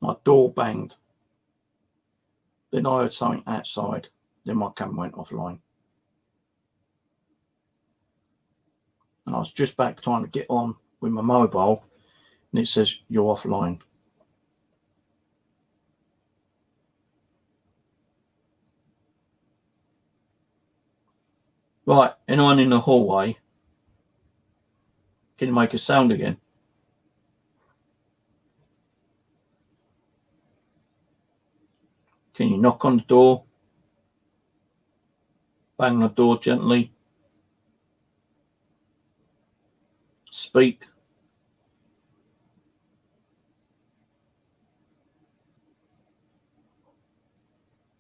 My door banged. Then I heard something outside. Then my camera went offline. And I was just back trying to get on with my mobile, and it says you're offline. Right, anyone in the hallway? Can you make a sound again? Can you knock on the door? Bang the door gently. Speak.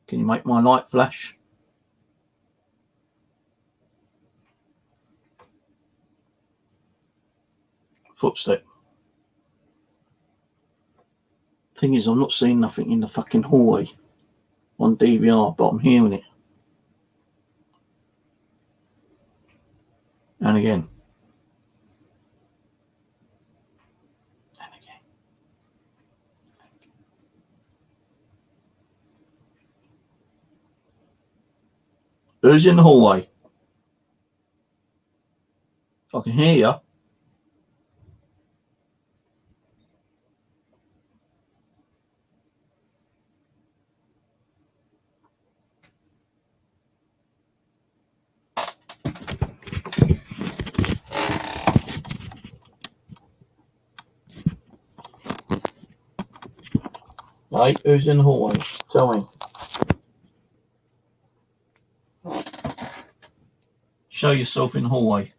Can you make my light flash? Footstep. Thing is, I'm not seeing nothing in the fucking hallway on DVR, but I'm hearing it. And again. And again. Who's in the hallway? I can hear you. Hey, who's in the hallway? Tell me. Show yourself in the hallway.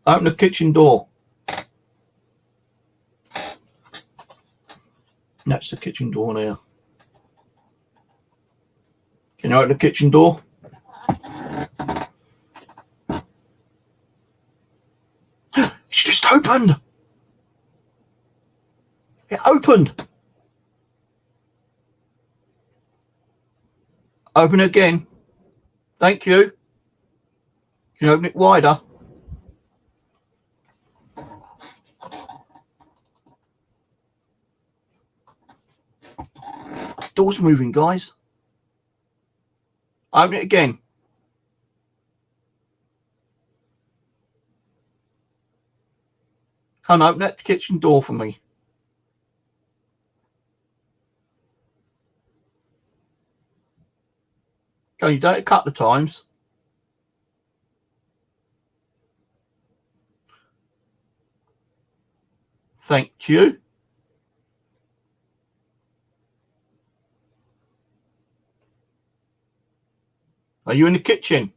Open the kitchen door. That's the kitchen door there. Can you open the kitchen door? It's just opened. It opened. Open it again. Thank you. Can you open it wider? Door's moving, guys. Open it again. Come on, open that kitchen door for me. Can you do it a couple of times? Thank you. Are you in the kitchen?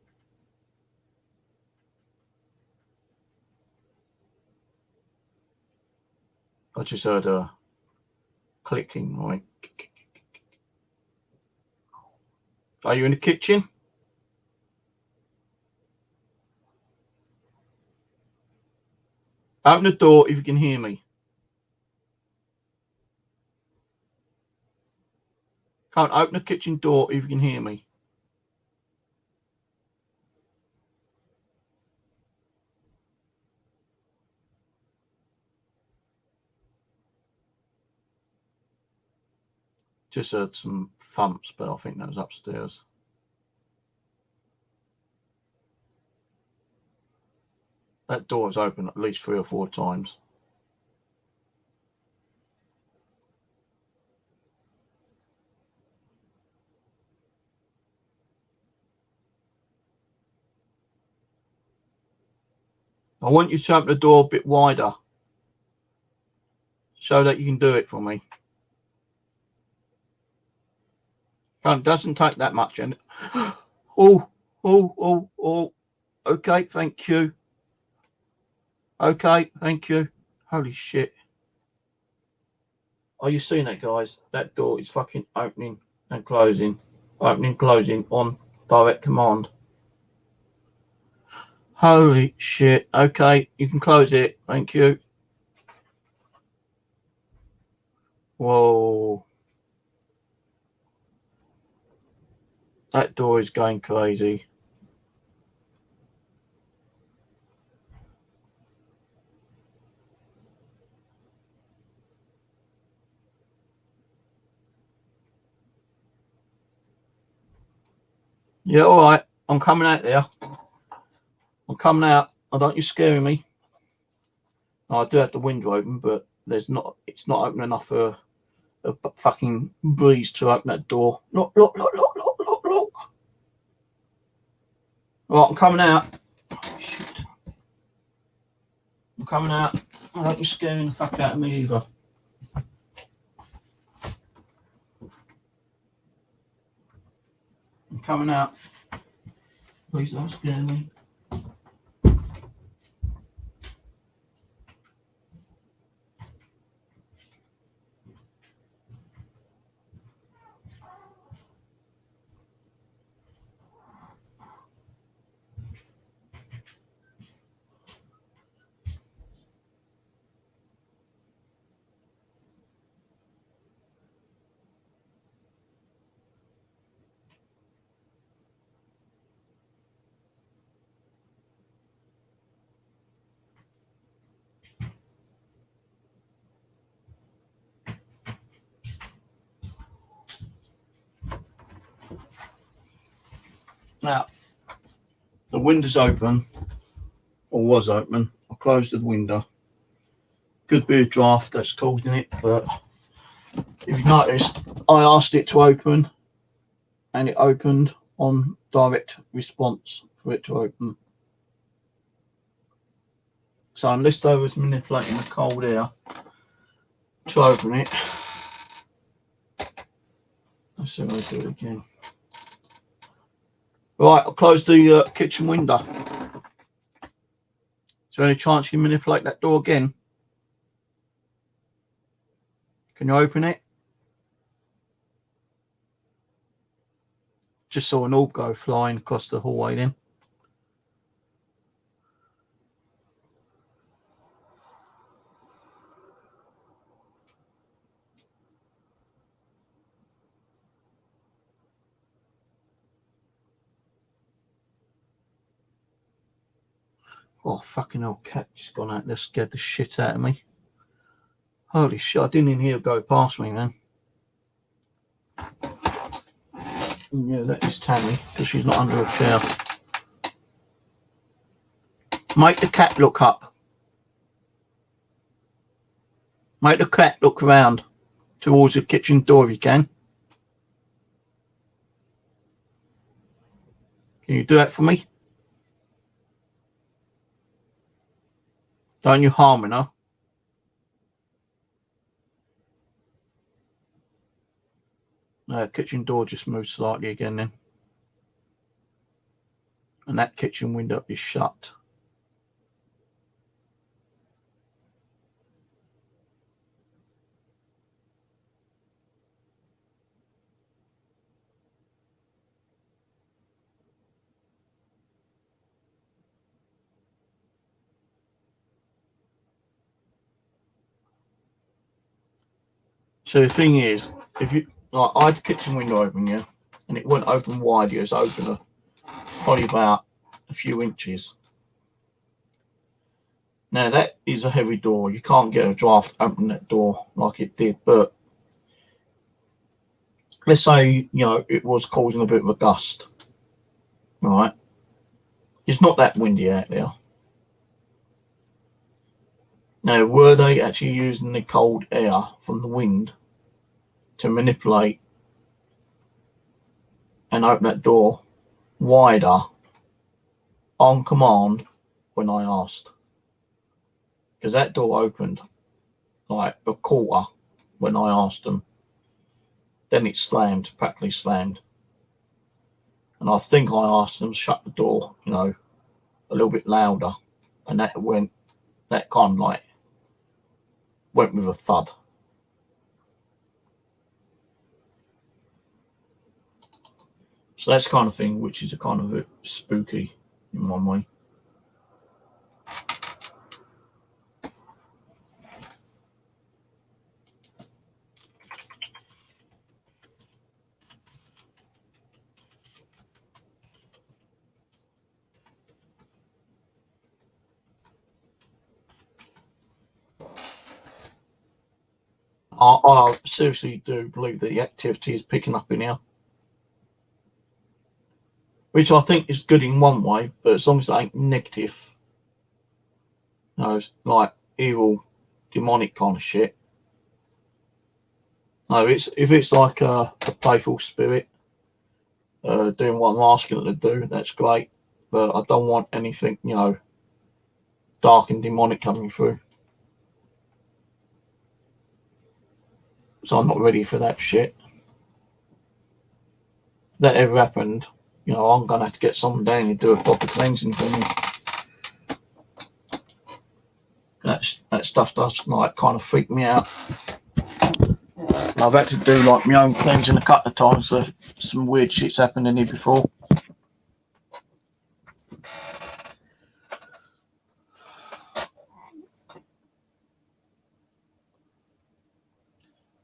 I just heard a clicking, right? Are you in the kitchen? Open the door if you can hear me. Can't open the kitchen door if you can hear me. Just heard some thumps, but I think that was upstairs. That door was open at least 3 or 4 times. I want you to open the door a bit wider so that you can do it for me. It doesn't take that much. And oh. Okay, thank you. Okay, thank you. Holy shit. Are you seeing that, guys? That door is fucking opening and closing. Opening, closing on direct command. Holy shit. Okay, you can close it. Thank you. Whoa. That door is going crazy. Yeah, all right. I'm coming out there. I'm coming out. I don't you scaring me. I do have the window open, but it's not open enough for a fucking breeze to open that door. Look. Right, I'm coming out. Oh, shit. I'm coming out. I don't you scaring the fuck out of me either. I'm coming out. Please don't scare me. Now, the window's open, or was open. I closed the window. Could be a draft that's causing it, but if you noticed, I asked it to open, and it opened on direct response for it to open. So unless I was manipulating the cold air to open it, let's see if I do it again. Right, I'll close the kitchen window. Is there any chance you can manipulate that door again? Can you open it? Just saw an orb go flying across the hallway then. Oh, fucking old cat just gone out there, scared the shit out of me. Holy shit, I didn't even hear it go past me, man. Yeah, that is Tammy, because she's not under a chair. Make the cat look up. Make the cat look around towards the kitchen door if you can. Can you do that for me? Don't you harming her? Kitchen door just moved slightly again then. And that kitchen window is shut. So the thing is, if you like, I had the kitchen window open, yeah, and it wouldn't open wide, it was open probably about a few inches. Now that is a heavy door. You can't get a draft open that door like it did, but let's say, you know, it was causing a bit of a gust. Right? It's not that windy out there. Now, were they actually using the cold air from the wind to manipulate and open that door wider on command when I asked? Because that door opened like a quarter when I asked them. Then it slammed, practically slammed. And I think I asked them to shut the door, you know, a little bit louder. And that kind of like went with a thud. So that's the kind of thing which is a kind of a bit spooky in one way. I seriously do believe that the activity is picking up in here, which I think is good in one way, but as long as it ain't negative, it's like evil, demonic kind of shit. No, if it's like a playful spirit doing what I'm asking it to do, that's great. But I don't want anything, dark and demonic coming through. So I'm not ready for that shit. If that ever happened, I'm gonna have to get someone down and do a proper cleansing for me. That stuff does kind of freak me out. I've had to do my own cleansing a couple of times. So some weird shit's happened in here before.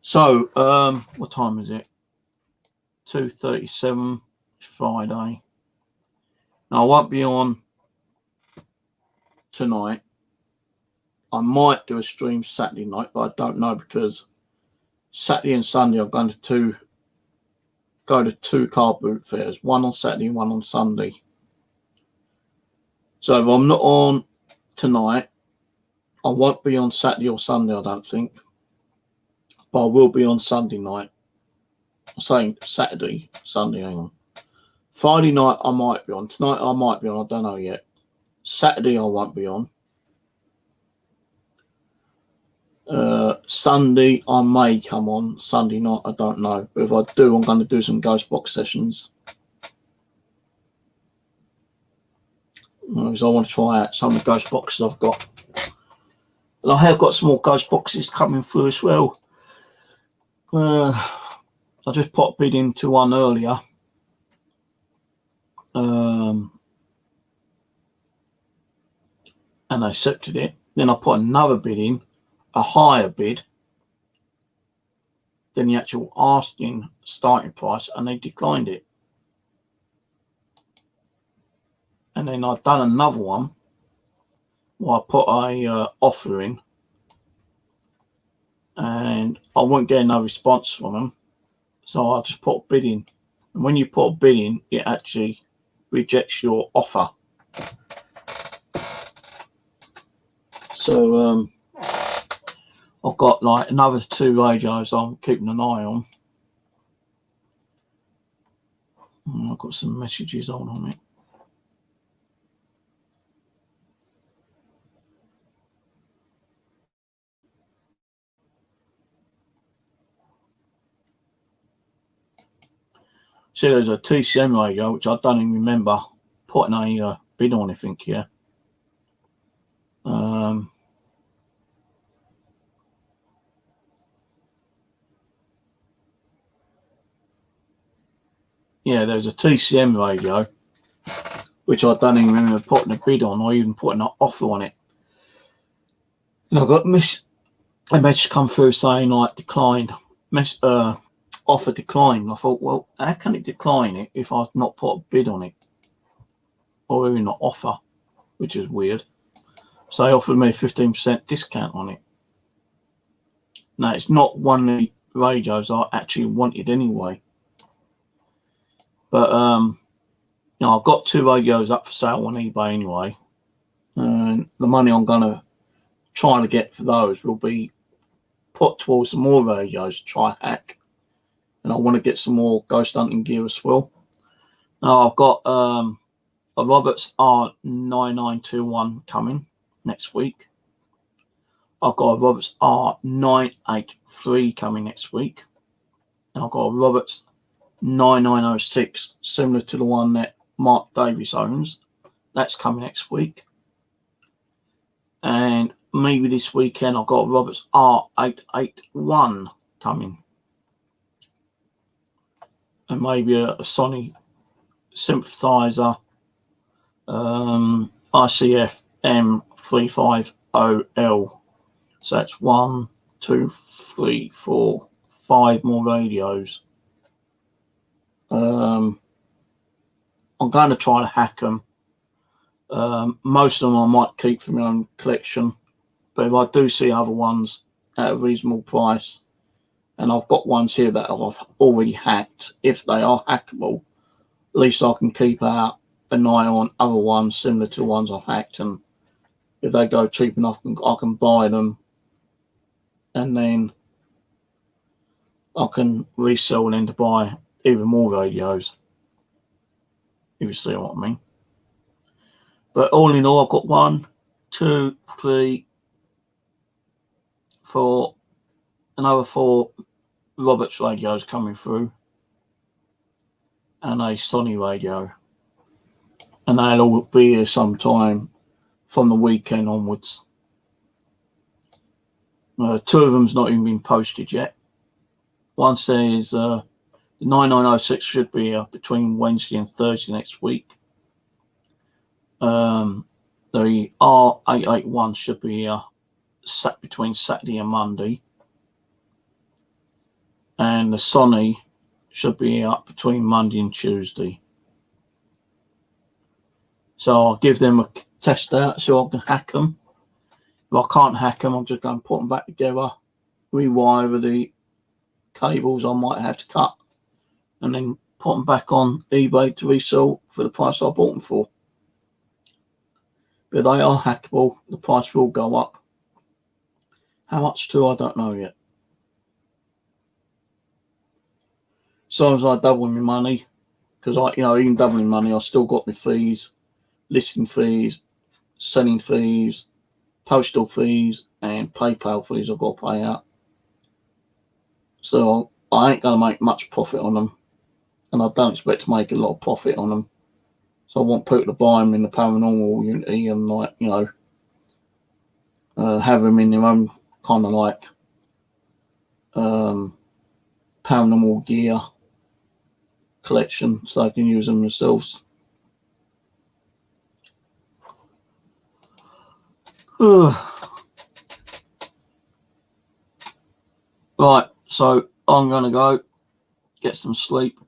So, what time is it? 2:37. It's Friday. Now, I won't be on tonight. I might do a stream Saturday night, but I don't know because Saturday and Sunday I'm going to go to two car boot fairs, one on Saturday and one on Sunday. So if I'm not on tonight, I won't be on Saturday or Sunday, I don't think. But I will be on Sunday night. I'm saying Saturday, Sunday, hang on. Friday night I might be on. Tonight I might be on, I don't know yet. Saturday I won't be on. Sunday I may come on. Sunday night I don't know. But if I do, I'm going to do some ghost box sessions. Because I want to try out some of the ghost boxes I've got. And I have got some more ghost boxes coming through as well. I just put a bid into one earlier. And they accepted it. Then I put another bid in, a higher bid than the actual asking starting price, and they declined it. And then I've done another one where I put a offer in, and I won't get no response from them. So I just put a bid in. And when you put a bid in, it actually rejects your offer. So I've got another two radios I'm keeping an eye on. And I've got some messages on it. See, there's a TCM radio, which I don't even remember putting a bid on, I think, yeah. Yeah, there's a TCM radio, which I don't even remember putting a bid on or even putting an offer on it. And I got a message come through saying declined, offer declined. I thought, well, how can it decline it if I've not put a bid on it or even an offer, which is weird. So they offered me a 15% discount on it. Now, it's not one of the radios I actually wanted anyway. But, I've got two radios up for sale on eBay anyway. And the money I'm going to try to get for those will be put towards some more radios to try hack. And I want to get some more ghost hunting gear as well. Now, I've got a Roberts R9921 coming next week. I've got a Roberts R983 coming next week. And I've got a Roberts 9906, similar to the one that Mark Davis owns. That's coming next week. And maybe this weekend I've got a Roberts R881 coming. And maybe a Sony synthesizer ICF M350L. So that's 1, 2, 3, 4, 5 more radios. I'm going to try to hack them. Most of them I might keep for my own collection, but if I do see other ones at a reasonable price, And I've got ones here that I've already hacked. If they are hackable, at least I can keep out an eye on other ones similar to the ones I've hacked. And if they go cheap enough, I can buy them. And then I can resell them to buy even more radios. If you see what I mean. But all in all, I've got 1, 2, 3, 4, another 4 Roberts radios coming through, and a Sony radio. And they'll all be here sometime from the weekend onwards. 2 of them's not even been posted yet. One says the 9906 should be here between Wednesday and Thursday next week. The R881 should be here between Saturday and Monday. And the Sony should be up between Monday and Tuesday. So I'll give them a test out so I can hack them. If I can't hack them, I'm just going to put them back together, rewire the cables I might have to cut, and then put them back on eBay to resell for the price I bought them for. But they are hackable. The price will go up. How much to, I don't know yet. Sometimes I double my money, because even doubling money, I still got my fees, listing fees, selling fees, postal fees, and PayPal fees I've got to pay out. So I ain't going to make much profit on them, and I don't expect to make a lot of profit on them. So I want people to buy them in the paranormal unity and have them in their own kind of paranormal gear collection, so they can use them themselves. Right, so I'm going to go get some sleep,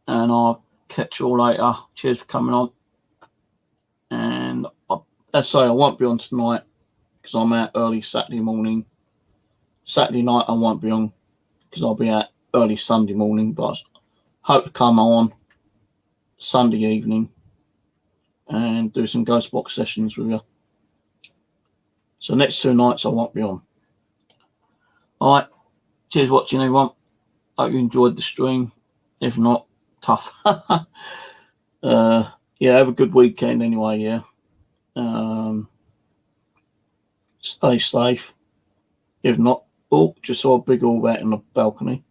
and I'll catch you all later. Cheers for coming on. And let's say I won't be on tonight because I'm out early Saturday morning. Saturday night I won't be on because I'll be out early Sunday morning, but I hope to come on Sunday evening and do some ghost box sessions with you. So next 2 nights I won't be on. All right, cheers for watching everyone. Hope you enjoyed the stream. If not, tough. Yeah, have a good weekend anyway. Yeah. Stay safe. If not, just saw a big all bat in the balcony.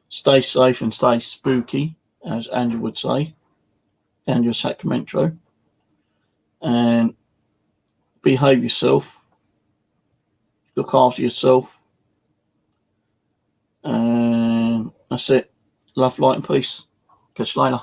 Stay safe and stay spooky, as Andrew would say, Andrew Sacramento. And behave yourself. Look after yourself. And that's it. Love, light, and peace. Catch you later.